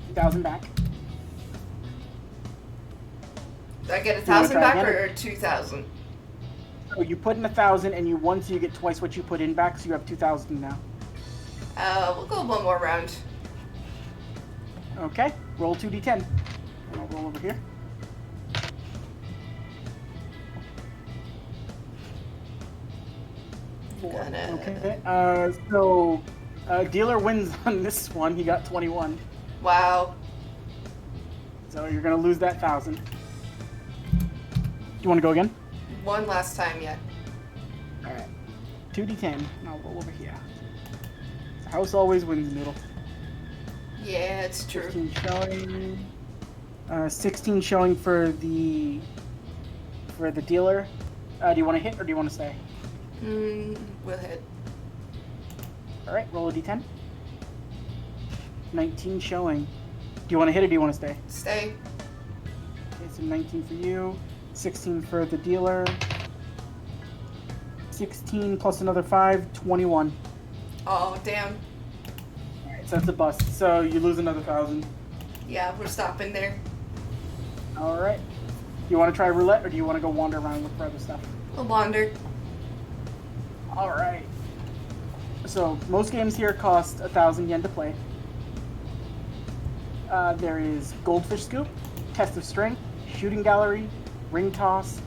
2,000 back. I get 1,000 back or 2,000? So you put in 1,000 and you won, so you get twice what you put in back, so you have 2,000 now. We'll go one more round. Okay, roll 2d10. And I'll roll over here. Okay, so dealer wins on this one. He got 21. Wow. So you're gonna lose that 1,000. Do you want to go again? One last time yet. All right. 2d10. And I'll roll over here. The house always wins, Noodle. Yeah, it's true. 16 showing. 16 showing for the dealer. Do you want to hit or do you want to stay? We'll hit. All right, roll a d10. 19 showing. Do you want to hit or do you want to stay? Stay. Okay, so 19 for you. 16 for the dealer. 16 plus another 5, 21. Oh, damn. Alright, so that's a bust. So you lose another 1,000. Yeah, we're stopping there. Alright. Do you want to try roulette or do you want to go wander around and look for other stuff? We'll wander. Alright. So most games here cost 1,000 yen to play. There is Goldfish Scoop, Test of Strength, Shooting Gallery, Ring Toss,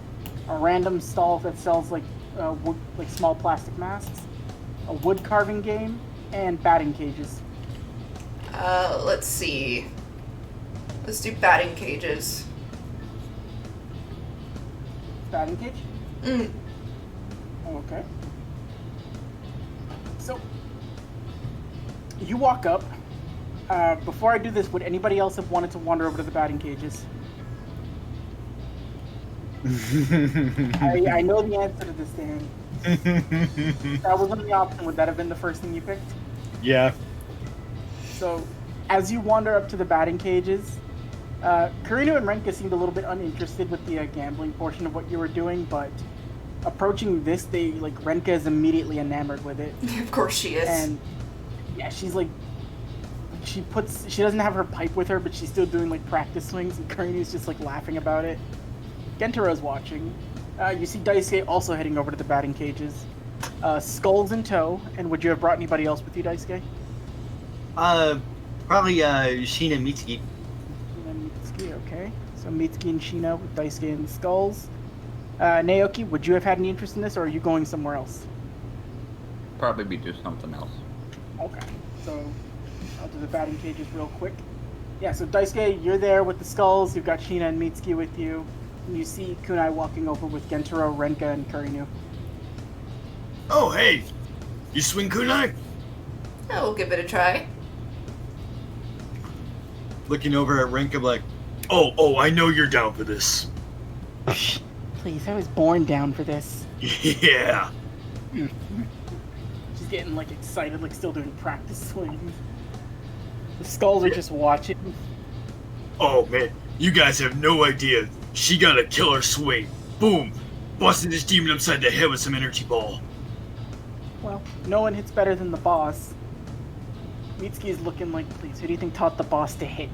a random stall that sells like wood, like small plastic masks, a wood carving game, and batting cages. Let's see. Let's do batting cages. Batting cage? Mm. Okay. So, you walk up. Before I do this, would anybody else have wanted to wander over to the batting cages? I know the answer to this, Dan. That wasn't the option. Would that have been the first thing you picked? Yeah. So, as you wander up to the batting cages, Kurino and Renka seemed a little bit uninterested with the gambling portion of what you were doing, but approaching this, Renka is immediately enamored with it. Of course she is. And yeah, she's like, she doesn't have her pipe with her, but she's still doing like practice swings, and Kurino's just like laughing about it. Gentero's watching. You see Daisuke also heading over to the batting cages. Skulls in tow, and would you have brought anybody else with you, Daisuke? Probably Sheena Mitsuki. Mitsuki, okay. So Mitsuki and Sheena with Daisuke and Skulls. Naoki, would you have had any interest in this, or are you going somewhere else? Probably be do something else. Okay, so I'll do the batting cages real quick. Yeah, so Daisuke, you're there with the Skulls. You've got Sheena and Mitsuki with you. And you see Kunai walking over with Gentaro, Renka, and Kurinu. Oh, hey! You swing kunai? Oh, we'll give it a try. Looking over at Renka like, Oh, I know you're down for this. Please, I was born down for this. Yeah. She's getting like excited, like still doing practice swings. The Skulls are just watching. Oh man, you guys have no idea. She got a killer swing. Boom! Busted this demon upside the head with some energy ball. Well, no one hits better than the boss. Mitsuki's looking like, please, who do you think taught the boss to hit?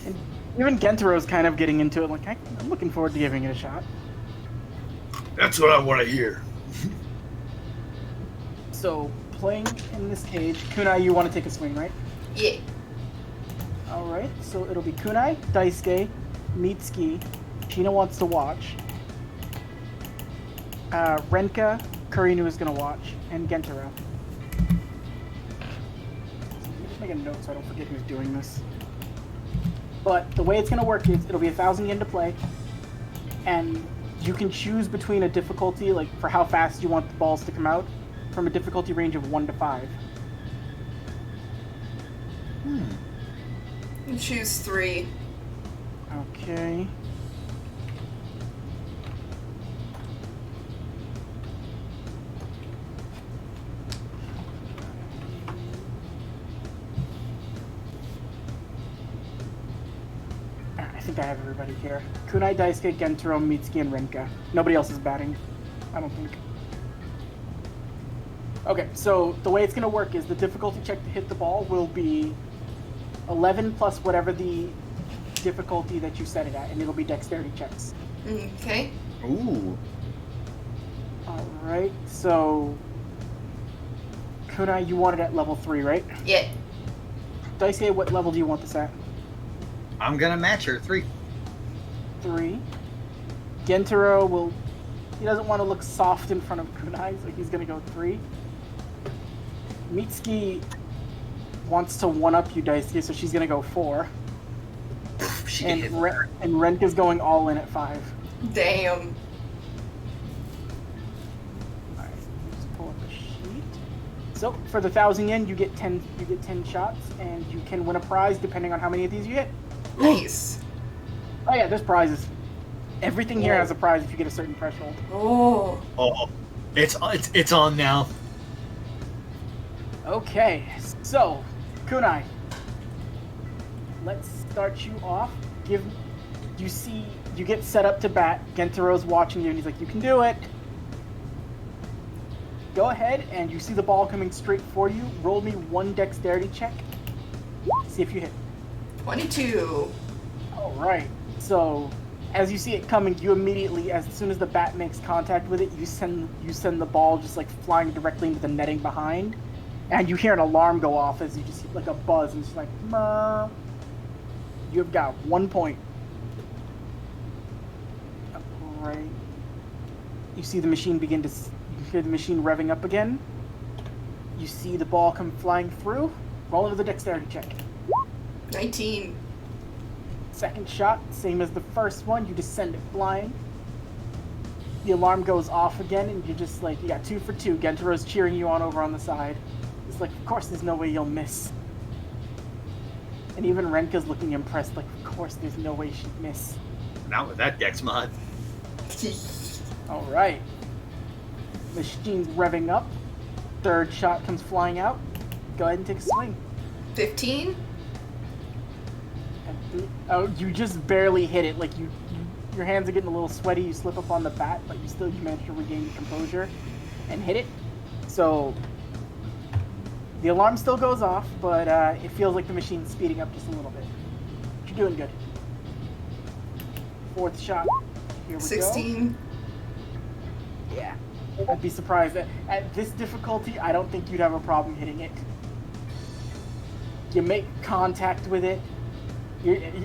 And even Gentaro's kind of getting into it, like, I'm looking forward to giving it a shot. That's what I want to hear. So, playing in this cage, Kunai, you want to take a swing, right? Yeah. Alright, so it'll be Kunai, Daisuke, Mitsuki, Sheena wants to watch, Renka, Kurinu is going to watch, and Gentaro. Just make a note so I don't forget who's doing this. But the way it's going to work is it'll be 1,000 yen to play, and you can choose between a difficulty, like for how fast you want the balls to come out, from a difficulty range of 1 to 5. You choose 3. Okay. I think I have everybody here. Kunai, Daisuke, Gentaro, Mitsuki, and Renka. Nobody else is batting, I don't think. Okay, so the way it's going to work is the difficulty check to hit the ball will be 11 plus whatever the difficulty that you set it at, and it'll be dexterity checks. Okay. Ooh. Alright, so... Kunai, you want it at level 3, right? Yeah. Daisuke, what level do you want this at? I'm gonna match her 3. 3. Gentaro will... He doesn't want to look soft in front of Kunai, so he's going to go 3. Mitsuki wants to one-up you, Daisuke, so she's going to go 4. She And, hit and Renka's going all in at 5. Damn. Alright, just pull up a sheet. So, for the 1,000 yen, you get 10 shots, and you can win a prize depending on how many of these you hit. Nice. Oh yeah, there's prizes. Everything here has a prize if you get a certain threshold. Oh. Oh, it's on now. Okay, so Kunai, let's start you off. You get set up to bat. Gentaro's watching you, and he's like, "You can do it." Go ahead, and you see the ball coming straight for you. Roll me 1 dexterity check. See if you hit. 22. All right. So, as you see it coming, you immediately, as soon as the bat makes contact with it, you send the ball just like flying directly into the netting behind, and you hear an alarm go off as you just like a buzz, and it's like, "Ma." You have got 1 point. All right. You see the machine you hear the machine revving up again. You see the ball come flying through. Roll into the dexterity check. 19. Second shot, same as the first one, you just send it flying. The alarm goes off again, and you're just like, you got 2 for 2. Gentaro's cheering you on over on the side. It's like, of course there's no way you'll miss. And even Renka's looking impressed, like, of course there's no way she'd miss. Not with that Dex mod. Alright. Machine's revving up. Third shot comes flying out. Go ahead and take a swing. 15. Oh, you just barely hit it. Like your hands are getting a little sweaty. You slip up on the bat, but you manage to regain your composure and hit it. So the alarm still goes off, but it feels like the machine's speeding up just a little bit. But you're doing good. Fourth shot. Here we 16. go. Yeah, I'd be surprised at this difficulty. I don't think you'd have a problem hitting it. You make contact with it.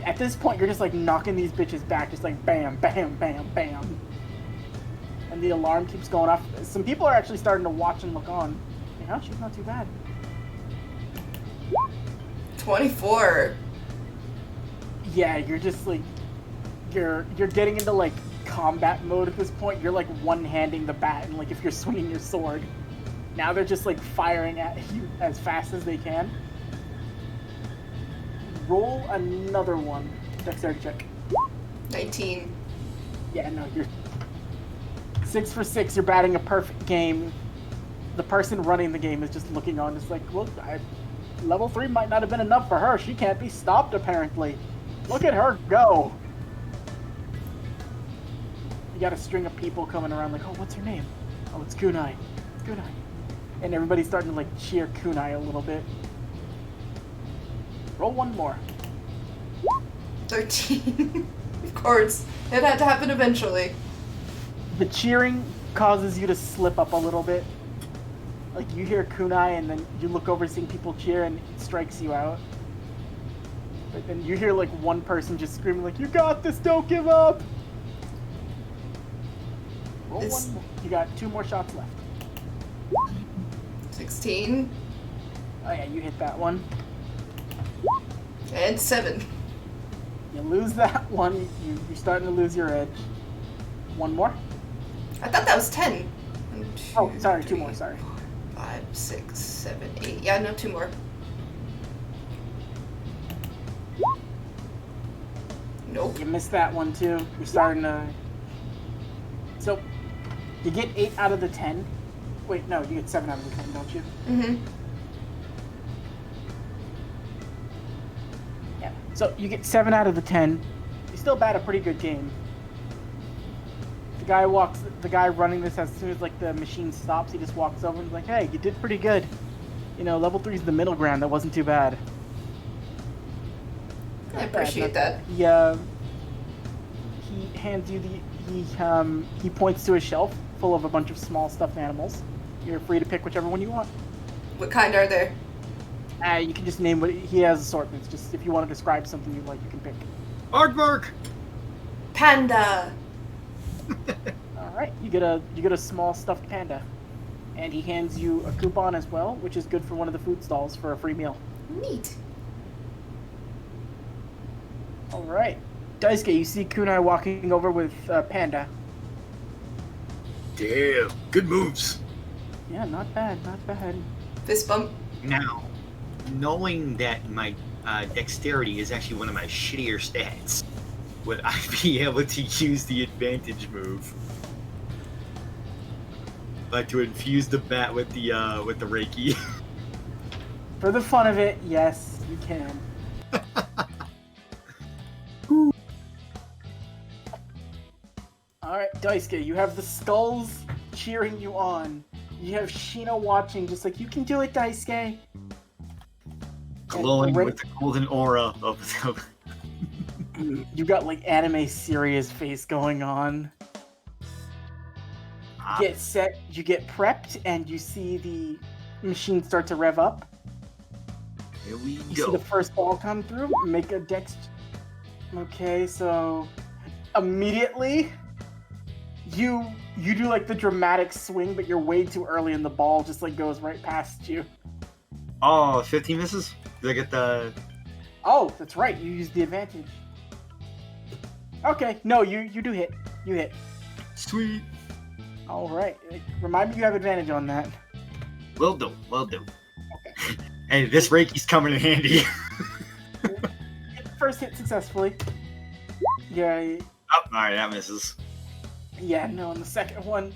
At this point, you're just like knocking these bitches back, just like bam, bam, bam, bam. And the alarm keeps going off. Some people are actually starting to watch and look on. Yeah, she's not too bad. 24. Yeah, you're just like, you're getting into like combat mode at this point. You're like one-handing the bat, and like if you're swinging your sword. Now they're just like firing at you as fast as they can. Roll another one. Dexterity check. 19. Yeah, no, you're 6 for 6. You're batting a perfect game. The person running the game is just looking on, just like, look, level 3 might not have been enough for her. She can't be stopped, apparently. Look at her go. You got a string of people coming around like, oh, what's her name? Oh, it's Kunai. It's Kunai. And everybody's starting to like cheer Kunai a little bit. Roll one more. 13. Of course. It had to happen eventually. The cheering causes you to slip up a little bit. Like, you hear Kunai, and then you look over seeing people cheer, and it strikes you out. But then you hear, like, one person just screaming, like, you got this, don't give up! Roll one more. You got 2 more shots left. 16. Oh yeah, you hit that one. And 7. You lose that one. You're starting to lose your edge. One more? I thought that was 10. 1, 2, Oh, sorry, 2 3, more, sorry. 5, 6, 7, 8. Yeah, no, 2 more. Nope. You missed that one too. You're starting to... So, you get 8 out of the 10. Wait, no, you get 7 out of the 10, don't you? Mm-hmm. Yeah. So, you get 7 out of the 10. You still bat a pretty good game. The guy running this, as soon as like the machine stops, he just walks over and is like, "Hey, you did pretty good. You know, level 3 is the middle ground. That wasn't too bad." I appreciate that. He hands you he points to a shelf full of a bunch of small stuffed animals. You're free to pick whichever one you want. What kind are they? You can just name what he has assortments. Just if you want to describe something you like, you can pick. Aardvark! Panda. All right, you get a small stuffed panda, and he hands you a coupon as well, which is good for one of the food stalls for a free meal. Neat. All right, Daisuke, you see Kunai walking over with Panda. Damn, good moves. Yeah, not bad, not bad. Fist bump. Now, knowing that my dexterity is actually one of my shittier stats, would I be able to use the advantage move? Like to infuse the bat with the Reiki? For the fun of it, yes, you can. All right, Daisuke, you have the skulls cheering you on. You have Sheena watching, just like, you can do it, Daisuke. Glowing with the golden aura of You got like anime serious face going on. Get set, you get prepped, and you see the machine start to rev up. Here we You go. see the first ball come through. Make a dex. Okay, so immediately you do like the dramatic swing, but you're way too early, and the ball just like goes right past you. Oh, 15 misses? Did I get the... Oh, that's right. You used the advantage. Okay, no, you do hit. You hit. Sweet. All right. Remind me you have advantage on that. Will do, will do. Okay. Hey, this Reiki's coming in handy. First hit successfully. Yeah. Oh, alright, that misses. Yeah, no, on the second one,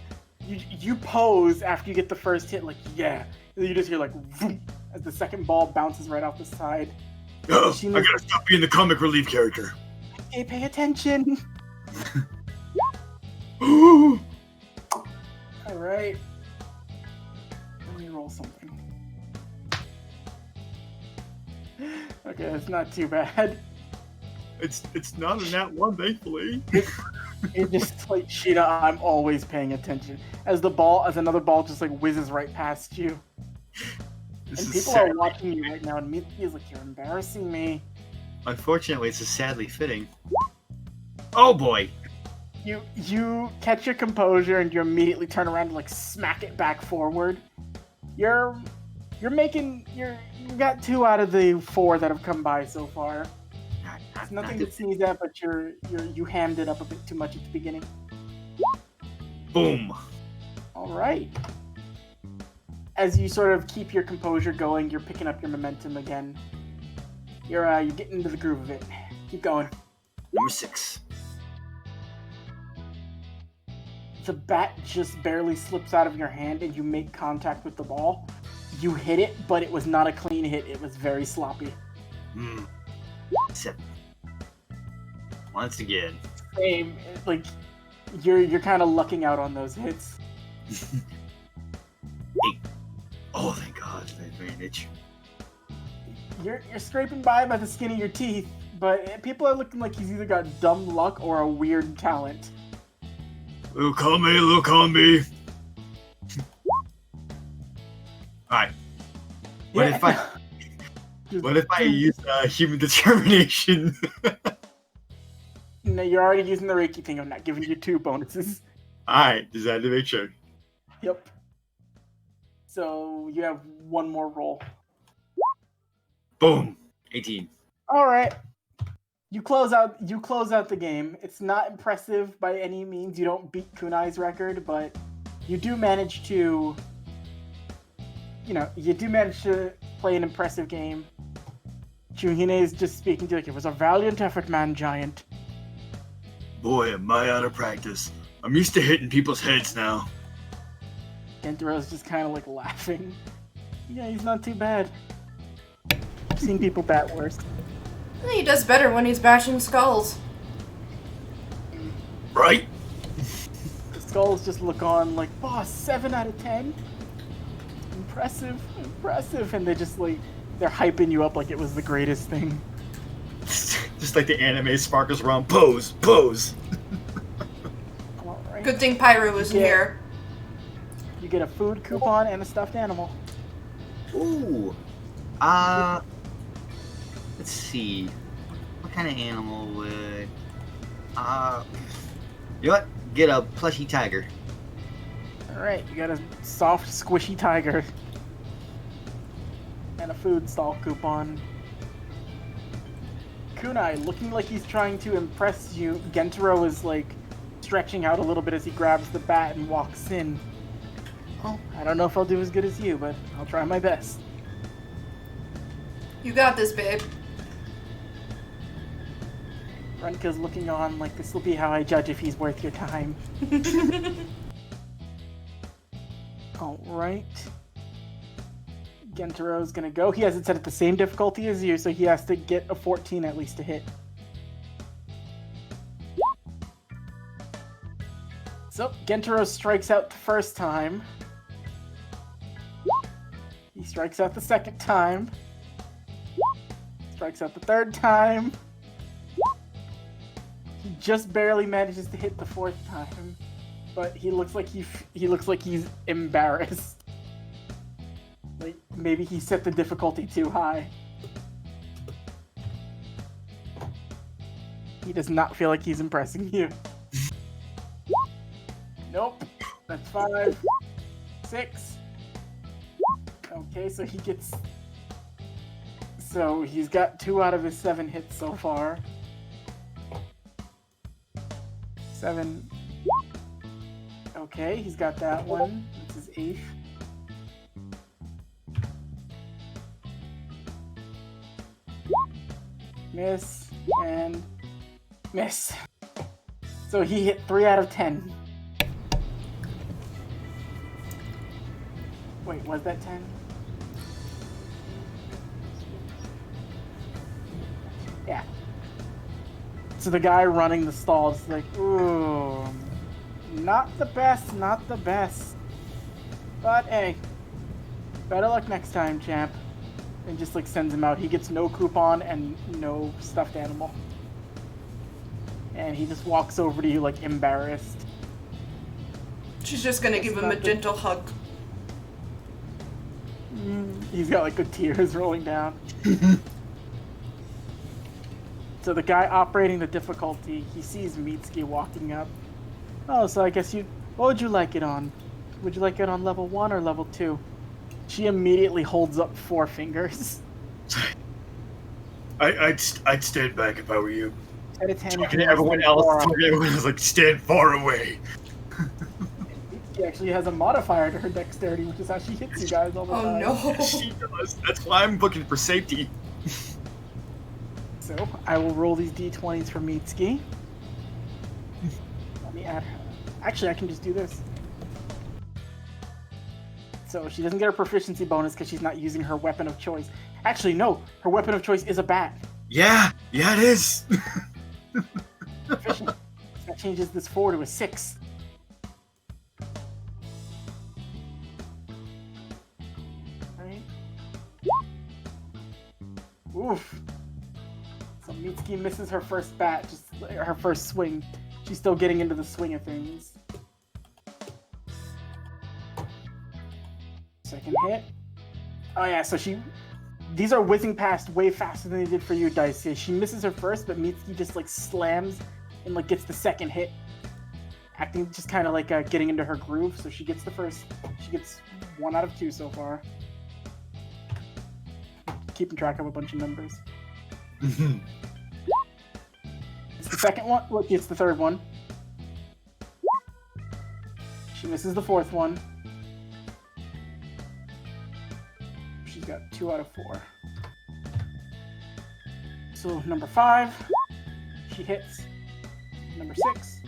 you pose after you get the first hit, like, yeah. And then you just hear, like, vroom, as the second ball bounces right off the side. Oh, I gotta stop being the comic relief character. Hey, pay attention. Alright. Let me roll something. Okay, that's not too bad. It's not a nat one, thankfully. It just like Sheena, I'm always paying attention. As another ball just like whizzes right past you. And people are watching you right now, and me feels like you're embarrassing me. Unfortunately, it's sadly fitting. Oh boy! You catch your composure and you immediately turn around and like smack it back forward. You got 2 out of the 4 that have come by so far. It's nothing to sneeze at, but you hammed it up a bit too much at the beginning. Boom! All right. As you sort of keep your composure going, you're picking up your momentum again. You're getting into the groove of it. Keep going. Number 6. The bat just barely slips out of your hand and you make contact with the ball. You hit it, but it was not a clean hit. It was very sloppy. 7. Once again. Same. Like, you're kind of lucking out on those hits. 8. Oh, thank God, the advantage. You're scraping by the skin of your teeth, but people are looking like he's either got dumb luck or a weird talent. Look on me. Alright. What if I use human determination? No, you're already using the Reiki thing. I'm not giving you 2 bonuses. Alright, just had to make sure. Yep. So you have 1 more roll. Boom! 18. All right. You close out the game. It's not impressive by any means. You don't beat Kunai's record, but you do manage to play an impressive game. Juhine is just speaking to you like, it was a valiant effort, man, giant. Boy, am I out of practice. I'm used to hitting people's heads now. Gentaro's just kind of like laughing. Yeah, he's not too bad. I've seen people bat worse. He does better when he's bashing skulls. Right? skulls just look on like, boss, 7 out of 10. Impressive, impressive, and they just like they're hyping you up like it was the greatest thing. Just like the anime sparkles around, pose, pose. All right. Good thing Pyro isn't here. You get a food coupon and a stuffed animal. Ooh. Let's see. What kind of animal would... you know what? Get a plushy tiger. Alright, you got a soft, squishy tiger. And a food stall coupon. Kunai, looking like he's trying to impress you. Gentaro is like stretching out a little bit as he grabs the bat and walks in. Oh, I don't know if I'll do as good as you, but I'll try my best. You got this, babe. Renka's looking on like this will be how I judge if he's worth your time. Alright. Gentaro's gonna go. He has it set at the same difficulty as you, so he has to get a 14 at least to hit. So, Gentaro strikes out the first time. He strikes out the second time. Strikes out the third time. He just barely manages to hit the fourth time, but he looks like he's embarrassed. Like maybe he set the difficulty too high. He does not feel like he's impressing you. Nope. That's 5, 6. Okay, so he gets. So he's got 2 out of his 7 hits so far. 7. Okay, he's got that one. This is 8th. Miss and miss. So he hit 3 out of 10. Wait, was that 10? Yeah. So the guy running the stall is like, ooh, not the best, not the best. But hey, better luck next time, champ. And just like sends him out. He gets no coupon and no stuffed animal. And he just walks over to you like embarrassed. She's just gonna give him a gentle hug. He's got like good tears rolling down. So the guy operating the difficulty, he sees Mitsuki walking up. Oh, so I guess what would you like it on? Would you like it on level 1 or level 2? She immediately holds up 4 fingers. I'd stand back if I were you. Out of 10, Talking to everyone else, everyone was like, stand far away. She actually has a modifier to her dexterity, which is how she hits you guys all the time. Oh no. She does. That's why I'm looking for safety. So, I will roll these d20s for Mitsuki. Let me add her. Actually, I can just do this. So, she doesn't get her proficiency bonus because she's not using her weapon of choice. Actually, no. Her weapon of choice is a bat. Yeah, it is. Efficient. That changes this 4 to a 6. Right. Oof. So Mitsuki misses her first bat, just her first swing. She's still getting into the swing of things. Second hit. Oh yeah, so these are whizzing past way faster than they did for you, Daisuke. She misses her first, but Mitsuki just like slams and like gets the second hit. Acting just kind of like getting into her groove, so she gets the first. She gets 1 out of 2 so far. Keeping track of a bunch of numbers. It's the second one. Look, it's the third one. She misses the fourth one. She's got 2 out of 4. So number 5, she hits. Number 6,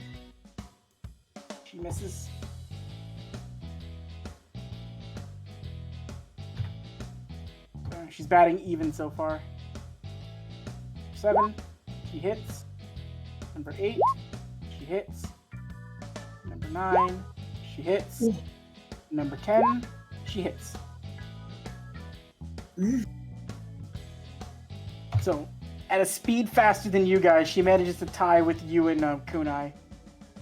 she misses. She's batting even so far. 7, she hits. Number 8, she hits. Number Number 9, she hits. Number 10, she hits. So, at a speed faster than you guys, she manages to tie with you and Kunai.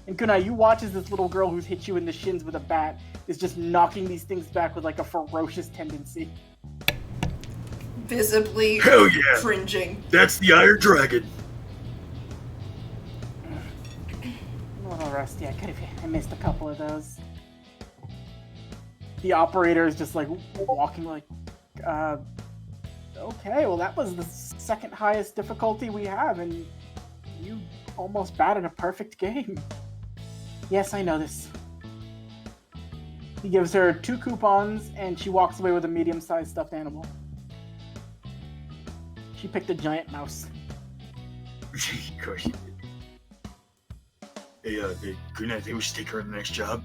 And Kunai, you watch as this little girl who's hit you in the shins with a bat is just knocking these things back with like a ferocious tendency. Visibly Hell yeah! cringing. That's the Iron Dragon. A little rusty. I missed a couple of those. The operator is just like walking like, okay, well that was the second highest difficulty we have, and you almost batted a perfect game. Yes, I know this. He gives her 2 coupons, and she walks away with a medium-sized stuffed animal. She picked a giant mouse. Of course you did. Hey, Kuna, I think we should take her to the next job.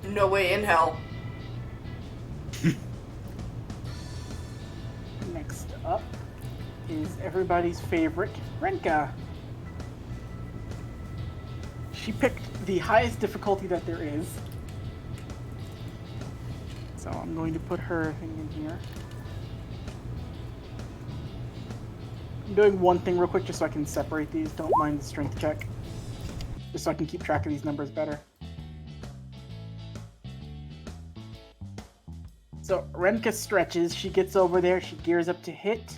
No way in hell. Next up is everybody's favorite, Renka. She picked the highest difficulty that there is. So I'm going to put her thing in here. I'm doing one thing real quick just so I can separate these. Don't mind the strength check. Just so I can keep track of these numbers better. So Renka stretches, she gets over there, she gears up to hit.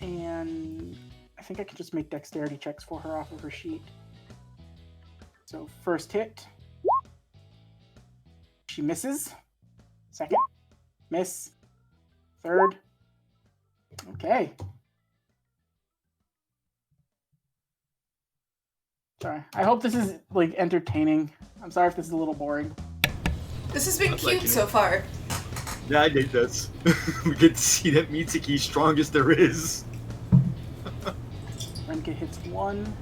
And I think I can just make dexterity checks for her off of her sheet. So first hit. She misses. Second. Miss. Third. Okay. Sorry. I hope this is like entertaining. I'm sorry if this is a little boring. This has been I'm cute liking so it. far. Yeah, I dig this. We get to see that Mitsuki's strongest there is. Renka hits 1.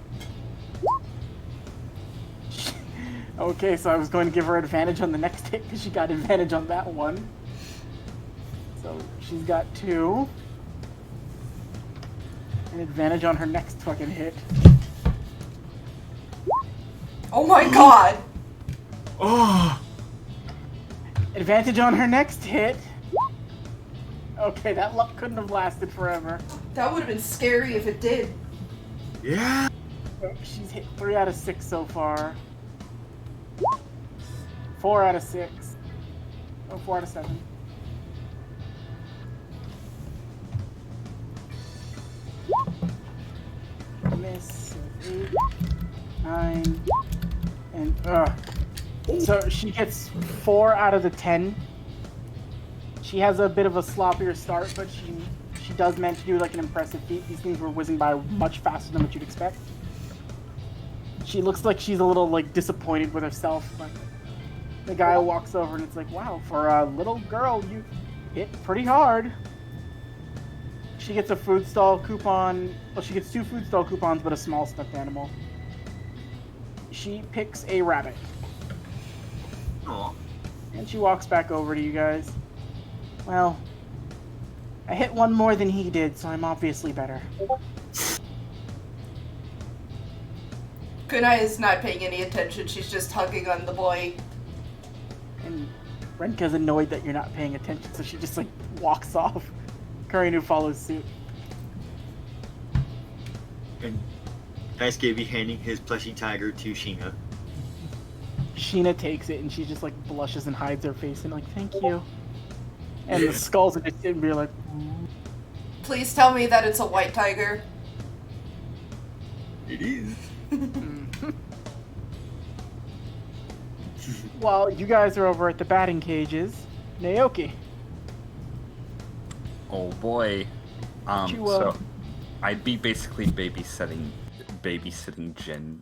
Okay, so I was going to give her advantage on the next hit because she got advantage on that one. So she's got 2. And advantage on her next fucking hit. Oh my god! Oh! Advantage on her next hit. Okay, that luck couldn't have lasted forever. That would have been scary if it did. Yeah! So she's hit 3 out of 6 so far. 4 out of 6. Oh, 4 out of 7. Miss. 8, 9, and so she gets 4 out of the 10. She has a bit of a sloppier start, but she does manage to do like an impressive feat. These things were whizzing by much faster than what you'd expect. She looks like she's a little like disappointed with herself, but the guy walks over and it's like, wow, for a little girl, you hit pretty hard. She gets a food stall coupon. Well, she gets 2 food stall coupons, but a small stuffed animal. She picks a rabbit. Aw. And she walks back over to you guys. Well, I hit 1 more than he did, so I'm obviously better. Kunai is not paying any attention, she's just hugging on the boy. And Renka's annoyed that you're not paying attention, so she just like walks off. Karinu follows suit. And Daisuke be handing his plushie tiger to Sheena. Sheena takes it and she just like blushes and hides her face and like, thank you. And the skulls are just sitting there like, Please tell me that it's a white tiger. It is. While you guys are over at the batting cages, Naoki. Oh boy. You, So I'd be basically babysitting Jin.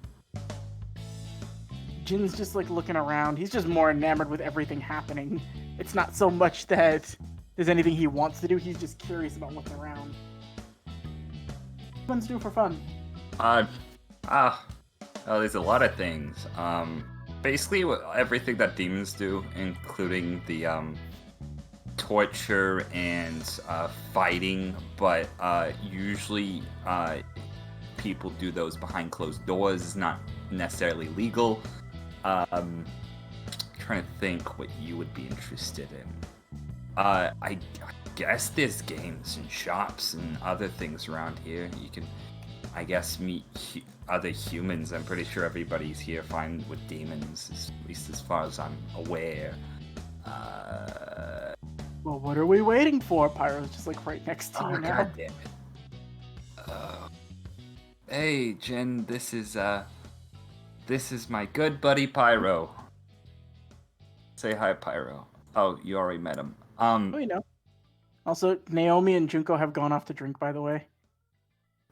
Jin's just like looking around. He's just more enamored with everything happening. It's not so much that there's anything he wants to do, he's just curious about what's around. What do do for fun? There's a lot of things. Basically everything that demons do, including the torture and fighting, but usually people do those behind closed doors, not necessarily legal. Trying to think what you would be interested in. I guess there's games and shops and other things around here. You can, I guess, meet other humans. I'm pretty sure everybody's here fine with demons, at least as far as I'm aware. Well, what are we waiting for? Pyro's just like right next to you now. God damn it. Hey, Jen, this is my good buddy Pyro. Say hi, Pyro. Oh, you already met him. Oh, you know. Also, Naomi and Junko have gone off to drink, by the way.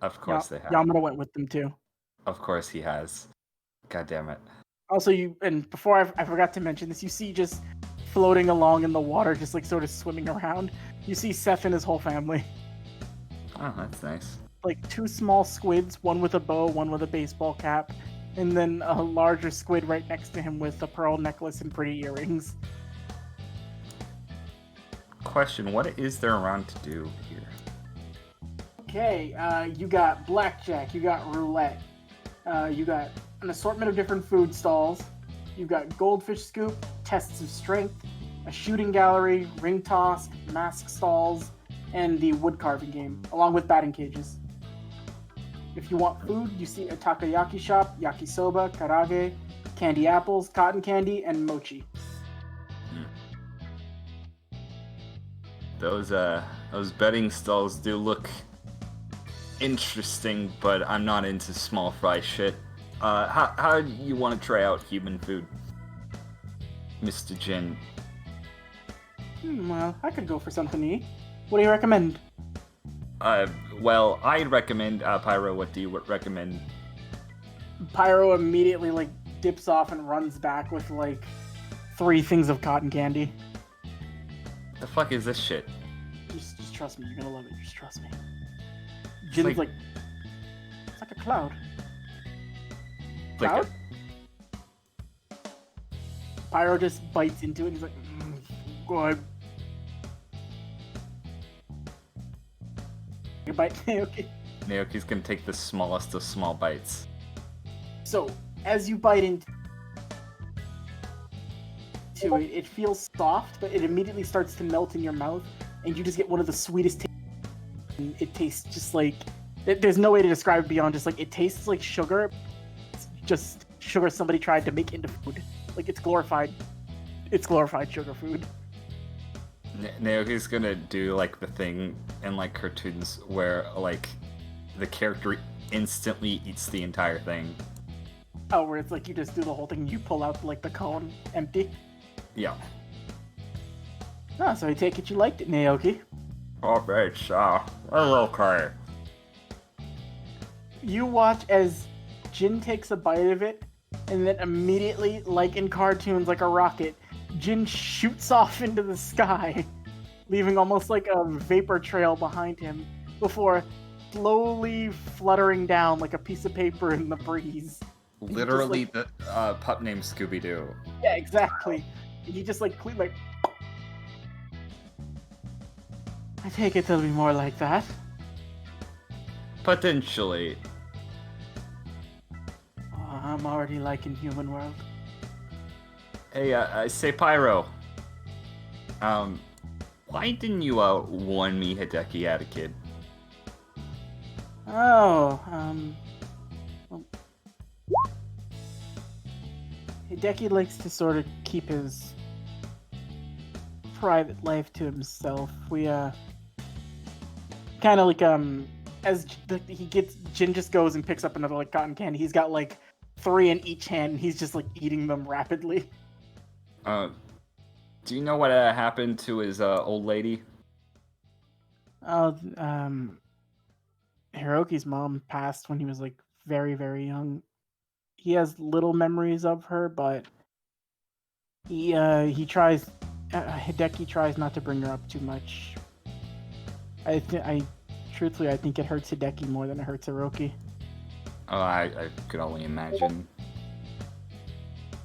Of course they have. Yamada went with them too. Of course he has. God damn it. Also, before I forgot to mention this, you see just floating along in the water, just like sort of swimming around. You see Seth and his whole family. Oh, that's nice. Like 2 small squids, one with a bow, one with a baseball cap, and then a larger squid right next to him with a pearl necklace and pretty earrings. Question, what is there around to do here? Okay, you got blackjack, you got roulette, you got an assortment of different food stalls, you got goldfish scoop, tests of strength, a shooting gallery, ring toss, mask stalls, and the wood carving game, along with batting cages. If you want food, you see a takoyaki shop, yakisoba, karage, candy apples, cotton candy, and mochi. Those betting stalls do look interesting, but I'm not into small fry shit. How do you want to try out human food, Mr. Jin? Well, I could go for something to eat. What do you recommend? Well, I'd recommend, Pyro, what do you recommend? Pyro immediately, like, dips off and runs back with, like, 3 things of cotton candy. The fuck is this shit? Just trust me, you're gonna love it, just trust me. Jin's like, it's like a cloud. Cloud? Pyro just bites into it and he's like, good. You bite Naoki. Naoki's gonna take the smallest of small bites. So, as you bite into it, it feels soft, but it immediately starts to melt in your mouth, and you just get one of the sweetest tastes. It tastes just like... There's no way to describe it beyond just like, it tastes like sugar. It's just sugar somebody tried to make into food. Like, it's glorified sugar food. Naoki's gonna do like the thing in like cartoons where like the character instantly eats the entire thing. Oh, where it's like you just do the whole thing, you pull out like the cone empty? Yeah. Oh, so I take it you liked it, Naoki. Oh, it's okay. You watch as Jin takes a bite of it, and then immediately, like in cartoons, like a rocket, Jin shoots off into the sky, leaving almost like a vapor trail behind him, before slowly fluttering down like a piece of paper in the breeze. Literally the pup named Scooby-Doo. Yeah, exactly. He just like I take it there'll be more like that. Potentially. Oh, I'm already liking Human World. Hey, I say Pyro. Why didn't you warn me Hideki had a kid? Oh, well, Hideki likes to sort of keep his private life to himself. We, kind of like, as Jin just goes and picks up another, like, cotton candy. He's got, like, 3 in each hand, and he's just, like, eating them rapidly. Do you know what happened to his, old lady? Oh, Hiroki's mom passed when he was, like, very, very young. He has little memories of her, but Hideki tries not to bring her up too much. Truthfully, I think it hurts Hideki more than it hurts Hiroki. Oh, I could only imagine.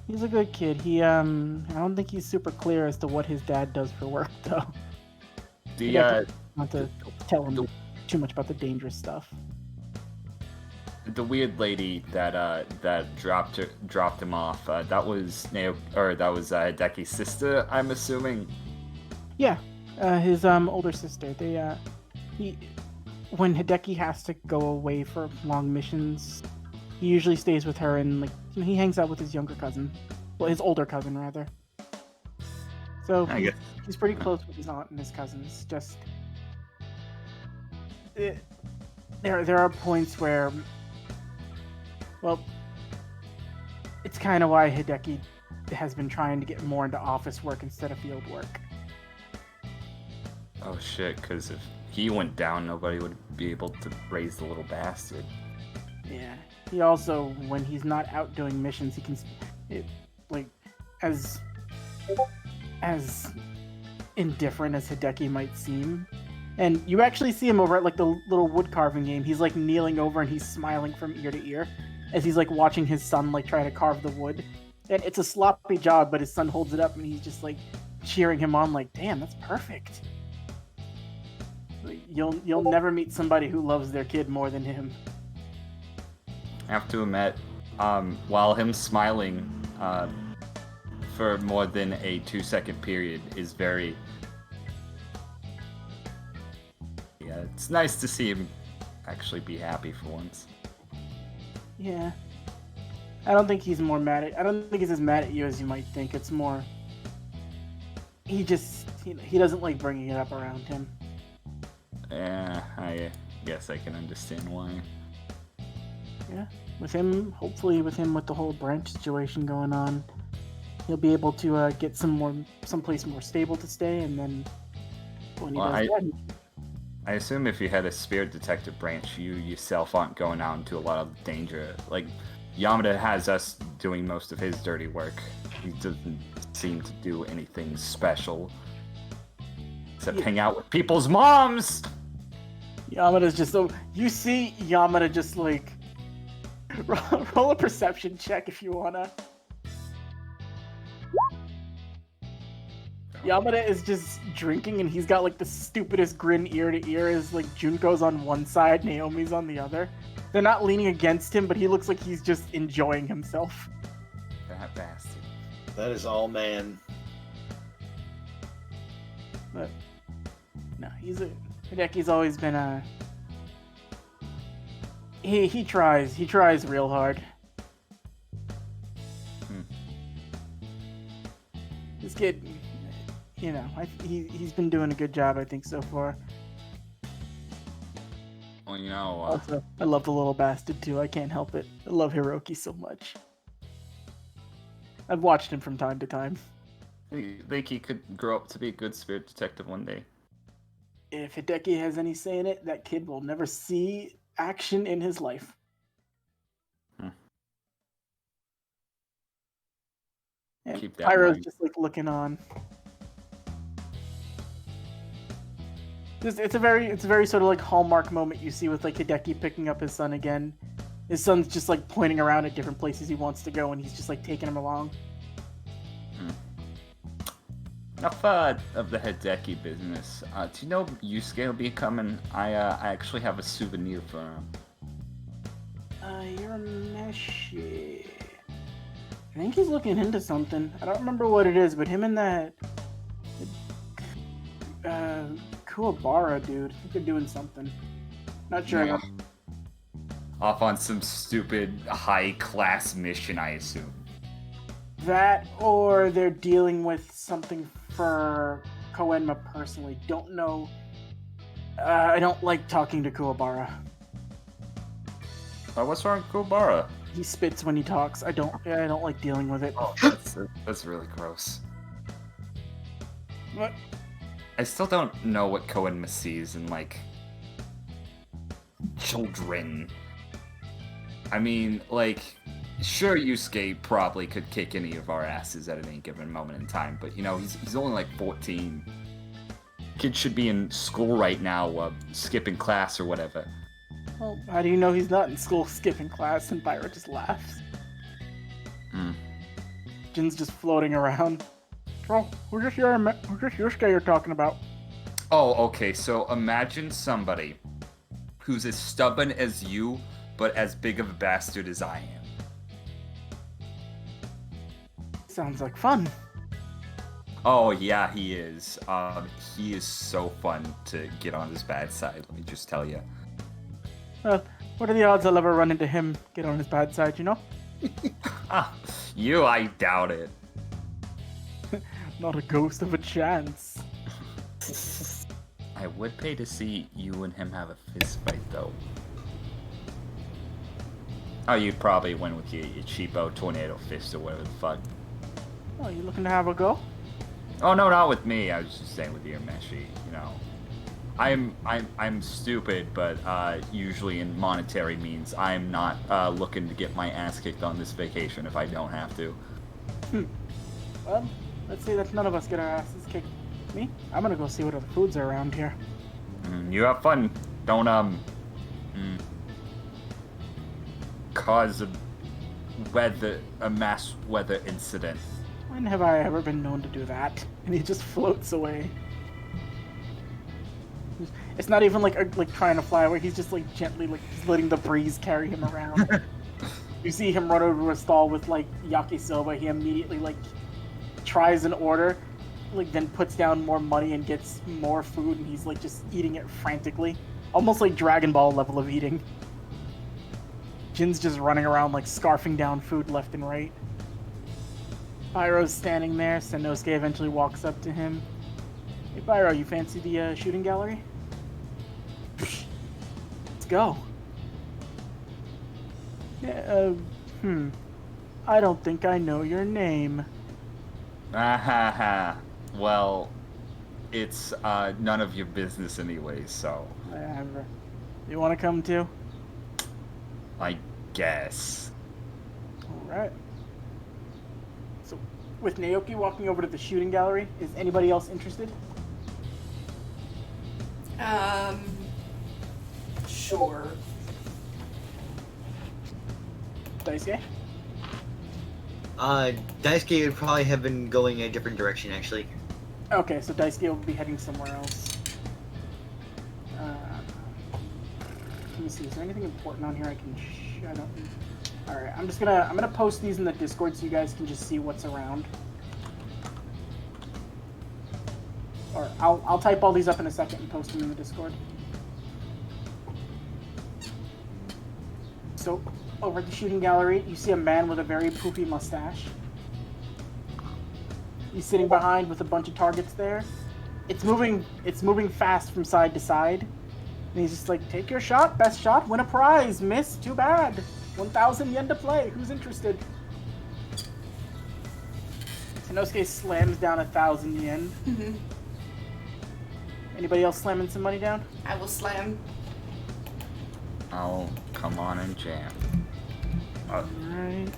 He's a good kid. I don't think he's super clear as to what his dad does for work, though. Not to tell him too much about the dangerous stuff. the weird lady that dropped him off. That was Hideki's sister, I'm assuming. Yeah, his older sister. When Hideki has to go away for long missions, he usually stays with her, and he hangs out with his younger cousin, well, his older cousin rather. So he's pretty close with his aunt and his cousins. Just there are points where, well, it's kind of why Hideki has been trying to get more into office work instead of field work. Oh shit, because if he went down, nobody would be able to raise the little bastard. Yeah. He also, when he's not out doing missions, he can, as indifferent as Hideki might seem. And you actually see him over at the little wood carving game. He's kneeling over and he's smiling from ear to ear as he's watching his son try to carve the wood. And it's a sloppy job, but his son holds it up and he's just cheering him on damn, that's perfect. You'll never meet somebody who loves their kid more than him. I have to admit, while him smiling for more than a 2-second period is very... Yeah, it's nice to see him actually be happy for once. Yeah. I don't think he's I don't think he's as mad at you as you might think. It's more... He doesn't like bringing it up around him. Yeah, I guess I can understand why. Yeah, hopefully with the whole branch situation going on, he'll be able to get someplace more stable to stay, and then when he does that... I assume if you had a spirit detective branch, you yourself aren't going out into a lot of danger. Yamada has us doing most of his dirty work. He doesn't seem to do anything special. Except hang out with people's moms! Yamada's just you see Yamada just roll a perception check if you wanna. Yamada is just drinking and he's got the stupidest grin ear to ear as Junko's on one side, Naomi's on the other. They're not leaning against him, but he looks like he's just enjoying himself. That bastard. That is all man. But no, Hideki's always been he tries real hard. This kid, he's been doing a good job, I think, so far. Well, also, I love the little bastard too. I can't help it. I love Hiroki so much. I've watched him from time to time. I think he could grow up to be a good spirit detective one day. If Hideki has any say in it, that kid will never see action in his life. And keep that Pyro's in mind. just looking on. It's a very sort of hallmark moment you see with Hideki picking up his son again. His son's just pointing around at different places he wants to go, and he's just taking him along. Enough of the Hideki business. Do you know Yusuke will be coming? I actually have a souvenir for him. Urameshi. I think he's looking into something. I don't remember what it is, but him and that Kuwabara dude, I think they're doing something. Not sure. Yeah. Off on some stupid high-class mission, I assume. That, or they're dealing with something for Koenma personally. Don't know. I don't like talking to Kuwabara. What's wrong with Kuwabara? He spits when he talks. I don't like dealing with it. Oh, that's really gross. What? I still don't know what Koenma sees in, children. I mean, sure, Yusuke probably could kick any of our asses at any given moment in time, but, he's only 14. Kid should be in school right now, skipping class or whatever. Well, how do you know he's not in school skipping class? And Pyro just laughs. Jin's just floating around. Oh, who's this Yusuke you're talking about? Oh, okay, so imagine somebody who's as stubborn as you, but as big of a bastard as I am. Sounds like fun. Oh yeah, he is. He is so fun to get on his bad side. Let me just tell you. Well, what are the odds I'll ever run into him, get on his bad side, you know? I doubt it. Not a ghost of a chance. I would pay to see you and him have a fist fight, though. Oh, you'd probably win with your cheapo tornado fist or whatever the fuck. Oh, you looking to have a go? Oh no, not with me. I was just saying with your Meshi. You know, I'm stupid, but usually in monetary means, I'm not looking to get my ass kicked on this vacation if I don't have to. Well, let's see that none of us get our asses kicked. Me? I'm gonna go see what other foods are around here. You have fun. Don't cause a mass weather incident. When have I ever been known to do that? And he just floats away. It's not even like trying to fly away. He's just like gently he's letting the breeze carry him around. You see him run over to a stall with like yakisoba. He immediately tries an order, then puts down more money and gets more food, and he's just eating it frantically, almost like Dragon Ball level of eating. Jin's just running around scarfing down food left and right. Pyro's standing there. Sanosuke eventually walks up to him. Hey Pyro, you fancy the shooting gallery? Let's go. Yeah, I don't think I know your name. Well, it's none of your business anyway, so... Whatever. You want to come too? I guess. Alright. So, with Naoki walking over to the shooting gallery, is anybody else interested? Sure. Daisuke? Daisuke would probably have been going a different direction, actually. Okay, so Daisuke will be heading somewhere else. Let me see, is there anything important on here I can I don't... Alright, I'm gonna post these in the Discord so you guys can just see what's around. Or I'll type all these up in a second and post them in the Discord. So, over at the shooting gallery, you see a man with a very poofy mustache. He's sitting behind with a bunch of targets there. It's moving fast from side to side. And he's just take your shot, best shot, win a prize, miss, too bad. 1,000 yen to play, who's interested? Sanosuke slams down 1,000 yen. Mm-hmm. Anybody else slamming some money down? I will slam. I'll come on and jam. Alright.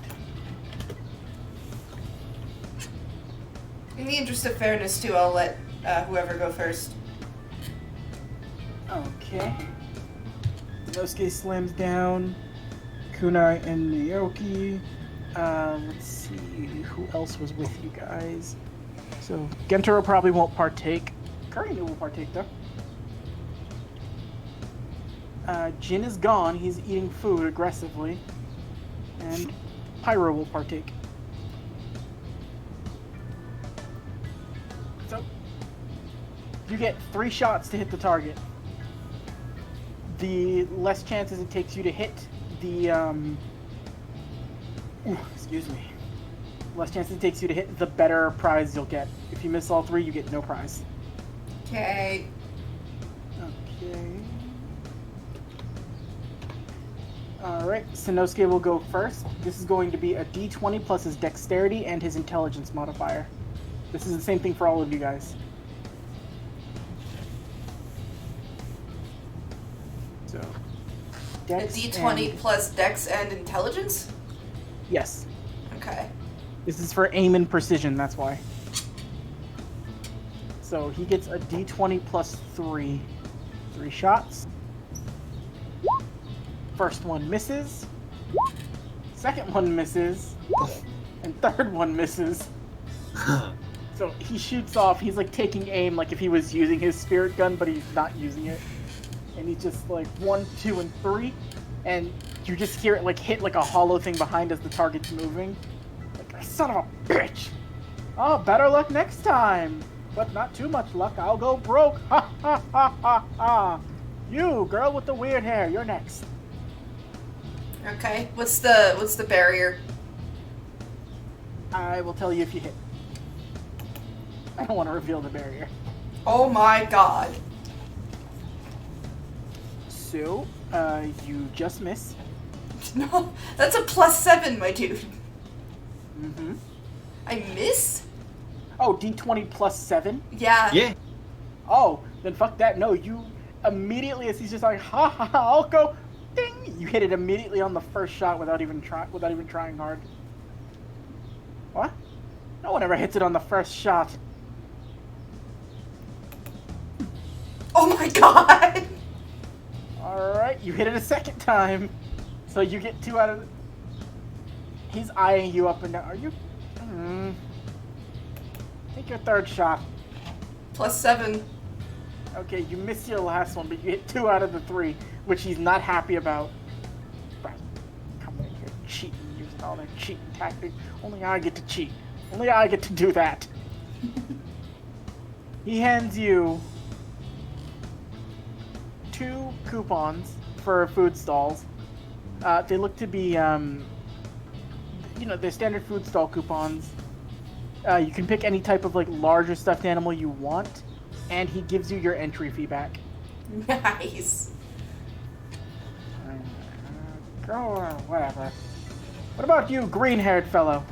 In the interest of fairness, too, I'll let whoever go first. Okay. Sanosuke slams down Kunai and Naoki. Let's see who else was with you guys. So Gentaro probably won't partake. Kurinu will partake though. Jin is gone. He's eating food aggressively. And Pyro will partake. So you get 3 shots to hit the target. The less chances it takes you to hit the excuse me. Less chances it takes you to hit, the better prize you'll get. If you miss all 3, you get no prize. Okay. Okay. Alright, Sanosuke will go first. This is going to be a d20 plus his dexterity and his intelligence modifier. This is the same thing for all of you guys. So, A Dex d20 and- plus dex and intelligence? Yes. Okay. This is for aim and precision, that's why. So he gets a d20 plus 3. 3 shots. First one misses. Second one misses. And third one misses. So he shoots off. He's taking aim like if he was using his spirit gun, but he's not using it. And he's just 1, 2, and 3. And you just hear it like hit like a hollow thing behind as the target's moving. Like, son of a bitch! Oh, better luck next time! But not too much luck, I'll go broke! Ha ha ha ha ha! You, girl with the weird hair, you're next. Okay, what's the barrier? I will tell you if you hit. I don't want to reveal the barrier. Oh my god. So, you just miss. No, that's a +7, my dude. Mm-hmm. I miss? Oh, D20 plus 7? Yeah. Yeah. Oh, then fuck that. No, you immediately, as he's just like, ha ha ha, I'll go, ding! You hit it immediately on the first shot without even trying hard. What? No one ever hits it on the first shot. Oh my god! Alright, you hit it a second time. So you get 2 out of... He's eyeing you up and down. Are you... Take your third shot. +7. Okay, you missed your last one, but you hit 2 out of the 3, which he's not happy about. Right. Coming in here cheating, using all that cheating tactics. Only I get to cheat. Only I get to do that. He hands you 2 coupons for food stalls. They look to be, they're standard food stall coupons. You can pick any type of like larger stuffed animal you want, and he gives you your entry fee back. Nice. Go whatever. What about you, green-haired fellow?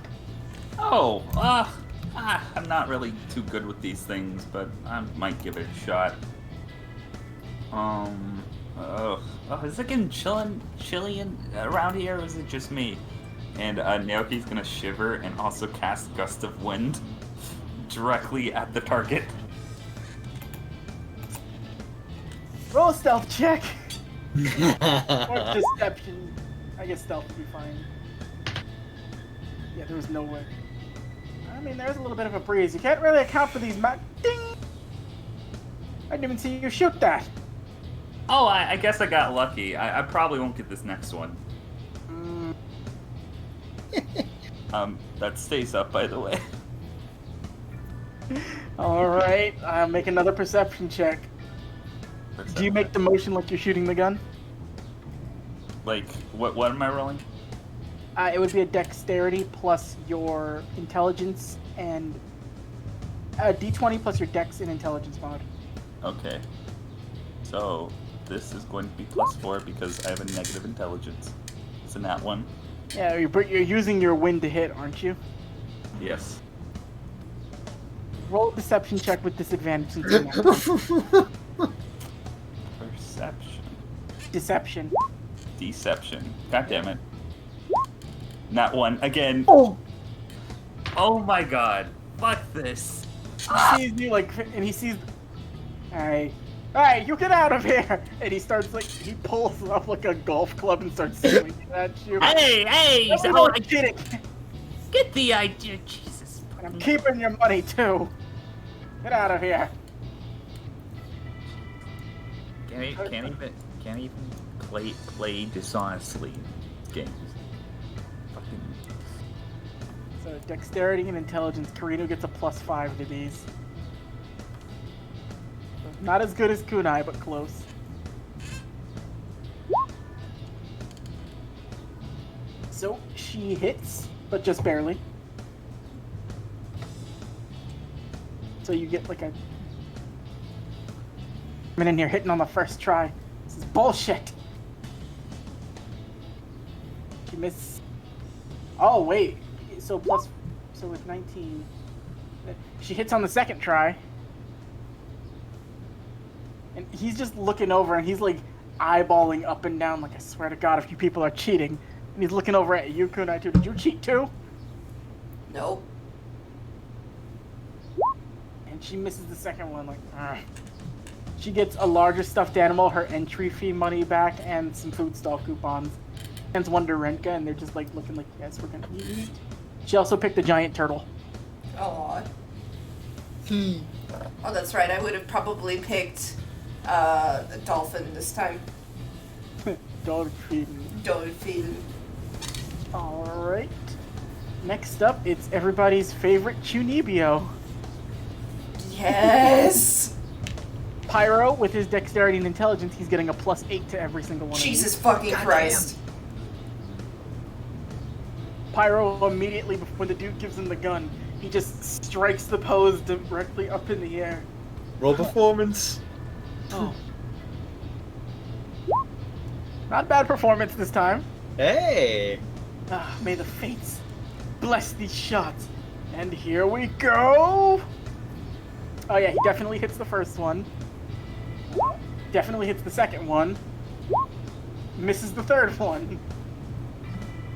Oh, I'm not really too good with these things, but I might give it a shot. Is it getting chilly around here, or is it just me? And Naoki's gonna shiver and also cast Gust of Wind directly at the target. Roll a stealth check. Or deception. I guess stealth would be fine. Yeah, there was no way. I mean, there's a little bit of a breeze. You can't really account for these ding! I didn't even see you shoot that. Oh, I guess I got lucky. I probably won't get this next one. That stays up, by the way. Alright, make another perception check. Do you make the motion like you're shooting the gun? Like, what am I rolling? It would be a dexterity plus your intelligence and D20 plus your dex and intelligence mod. Okay. So, this is going to be +4 because I have a negative intelligence. It's a nat 1. Yeah, you're using your wind to hit, aren't you? Yes. Roll a deception check with disadvantage since you're not. Perception. Deception. Deception. God damn it. Nat 1 again. Oh! Oh my god. Fuck this. He sees you and he sees. Alright, you get out of here! And he starts he pulls up like a golf club and starts swinging at you. Hey! No, I'm kidding. Get the idea, Jesus. And I'm keeping your money too. Get out of here. Can't even play dishonestly. Games. Fucking. So dexterity and intelligence. Karino gets a +5 to these. Not as good as Kunai, but close. So she hits, but just barely. So you get like a... I'm in here hitting on the first try. This is bullshit. She missed. Oh wait, so with 19, she hits on the second try. And he's just looking over and he's like eyeballing up and down like, I swear to God, if you people are cheating. And he's looking over at you, Kunai, too. Did you cheat too? Nope. And she misses the second one, like, ugh. She gets a larger stuffed animal, her entry fee money back, and some food stall coupons. Hands one to Renka, and they're just like looking like, yes, we're gonna eat. She also picked a giant turtle. Oh, that's right. I would have probably picked a dolphin this time. Dolphin. Dolphin. Alright. Next up, it's everybody's favorite Chunibyo. Yes! Pyro, with his dexterity and intelligence, he's getting a +8 to every single one Jesus of fucking Christ. these. Pyro immediately, when the dude gives him the gun, he just strikes the pose directly up in the air. Roll performance. Oh. Not bad performance this time. Hey. May the fates bless these shots. And here we go! Oh yeah, he definitely hits the first one. Definitely hits the second one. Misses the third one.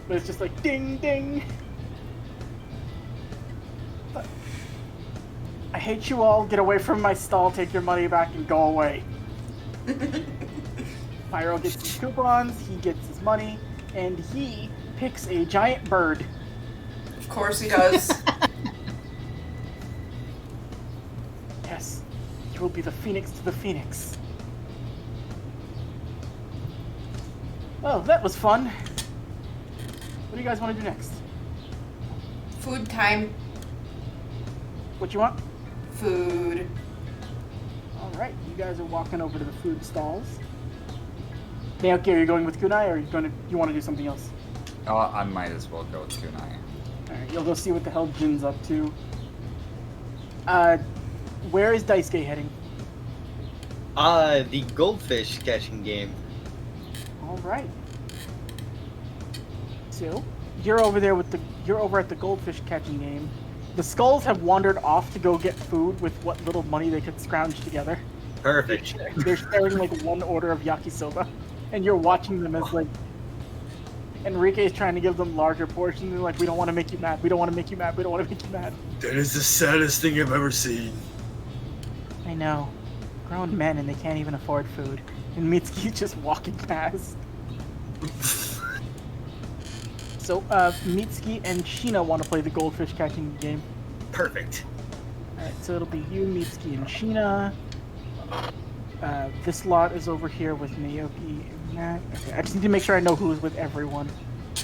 But it's just like ding ding. I hate you all. Get away from my stall, take your money back, and go away. Pyro gets his coupons, he gets his money, and he picks a giant bird. Of course he does. Yes, you will be the phoenix to the phoenix. Oh, that was fun. What do you guys want to do next? Food time. What you want? Food. Alright, you guys are walking over to the food stalls. Naoki, are you going with Kunai, or you want to do something else? Oh, I might as well go with Kunai. Alright, you'll go see what the hell Jin's up to. Where is Daisuke heading? The goldfish catching game. Alright. So, you're over at the goldfish catching game. The skulls have wandered off to go get food with what little money they could scrounge together. Perfect. They're sharing like one order of yakisoba, and you're watching them as like Enrique is trying to give them larger portions. They're like, we don't want to make you mad. We don't want to make you mad. We don't want to make you mad. That is the saddest thing I've ever seen. I know. Grown men and they can't even afford food. And Mitsuki's just walking past. So, Mitsuki and Sheena want to play the goldfish catching game. Perfect. Alright, so it'll be you, Mitsuki, and Sheena. This lot is over here with Naoki and Matt. Okay, I just need to make sure I know who's with everyone.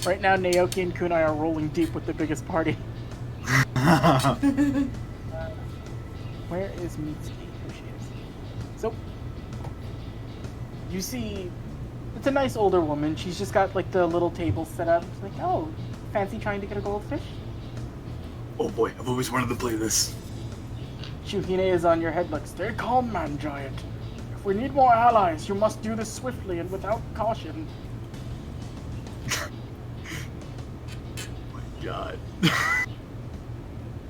Right now, Naoki and Kunai are rolling deep with the biggest party. Where is Mitsuki? Here she is. So, you see, it's a nice older woman. She's just got like the little table set up. It's like, oh, fancy trying to get a goldfish? Oh boy, I've always wanted to play this. Shuhine is on your head like, stay calm, man giant. If we need more allies, you must do this swiftly and without caution. Oh my god.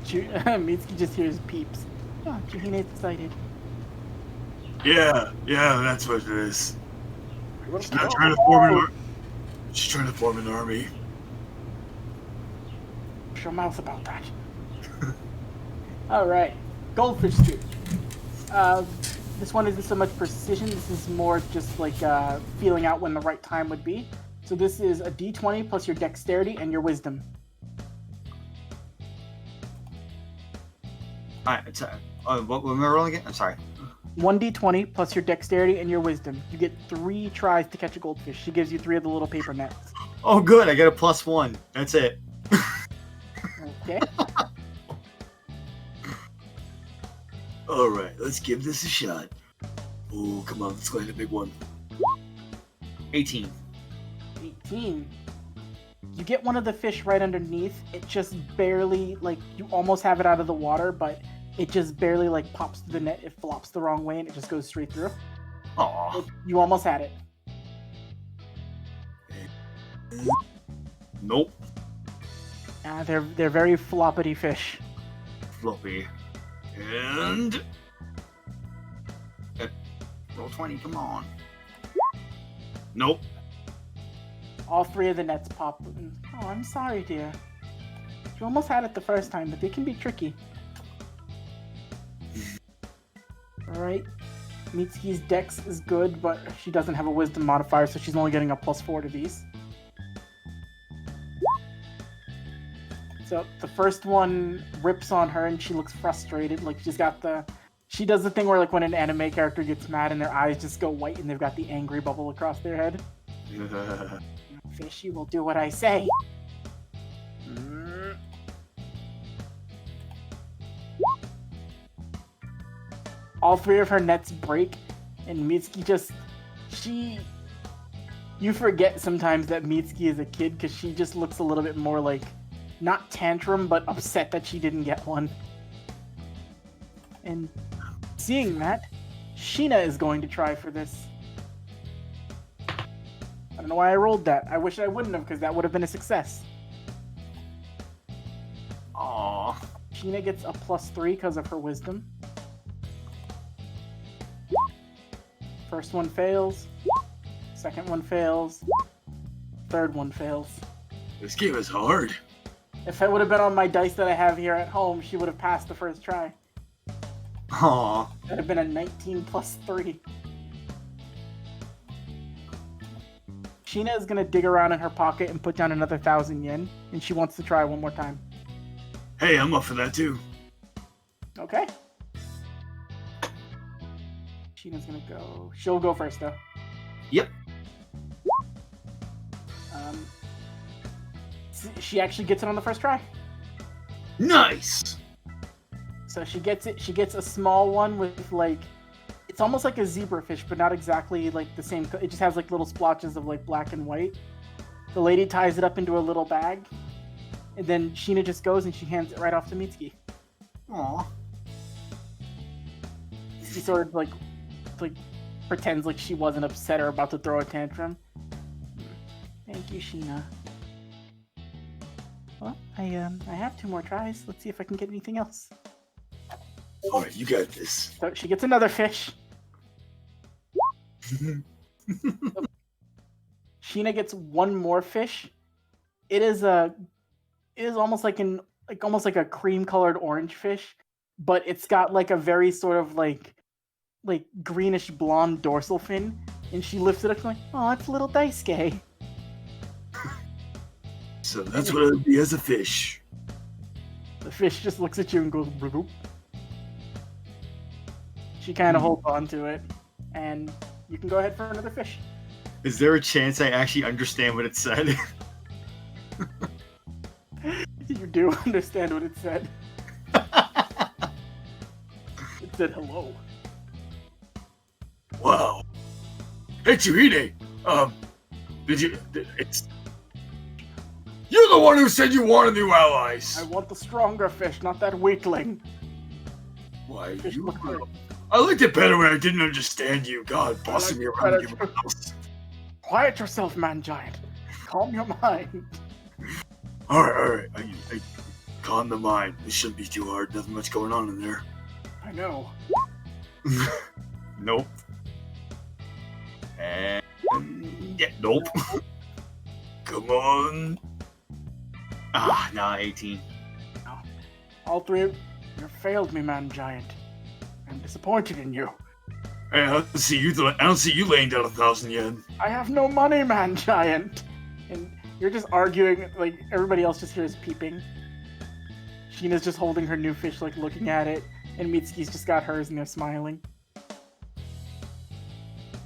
Mitsuki just hears peeps. Oh, Shuhine's excited. Yeah, that's what it is. She's not trying to form an army. She's trying to form an army. Shut your mouth about that. Alright. Goldfish scoop. This one isn't so much precision, this is more just like feeling out when the right time would be. So this is a d20 plus your dexterity and your wisdom. Alright, what am I rolling again? I'm sorry. 1d20 plus your dexterity and your wisdom. You get 3 tries to catch a goldfish. She gives you 3 of the little paper nets. Oh good, I get a +1. That's it. Okay. Alright, let's give this a shot. Oh, come on, let's go ahead and big one. 18. 18. You get one of the fish right underneath. It just barely, like, you almost have it out of the water, but it just barely, like, pops through the net. It flops the wrong way, and it just goes straight through. Aww. You almost had it. Nope. They're very floppity fish. Floppy. And... Roll 20, come on. Nope. All 3 of the nets pop. Oh, I'm sorry, dear. You almost had it the first time, but they can be tricky. Alright. Mitsuki's dex is good, but she doesn't have a wisdom modifier, so she's only getting a +4 to these. So the first one rips on her and she looks frustrated. Like she does the thing where like when an anime character gets mad and their eyes just go white and they've got the angry bubble across their head. Fishy will do what I say. Mm. All three of her nets break, and Mitsuki just... You forget sometimes that Mitsuki is a kid, because she just looks a little bit more like... Not tantrum, but upset that she didn't get one. And seeing that, Sheena is going to try for this. I don't know why I rolled that. I wish I wouldn't have, because that would have been a success. Aww. Sheena gets a +3 because of her wisdom. First one fails. Second one fails. Third one fails. This game is hard. If it would have been on my dice that I have here at home, she would have passed the first try. Aww. That would have been a 19 +3. Sheena is going to dig around in her pocket and put down another 1,000 yen, and she wants to try one more time. Hey, I'm up for that too. Okay. Sheena's going to go... She'll go first, though. Yep. She actually gets it on the first try. Nice! So she gets it. She gets a small one with, like... It's almost like a zebrafish, but not exactly like the same. It just has like little splotches of like black and white. The lady ties it up into a little bag, and then Sheena just goes and she hands it right off to Mitsuki. Aww. She sort of like pretends like she wasn't upset or about to throw a tantrum. Thank you, Sheena. Well, I have 2 more tries. Let's see if I can get anything else. Alright, you got this. So she gets another fish. Sheena gets one more fish. It is almost like a cream colored orange fish, but it's got like a very sort of like greenish blonde dorsal fin, and she lifts it up going, "Oh, it's little Daisuke." So that's what it would be as a fish. The fish just looks at you and goes, "Boop." She kind of holds on to it, and you can go ahead for another fish. Is there a chance I actually understand what it said? You do understand what it said. It said hello. Wow. Hey, Chuhide. You're the one who said you wanted new allies. I want the stronger fish, not that weakling. Why, Fish you... look good. I liked it better when I didn't understand you. God, bossing me around everywhere else. Quiet yourself, man giant. Calm your mind. Alright. I calm the mind. This shouldn't be too hard. Nothing much going on in there. I know. Nope. And yeah, nope. Come on. Nah, 18. All three of you failed me, man giant. I'm disappointed in you. Hey, I don't see you laying down 1,000 yen. I have no money, man giant. And you're just arguing, like everybody else just hears peeping. Sheena's just holding her new fish, like looking at it, and Mitsuki's just got hers and they're smiling.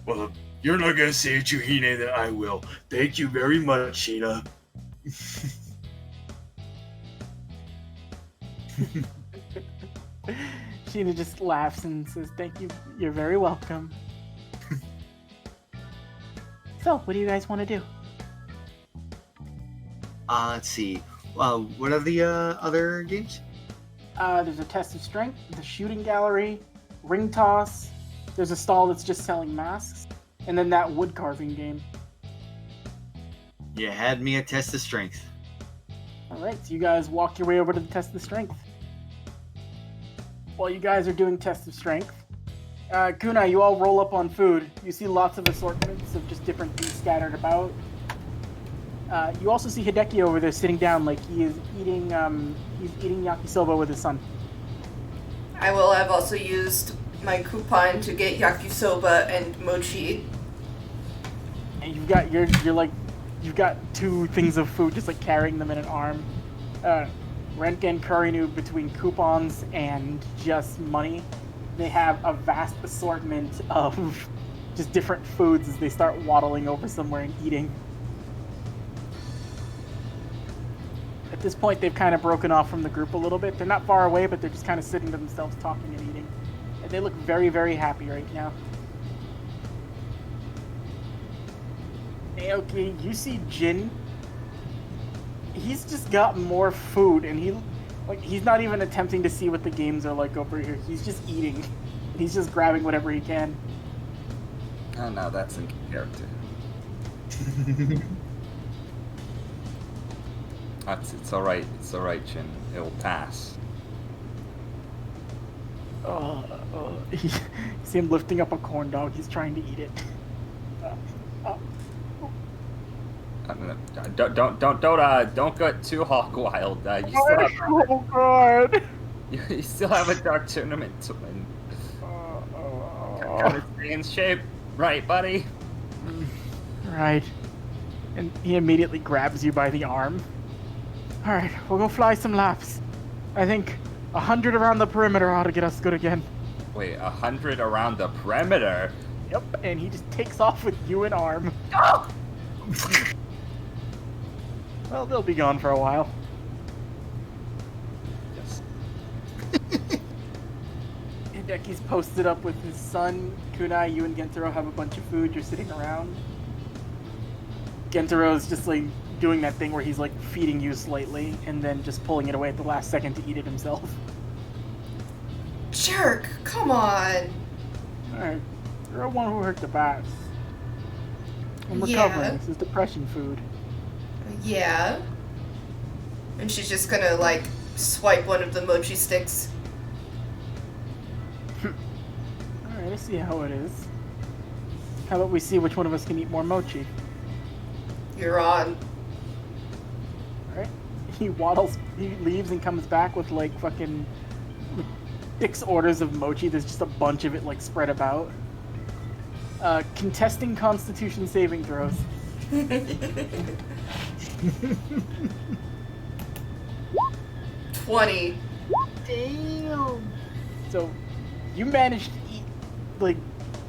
Well, you're not gonna say it, Chuhine, that I will. Thank you very much, Sheena. Sheena just laughs and says, "Thank you, you're very welcome." So, what do you guys want to do? Let's see. What are the other games? There's a test of strength, the shooting gallery, ring toss. There's a stall that's just selling masks, and then that wood carving game. You had me at test of strength. All right, so you guys walk your way over to the test of strength. While you guys are doing test of strength, Kunai, you all roll up on food. You see lots of assortments of just different things scattered about. You also see Hideki over there sitting down, like he is eating. He's eating yakisoba with his son. I will have also used my coupon to get yakisoba and mochi. And you've got 2 things of food, just like carrying them in an arm. Renka and Kurinu, between coupons and just money, they have a vast assortment of just different foods as they start waddling over somewhere and eating. At this point, they've kind of broken off from the group a little bit. They're not far away, but they're just kind of sitting to themselves, talking and eating. And they look very, very happy right now. Naoki, you see Jin. He's just got more food, and he's not even attempting to see what the games are like over here. He's just eating. He's just grabbing whatever he can. Oh no, that's in character. It's alright. It's alright, Jin. It will pass. You see him lifting up a corn dog. He's trying to eat it. Don't get too hog wild. Oh God! You still have a dark tournament to win. Gotta stay in shape, right, buddy? Right. And he immediately grabs you by the arm. Alright, we'll go fly some laps. I think 100 around the perimeter ought to get us good again. Wait, 100 around the perimeter? Yep, and he just takes off with you and arm. Oh! Well, they'll be gone for a while. Yes. Hideki's posted up with his son. Kunai, you and Gentaro have a bunch of food. You're sitting around. Gentaro's just like doing that thing where he's like feeding you slightly and then just pulling it away at the last second to eat it himself. Jerk, come on. Alright, you're the one who hurt the bat. I'm Yeah. recovering. This is depression food. Yeah. And she's just gonna, like, swipe one of the mochi sticks. Alright, I see how it is. How about we see which one of us can eat more mochi? You're on. Alright. He waddles, he leaves and comes back with like fucking 6 orders of mochi. There's just a bunch of it like spread about. Contesting Constitution saving throws. 20. Damn. So you managed to eat like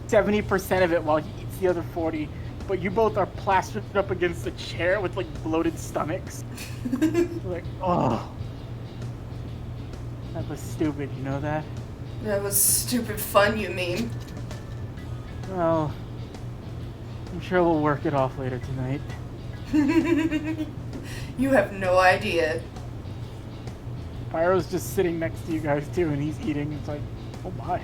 70% of it while he eats the other 40, but you both are plastered up against a chair with like bloated stomachs. Like, oh. That was stupid, you know that? That was stupid fun, you mean? Well, I'm sure we'll work it off later tonight. You have no idea. Pyro's just sitting next to you guys too, and he's eating. It's like, oh my.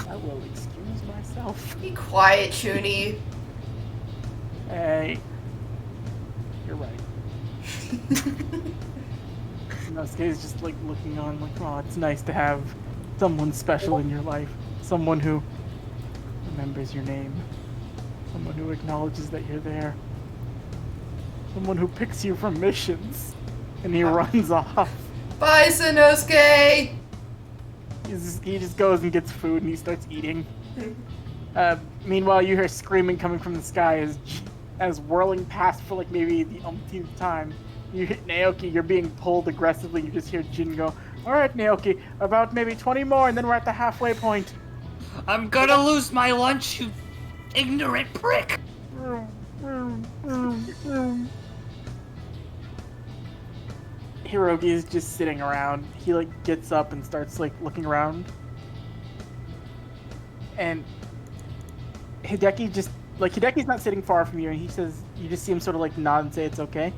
I will excuse myself. Be quiet, Chuni. Hey. You're right. Inosuke is just like looking on like, oh, it's nice to have someone special in your life. Someone who remembers your name. Someone who acknowledges that you're there. Someone who picks you for missions. And he runs off. Bye, Sanosuke! He just goes and gets food and he starts eating. Meanwhile, you hear screaming coming from the sky as whirling past for like maybe the umpteenth time. You hit Naoki, you're being pulled aggressively. You just hear Jin go, alright, Naoki, about maybe 20 more and then we're at the halfway point. I'm gonna lose my lunch, you ignorant prick! Hirogi is just sitting around. He like gets up and starts like looking around. And Hideki's not sitting far from you, and he says, you just see him sort of like nod and say it's okay.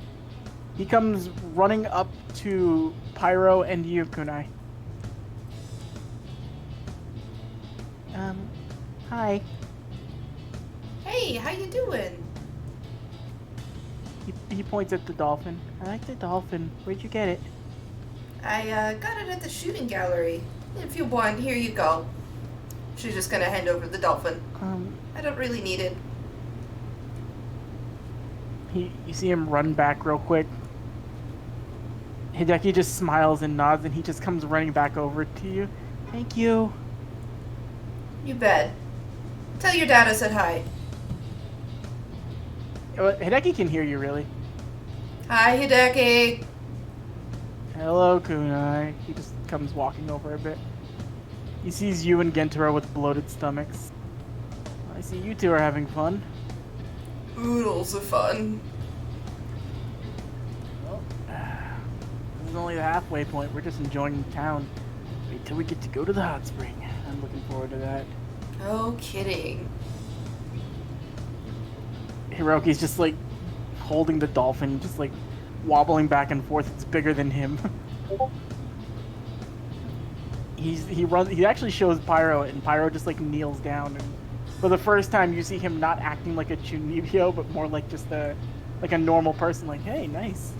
He comes running up to Pyro and you, Kunai. Hi. Hey, how you doing? He points at the dolphin. I like the dolphin. Where'd you get it? I got it at the shooting gallery. If you want, here you go. She's just gonna hand over the dolphin. I don't really need it. You see him run back real quick. Hideki just smiles and nods, and he just comes running back over to you. Thank you. You bet. Tell your dad I said hi. Hideki can hear you, really. Hi, Hideki. Hello, Kunai. He just comes walking over a bit. He sees you and Gentaro with bloated stomachs. I see you two are having fun. Oodles of fun. Well, this is only the halfway point. We're just enjoying the town. Wait till we get to go to the hot spring. I'm looking forward to that. No kidding. Hiroki's just like holding the dolphin, just like wobbling back and forth. It's bigger than him. He actually shows Pyro, and Pyro just like kneels down, and for the first time you see him not acting like a Chunibyo, but more like just a normal person. Like, hey, nice.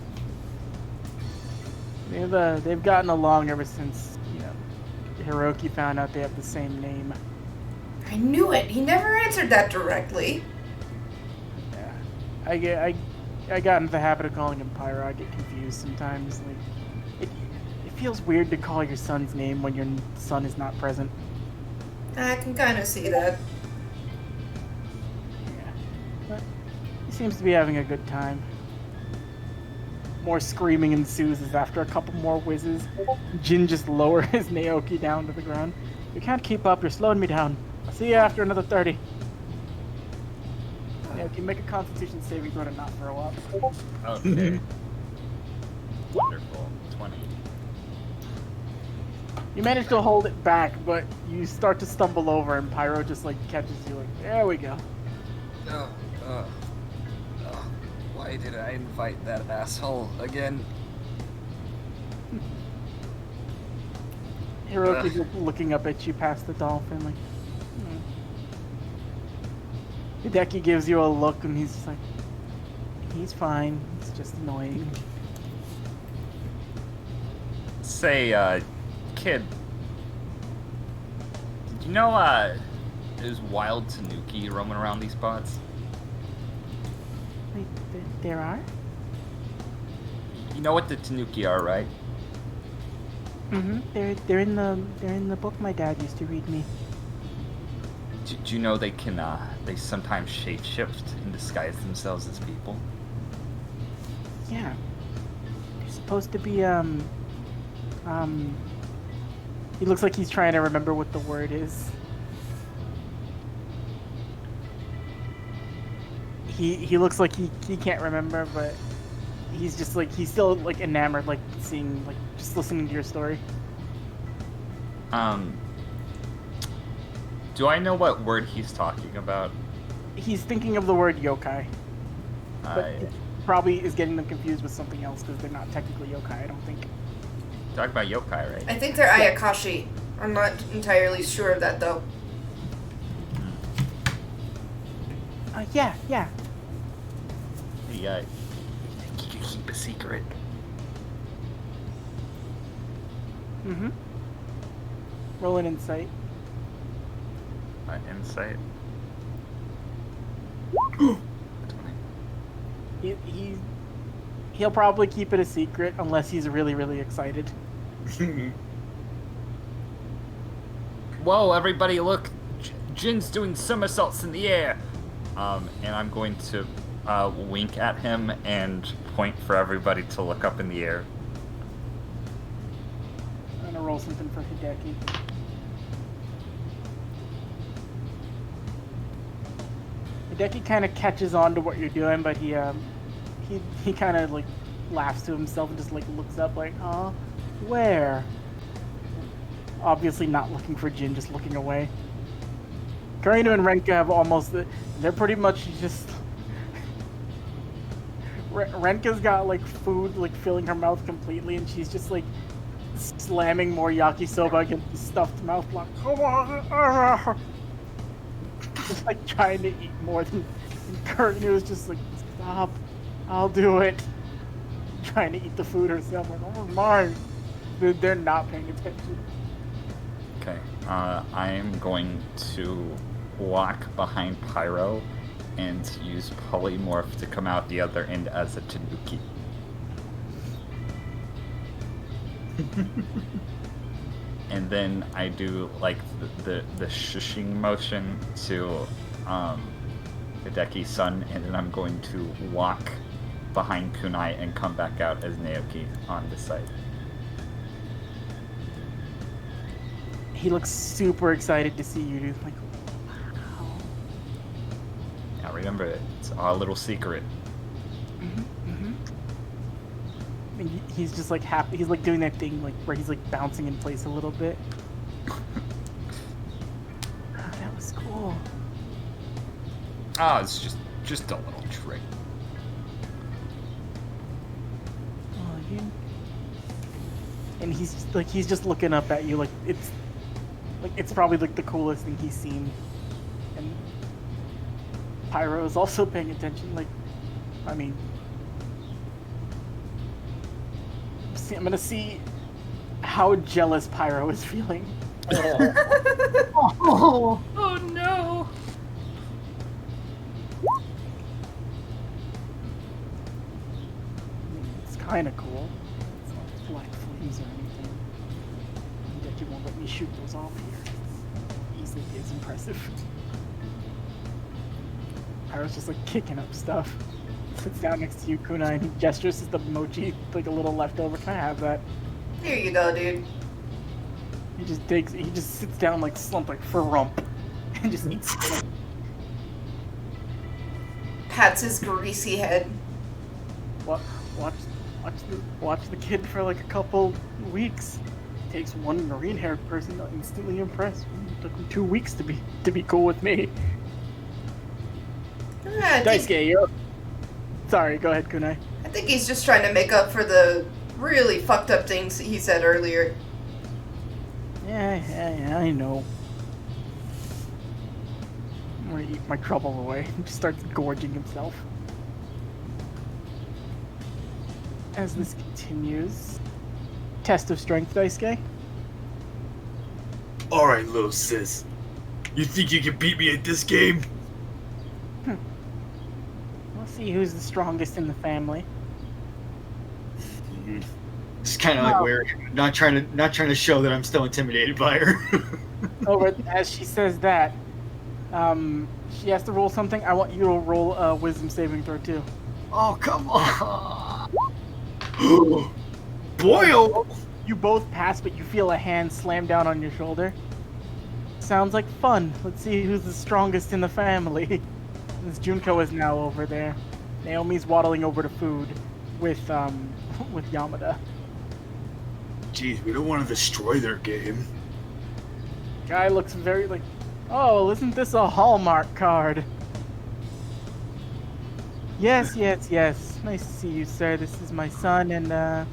They've gotten along ever since, you know, Hiroki found out they have the same name. I knew it. He never answered that directly. Yeah, I got into the habit of calling him Pyro. I get confused sometimes. Like, it feels weird to call your son's name when your son is not present. I can kind of see that. Yeah, but he seems to be having a good time. More screaming ensues as after a couple more whizzes, Jin just lowers his Naoki down to the ground. You can't keep up. You're slowing me down. I'll see you after another 30. Yeah, if you make a Constitution saving throw to not throw up. Okay. Wonderful. 20. You manage to hold it back, but you start to stumble over, and Pyro just like catches you. Like, there we go. Why did I invite that asshole again? Hiroki's looking up at you past the dolphin, like. Hideki gives you a look, and he's just like, he's fine. It's just annoying. Say, kid, did you know, there's wild tanuki roaming around these spots? Wait, there are? You know what the tanuki are, right? Mm-hmm. They're in the book my dad used to read me. Do you know they can, they sometimes shapeshift and disguise themselves as people? Yeah. They're supposed to be, he looks like he's trying to remember what the word is. He looks like he can't remember, but he's just like, he's still like enamored, like seeing, like just listening to your story. Do I know what word he's talking about? He's thinking of the word yokai, but it probably is getting them confused with something else because they're not technically yokai, I don't think. Talk about yokai, right? I think they're Ayakashi. I'm not entirely sure of that, though. Yeah. Yeah. You can keep a secret. Mm-hmm. Roll an insight. Insight. He'll probably keep it a secret unless he's really, really excited. Whoa, everybody look! Jin's doing somersaults in the air! And I'm going to wink at him and point for everybody to look up in the air. I'm gonna roll something for Hideki. Hideki kind of catches on to what you're doing, but he kind of like laughs to himself and just like looks up like, "Huh? Where?" Obviously not looking for Jin, just looking away. Karina and Renka have almost, they're pretty much just, Renka's got like food like filling her mouth completely, and she's just like slamming more yakisoba against the stuffed mouth like, come on, just like trying to eat more than Karina was just like, stop, I'll do it. Trying to eat the food herself, like, oh my. They're not paying attention. Okay, I am going to walk behind Pyro and use Polymorph to come out the other end as a Tanuki. And then I do like the shushing motion to Hideki's son, and then I'm going to walk behind Kunai and come back out as Naoki on the site. he looks super excited to see you, dude. Like, wow. Now remember, it's our little secret. And he's just like happy. He's like doing that thing like where he's like bouncing in place a little bit. Oh, that was cool. Oh, it's just a little trick. Oh, and he's just looking up at you like it's probably like the coolest thing he's seen. And Pyro is also paying attention. Like, I mean, I'm gonna see how jealous Pyro is feeling. Oh no! It's kind of cool. It's not black flames or anything. I bet you won't let me shoot those off here. It's easily is impressive. Pyro's just like kicking up stuff. Sits down next to you, Kunai, and he gestures as the mochi, like a little leftover. Can I have that? Here you go, dude. He just sits down like slumped, like for rump, and just eats it. Pats his greasy head. Watch the kid for like a couple weeks. It takes one green-haired person to instantly impress. It took him 2 weeks to be cool with me. Daisuke, you're... Sorry, go ahead, Kunai. I think he's just trying to make up for the really fucked up things he said earlier. Yeah, I know. I'm gonna eat my trouble away. He just starts gorging himself. As this continues, test of strength, Daisuke. Alright, little sis. You think you can beat me at this game? We'll see who's the strongest in the family. It's kind of like weird. Not trying to show that I'm still intimidated by her. As she says that, she has to roll something. I want you to roll a wisdom saving throw too. Oh, come on. Boy, oh. You both pass, but you feel a hand slam down on your shoulder. Sounds like fun. Let's see who's the strongest in the family. Since Junko is now over there, Naomi's waddling over to food with Yamada. Jeez, we don't want to destroy their game. Guy looks very like, oh, isn't this a Hallmark card? Yes. Nice to see you, sir. This is my son, and I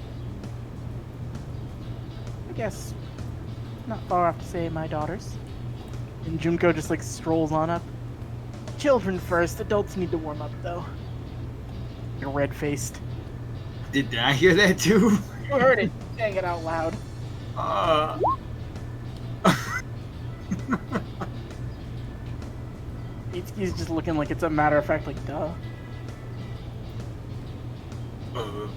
guess not far off to say my daughters. And Junko just like strolls on up. Children first. Adults need to warm up, though. You're red-faced. Did I hear that too? You heard it. Saying it out loud. Itsuki's just looking like it's a matter of fact, like, duh.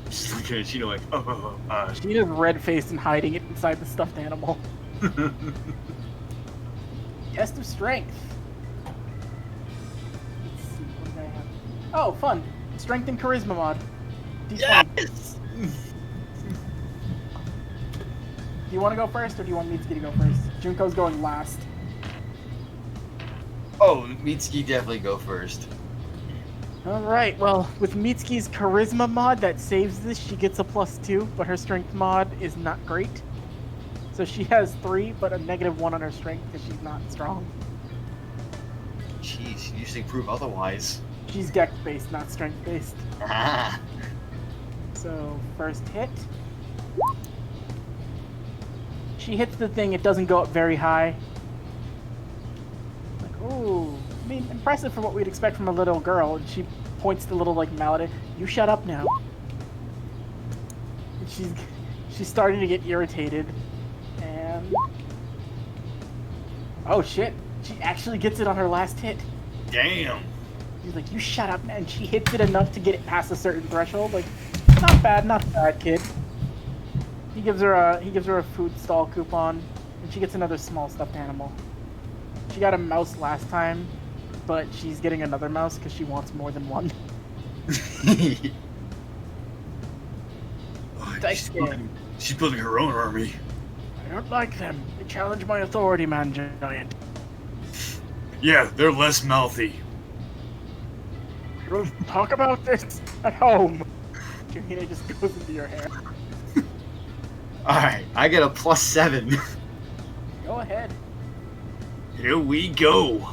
Just looking at Chino like, Sheena's red-faced and hiding it inside the stuffed animal. Test of strength. Let's see, what did I have? Oh, fun. Strength and charisma mod. D20. yes! Do you want to go first, or do you want Mitsuki to go first? Junko's going last. Oh, Mitsuki definitely go first. Alright, well, with Mitsuki's charisma mod that saves this, she gets a +2, but her strength mod is not great. So she has 3, but a -1 on her strength because she's not strong. Jeez, you usually prove otherwise. She's dex-based, not strength-based. Ah. So, first hit. She hits the thing, it doesn't go up very high. Like, ooh. I mean, impressive for what we'd expect from a little girl. And she points the little, like, mallet. You shut up now. And she's starting to get irritated. And... oh, shit. She actually gets it on her last hit. Damn. She's like, you shut up, man. And she hits it enough to get it past a certain threshold. Like, not bad, kid. He gives her a food stall coupon, and she gets another small stuffed animal. She got a mouse last time, but she's getting another mouse because she wants more than one. She's building her own army. I don't like them. They You challenge my authority, man, giant. Yeah, they're less mouthy. We'll talk about this at home. Kahina just goes into your hair. Alright, I get a +7. Go ahead. Here we go.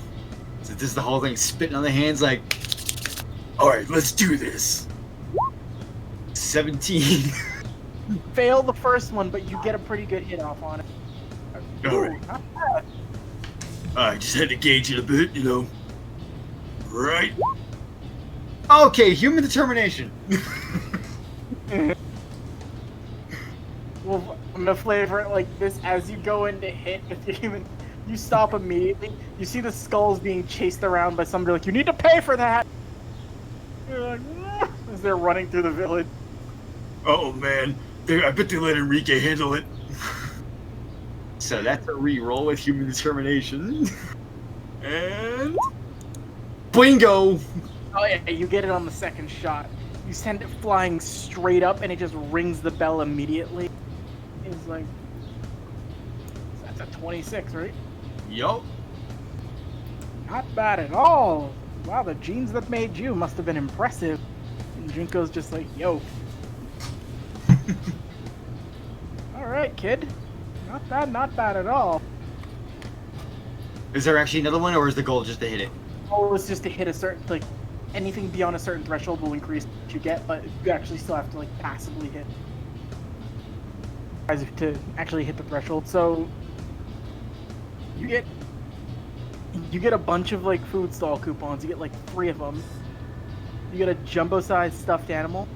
So this is the whole thing, spitting on the hands like, Alright, let's do this. 17. You fail the first one, but you get a pretty good hit off on it. Alright. Not bad. I just had to gauge it a bit, you know. Right? Okay, human determination. Well, I'm gonna flavor it like this. As you go in to hit with your human, you stop immediately. You see the skulls being chased around by somebody like, you need to pay for that! You're like, as they're running through the village. Oh man, I bet they let Enrique handle it. So that's a re-roll with human determination. And... Bingo! Oh yeah, you get it on the second shot. You send it flying straight up and it just rings the bell immediately. It's like... That's a 26, right? Yup. Not bad at all. Wow, the genes that made you must have been impressive. And Junko's just like, yo. Alright, kid. Not bad at all. Is there actually another one, or is the goal just to hit it? Goal is just to hit a certain, like, anything beyond a certain threshold will increase what you get, but you actually still have to, like, passively hit. To actually hit the threshold, so you get a bunch of, like, food stall coupons. You get, like, 3 of them. You get a jumbo-sized stuffed animal,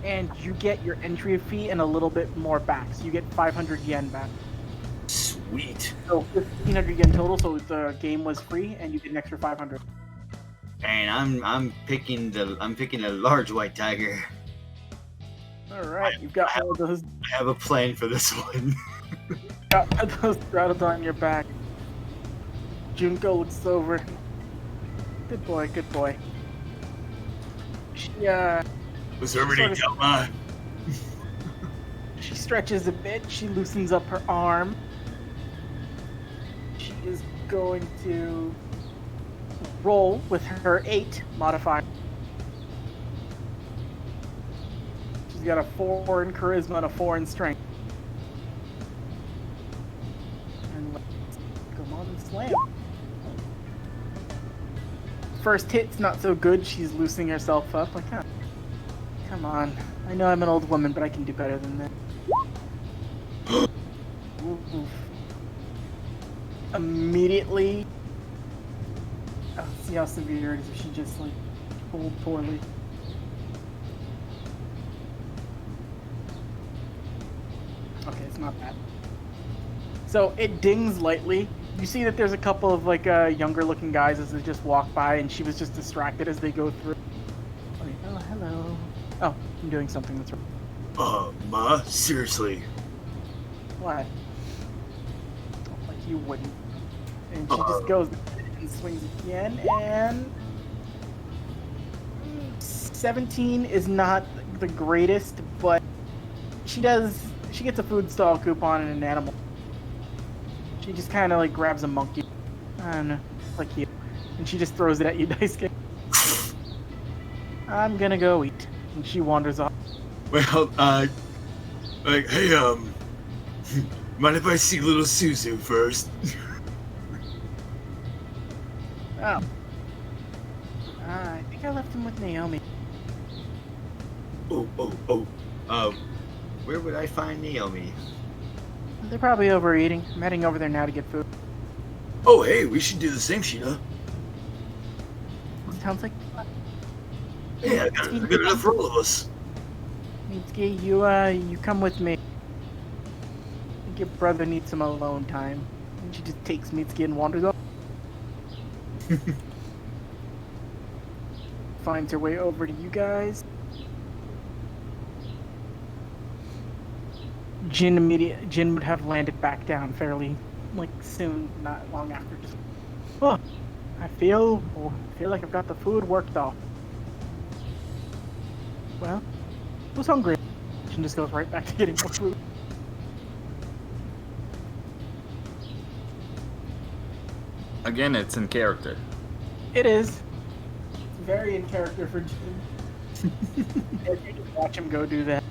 and you get your entry fee and a little bit more back. So you get 500 yen back. Sweet. So 1,500 yen total. So the game was free, and you get an extra 500. And I'm picking the large white tiger. All right, you've got all of those. I have a plan for this one. Got those straddled on your back. Junko looks over. Good boy, good boy. She Was everything down my... She stretches a bit. She loosens up her arm. She is going to roll with her 8 modifier. She's got a 4 in charisma and a 4 in strength. And let's come on and slam. First hit's not so good. She's loosening herself up. Like, huh. Come on. I know I'm an old woman, but I can do better than that. Oof. Immediately. Oh, see how severe it is if she just, like, rolled poorly. Okay, it's not bad. So it dings lightly. You see that there's a couple of, like, younger looking guys as they just walk by, and she was just distracted as they go through. Like, oh, hello. Oh, I'm doing something that's wrong. Ma? Seriously? What? Like you wouldn't. And she just goes and swings again, and 17 is not the greatest, but she gets a food stall coupon and an animal. She just kind of like grabs a monkey. I don't know, like you. And she just throws it at you, dice game. I'm gonna go eat. And she wanders off. Well, like, hey, mind if I see little Suzu first? Oh. I think I left him with Naomi. Oh. Where would I find Naomi? They're probably overeating. I'm heading over there now to get food. Oh, hey, we should do the same, Sheena. Sounds like Yeah, I got enough for all of us. Mitsuki, you come with me. I think your brother needs some alone time. And she just takes Mitsuki and wanders off. Finds her way over to you guys. Jin would have landed back down fairly, like, soon, not long after. Just, oh, I feel like I've got the food worked off. Well, who's hungry? Jin just goes right back to getting more food. Again, it's in character. It is. It's very in character for Jim. You just watch him go do that.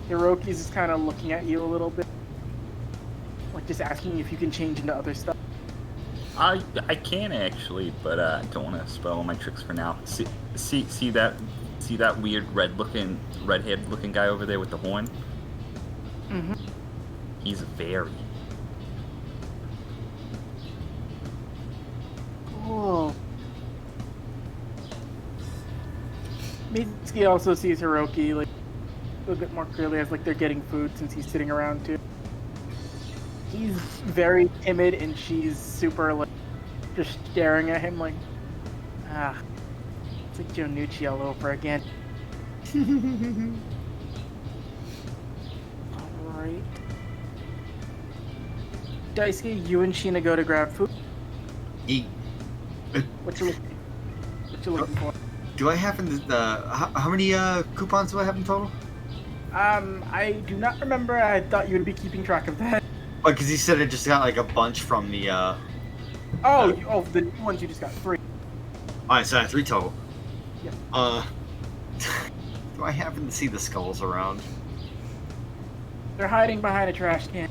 Hiroki's just kind of looking at you a little bit. Like just asking if you can change into other stuff. I can actually, but I don't want to spoil my tricks for now. See that weird redhead looking guy over there with the horn? Mm-hmm. He's a fairy. Cool. Mitsuki also sees Hiroki like a little bit more clearly as like they're getting food since he's sitting around too. He's very timid and she's super like just staring at him like it's like Joe Nucci all over again. Alright. Daisuke, you and Sheena go to grab food. Eat. What you looking for? Do I have how many coupons do I have in total? I do not remember. I thought you would be keeping track of that. Oh, because you said I just got like a bunch from the. The new ones you just got 3. Alright, so I have 3 total. Yeah. Do I happen to see the skulls around? They're hiding behind a trash can.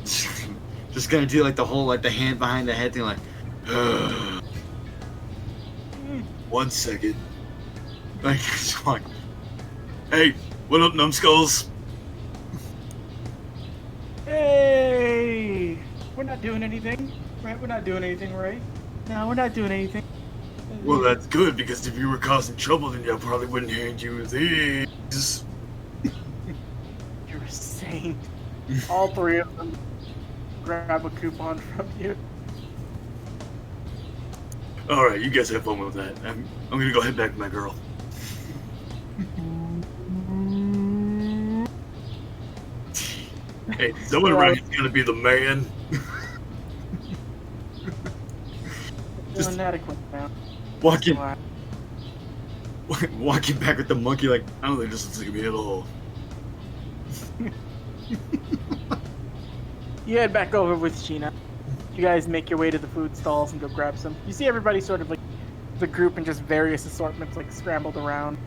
Just gonna do like the whole like the hand behind the head thing, like. 1 second. Like, just like, hey, what up, numbskulls? Hey! We're not doing anything, right? We're not doing anything, right? No, we're not doing anything. Well, that's good, because if you were causing trouble, then I probably wouldn't hand you these. You're a saint. All 3 of them grab a coupon from you. Alright, you guys have fun with that. I'm gonna go head back to my girl. Hey, someone around here's gonna be the man. Just inadequate now. Walking back with the monkey, like, I don't think this looks like me at all. You head back over with Sheena. You guys make your way to the food stalls and go grab some. You see everybody sort of like the group in just various assortments like scrambled around.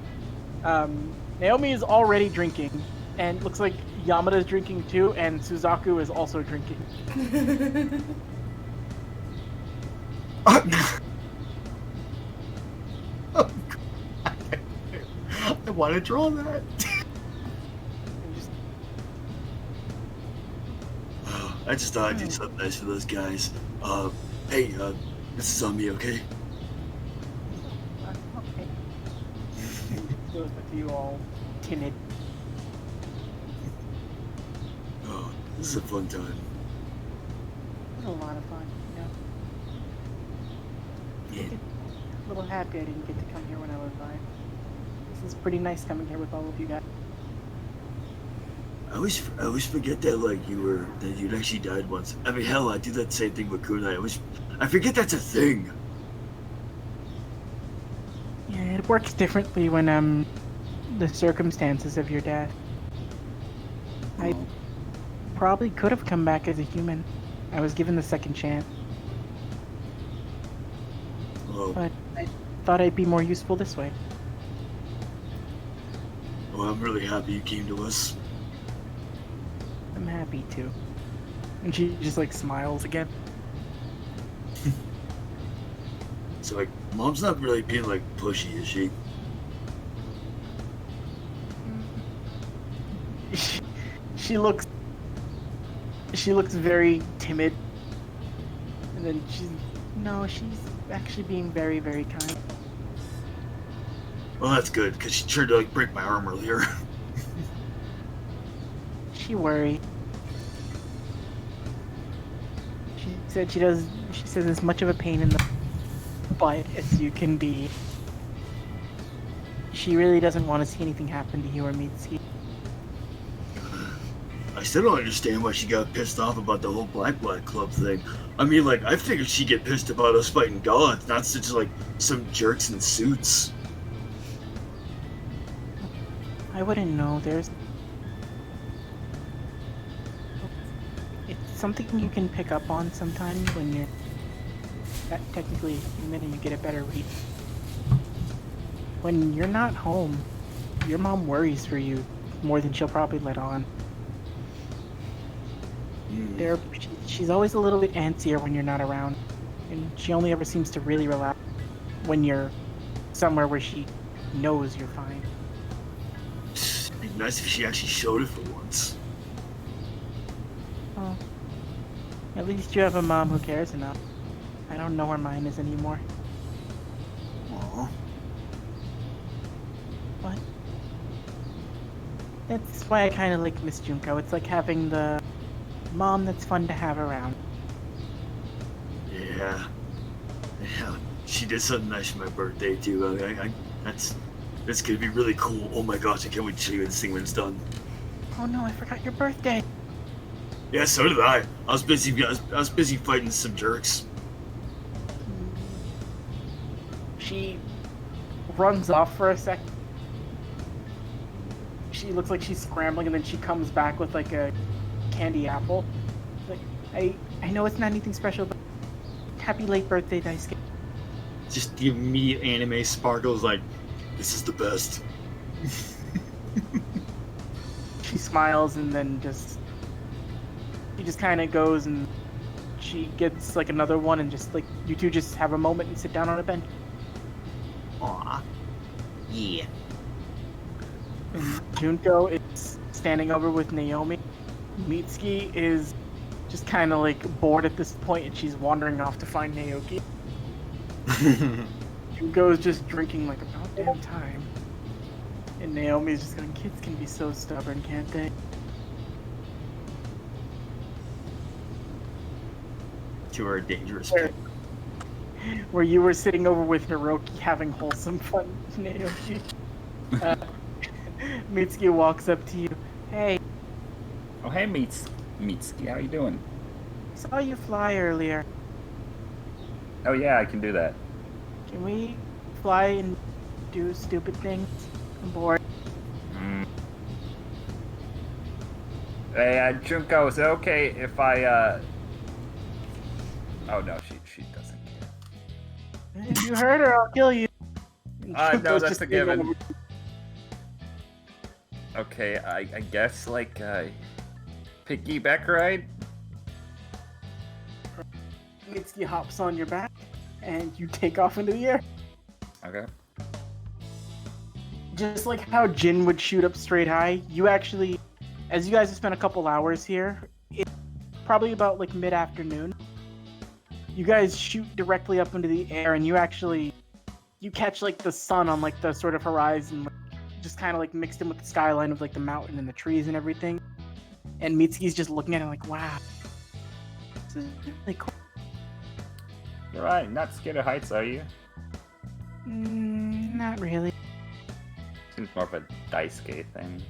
Naomi is already drinking, and looks like Yamada is drinking too, and Suzaku is also drinking. I want to draw that. I just thought I'd do something nice for those guys. Hey, this is on me, okay? Okay. Goes with you all timid. Oh, this is a fun time. It was a lot of fun, you know. Yeah. A little happy I didn't get to come here when I was 5. This is pretty nice coming here with all of you guys. I always forget that you'd actually died once. I mean, hell, I do that same thing with Kunai. I forget that's a thing. Yeah, it works differently when the circumstances of your death. I probably could have come back as a human. I was given the second chance. Oh, But I thought I'd be more useful this way. well, I'm really happy you came to us. I'm happy to. And she just like smiles again. So, like, Mom's not really being, like, pushy, is she? She looks very timid. And then she's actually being very, very kind. Well, that's good, because she tried to, like, break my arm earlier. She worried. She said she says as much of a pain in the butt as you can be. She really doesn't want to see anything happen to you or Mitsuki. I still don't understand why she got pissed off about the whole Black Club thing. I mean, like, I figured she'd get pissed about us fighting gods, not such, like, some jerks in suits. I wouldn't know. something you can pick up on sometimes when you're technically admitting you get a better read. When you're not home, your mom worries for you more than she'll probably let on. She's always a little bit antsier when you're not around, and she only ever seems to really relax when you're somewhere where she knows you're fine. It'd be nice if she actually showed it for once. Oh, at least you have a mom who cares enough. I don't know where mine is anymore. Aww. What? That's why I kind of like Miss Junko. It's like having the mom that's fun to have around. Yeah. She did something nice for my birthday too. That's gonna be really cool. Oh my gosh, I can't wait to show you this thing when it's done. Oh no, I forgot your birthday. Yeah, so did I. I was busy fighting some jerks. She runs off for a sec. She looks like she's scrambling, and then she comes back with like a candy apple. Like, I know it's not anything special, but happy late birthday, Daisuke. Just the immediate anime sparkles like, This is the best. She smiles and then she just kind of goes and she gets like another one and just like you two just have a moment and sit down on a bench. aw. Yeah. And Junko is standing over with Naomi. Mitsuki is just kind of like bored at this point and she's wandering off to find Naoki. Junko is just drinking like about damn time. And Naomi's just going, kids can be so stubborn, can't they? To her dangerous Where, pick. where you were sitting over with Hiroki having wholesome fun, Naoki. Mitsuki walks up to you. Hey, Oh, hey, Mitsuki, how you doing? saw you fly earlier. Oh, yeah, I can do that. Can we fly and do stupid things? I'm bored. Hey, Junko, is it okay if I, Oh, no, she doesn't care. If you hurt her, I'll kill you. No, Junko's that's just a given. over- Okay, I guess, like, piggyback ride? Mitsuki hops on your back, and you take off into the air. Okay. Just like how Jin would shoot up straight high, you actually, as you guys have spent a couple hours here, it's probably about like mid-afternoon, you guys shoot directly up into the air and you catch like the sun on like the sort of horizon, like, just kind of like mixed in with the skyline of like the mountain and the trees and everything. And Mitsuki's just looking at it like, wow, this is really cool. You're right, not scared of heights, are you? Not really. Seems more of a Daisuke thing.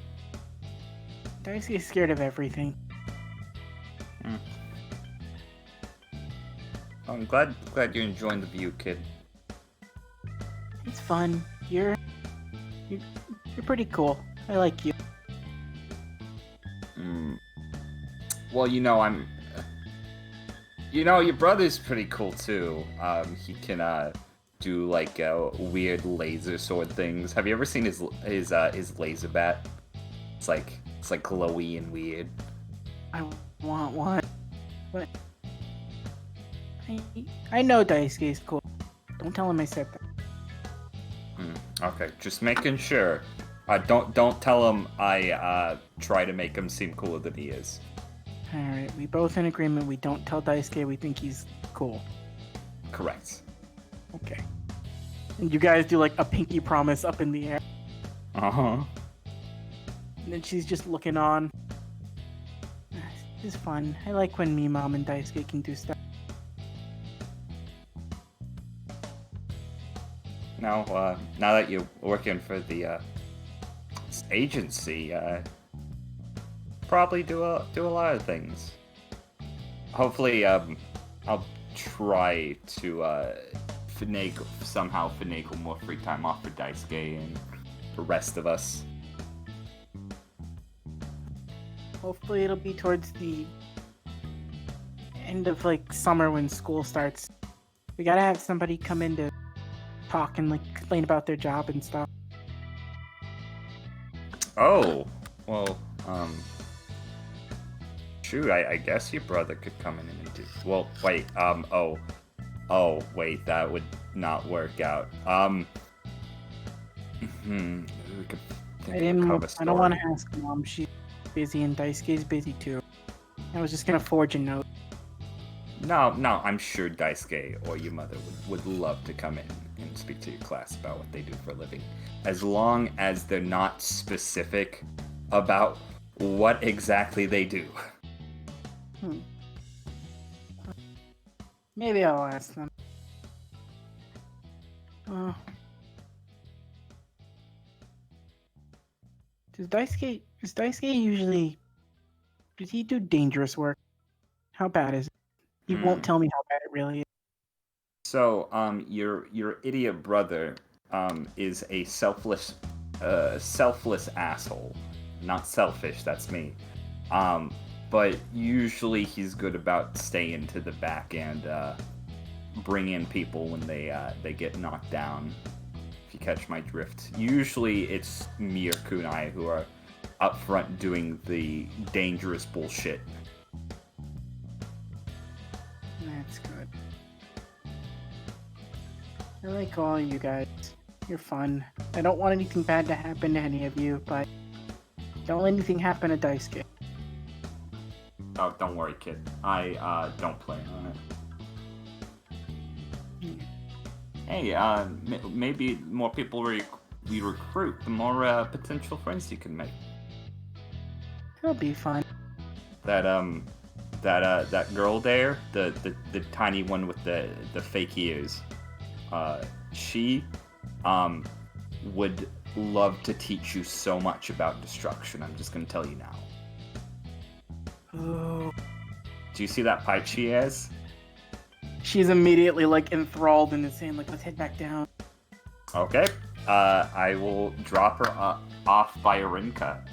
Daisuke's scared of everything. I'm glad you're enjoying the view, kid. It's fun. You're pretty cool. I like you. Well, your brother's pretty cool too. He can do like weird laser sword things. Have you ever seen his laser bat? It's like glowy and weird. I want one. But I know Daisuke's cool. Don't tell him I said that. Okay, just making sure. Don't tell him I try to make him seem cooler than he is. Alright, we both in agreement. We don't tell Daisuke we think he's cool. Correct. Okay. And you guys do like a pinky promise up in the air. Uh-huh. And then she's just looking on. This is fun. I like when me, Mom, and Daisuke can do stuff. Now that you're working for the agency, probably do a lot of things. Hopefully, I'll try to finagle more free time off for Daisuke and the rest of us. Hopefully it'll be towards the end of like summer when school starts. We gotta have somebody come in to talk and like complain about their job and stuff. Oh, well, shoot, I guess your brother could come in and do. Well, wait, wait, that would not work out. We could think of a cover I don't want to story. ask Mom. She's busy and Daisuke's busy too. I was just gonna forge a note. No, I'm sure Daisuke or your mother would love to come in and speak to your class about what they do for a living. As long as they're not specific about what exactly they do. Maybe I'll ask them. Does Daisuke usually... Does he do dangerous work? How bad is it? He won't tell me how bad it really is. So, your idiot brother, is a selfless asshole. Not selfish, that's me. But usually he's good about staying to the back and, bring in people when they get knocked down. If you catch my drift. Usually it's me or Kunai who are up front doing the dangerous bullshit. That's good. I like all you guys. You're fun. I don't want anything bad to happen to any of you, but don't let anything happen to Daisuke. Oh, don't worry, kid. I don't plan on it. Hey, maybe the more people we recruit, the more potential friends you can make. It'll be fun. That girl there, the tiny one with the fake ears, she would love to teach you so much about destruction. I'm just gonna tell you now. Oh. Do you see that pipe she has? She's immediately like enthralled and is saying like, let's head back down. Okay. I will drop her off by a ring cut.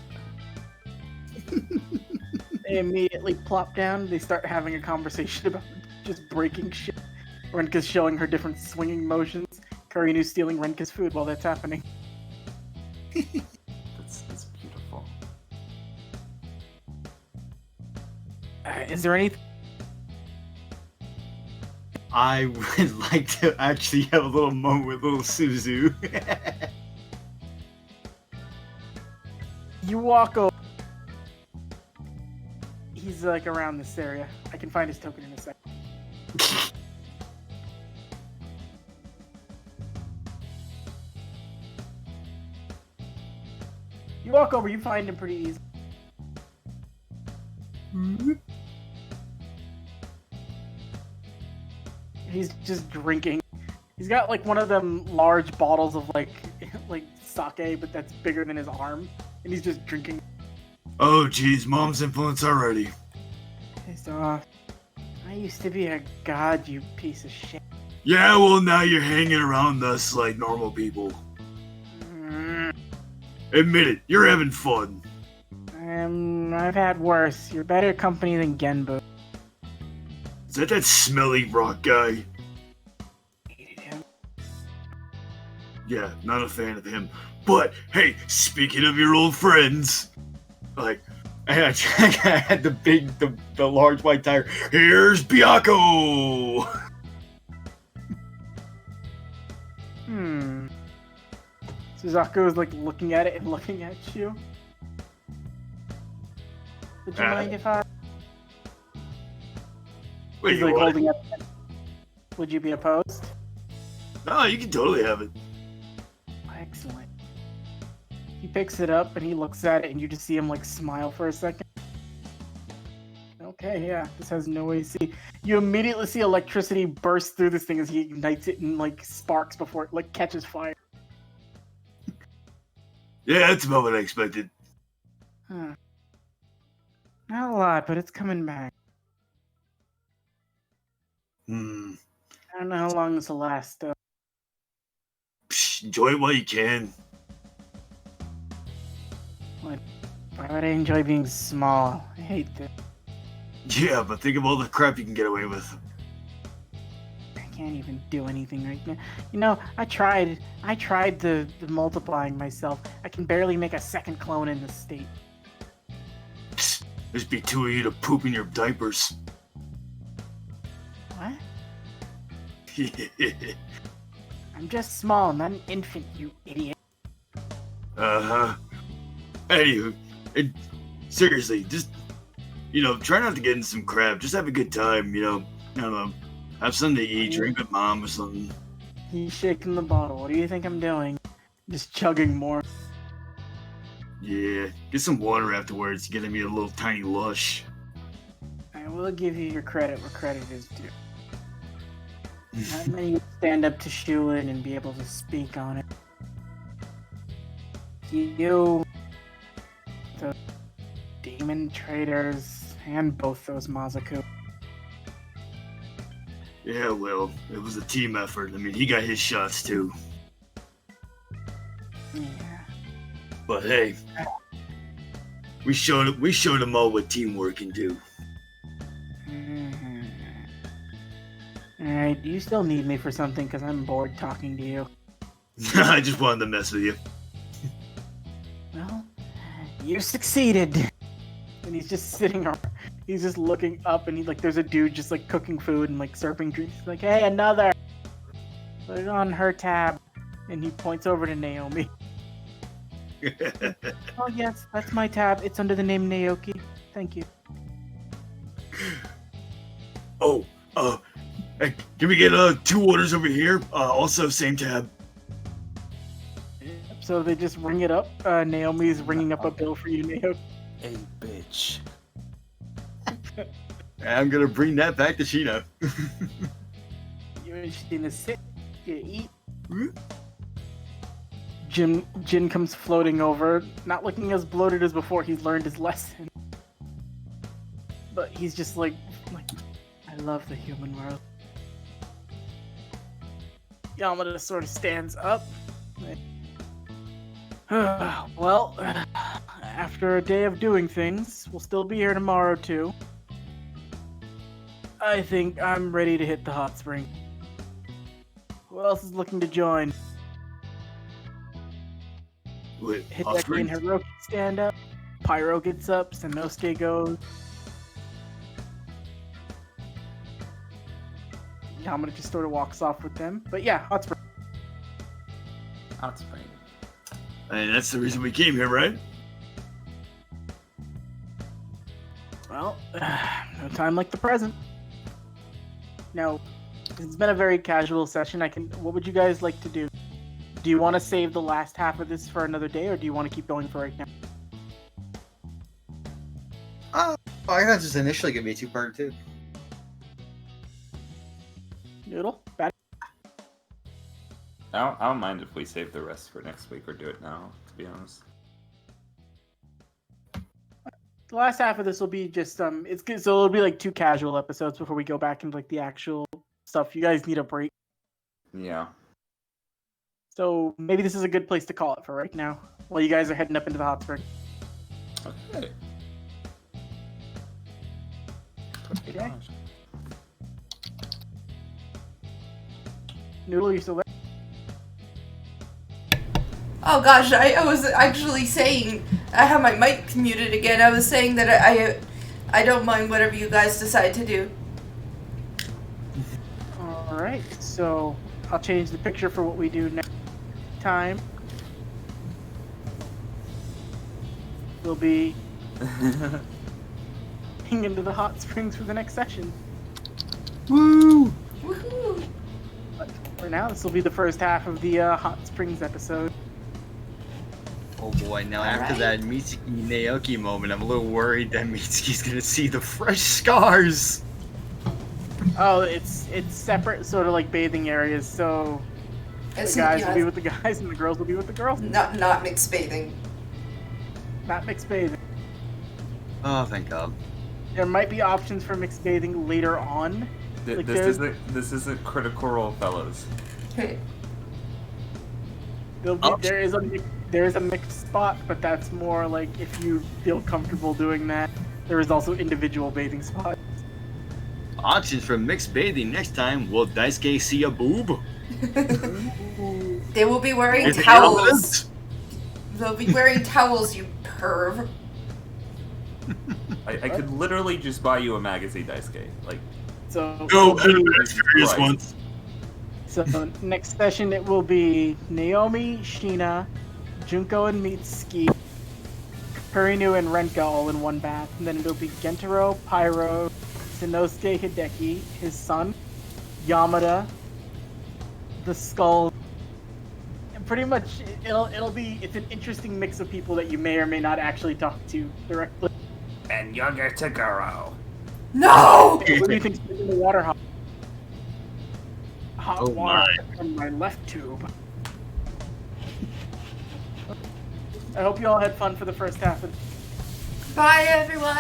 They immediately plop down. They start having a conversation about just breaking shit. Renka's showing her different swinging motions. Karinu's stealing Renka's food while that's happening. That's beautiful. Is there anything? I would like to actually have a little moment with little Suzu. You walk over. He's like around this area. I can find his token in a second. You walk over, you find him pretty easy. He's just drinking. He's got like one of them large bottles of like sake, but that's bigger than his arm, and he's just drinking. Oh, geez, Mom's influence already. Pissed off. I used to be a god, you piece of shit. Yeah, well, now you're hanging around us like normal people. Admit it, you're having fun. I've had worse. You're better company than Genbu. Is that smelly rock guy? Hated him. Yeah, not a fan of him. But, hey, speaking of your old friends, like, I had the large white tiger. here's Byakko! Suzaku is like looking at it and looking at you. Would you mind if I... Wait, He's you like what? holding up. Would you be opposed? No, you can totally have it. Excellent. He picks it up and he looks at it and you just see him like smile for a second. Okay, yeah, this has no AC. You immediately see electricity burst through this thing as he ignites it and like sparks before it like catches fire. Yeah, that's about what I expected. Huh. Not a lot, but it's coming back. I don't know how long this will last, though. Psh, enjoy it while you can. Why would I enjoy being small? I hate this. Yeah, but think of all the crap you can get away with. I can't even do anything right now. You know, I tried the multiplying myself. I can barely make a second clone in this state. There's be two of you to poop in your diapers. What? I'm just small, not an infant, you idiot. Uh-huh. Anywho, seriously, just, try not to get in some crap. Just have a good time, I don't know. Have something to eat, drink with mom or something. He's shaking the bottle. What do you think I'm doing? Just chugging more. Yeah, get some water afterwards. You're gonna be a little tiny lush. I will give you your credit where credit is due. Not many stand up to Shulin and be able to speak on it. You, the demon traders, and both those Mazaku. Yeah, well, it was a team effort. I mean, he got his shots too. Yeah. But hey, we showed them all what teamwork can do. Mm-hmm. Alright, do you still need me for something? Because I'm bored talking to you. I just wanted to mess with you. Well, you succeeded. And he's just sitting around. He's just looking up, and there's a dude just cooking food and serving drinks. He's like, hey, another. Put it on her tab. And he points over to Naomi. Oh yes, that's my tab. It's under the name Naoki. Thank you. Oh, hey, can we get 2 orders over here? Also same tab. So they just ring it up. Naomi's ringing up a bill for you, Naoki. Hey, bitch. I'm gonna bring that back to Sheena. You and Sheena sit, you eat. Jin comes floating over, not looking as bloated as before. He's learned his lesson. But he's just like, I love the human world. Yamada sort of stands up. Well, after a day of doing things, we'll still be here tomorrow too. I think I'm ready to hit the hot spring. Who else is looking to join? Wait, Hideki and Hiroki stand up. Pyro gets up. Sanosuke goes. Yamada just sort of walks off with them. But yeah, hot spring. Hot spring. And that's the reason we came here, right? Well, no time like the present. Now, it's been a very casual session. What would you guys like to do? Do you want to save the last half of this for another day, or do you want to keep going for right now? I thought this was initially gonna be a 2-part too. Noodle? Bad? I don't mind if we save the rest for next week or do it now, to be honest. The last half of this will be just so it'll be 2 casual episodes before we go back into the actual stuff. You guys need a break. Yeah. So maybe this is a good place to call it for right now, while you guys are heading up into the hot spring. Okay. Okay. Noodle, you still there? Oh gosh, I was actually saying, I have my mic muted again. I was saying that I don't mind whatever you guys decide to do. Alright, so I'll change the picture for what we do next time. We'll be into the hot springs for the next session. Woo! Woohoo! But for now, this will be the first half of the hot springs episode. Oh boy, now after that Mitsuki Naoki moment, I'm a little worried that Mitsuki's gonna see the fresh scars! Oh, it's separate, sort of like bathing areas, so the guys will be with the guys and the girls will be with the girls. Not mixed bathing. Not mixed bathing. Oh, thank God. There might be options for mixed bathing later on. This isn't Critical Role, fellas. There is a mixed spot, but that's more like if you feel comfortable doing that. There is also individual bathing spots. Options for mixed bathing next time. Will Daisuke see a boob? They will be wearing Is it towels. evidence? They'll be wearing towels, you perv. I could literally just buy you a magazine, Daisuke. Like, So No, it'll be- experience Christ. once. So next session it will be Naomi, Sheena, Junko and Mitsuki, Kurinu and Renka all in one bath, and then it'll be Gentaro, Pyro, Sanosuke Hideki, his son, Yamada, the Skull. And pretty much it's an interesting mix of people that you may or may not actually talk to directly. And younger Taguro. No! What do you think's in the water hot? Hot Oh water from my left tube. I hope you all had fun for the first half of Bye, everyone!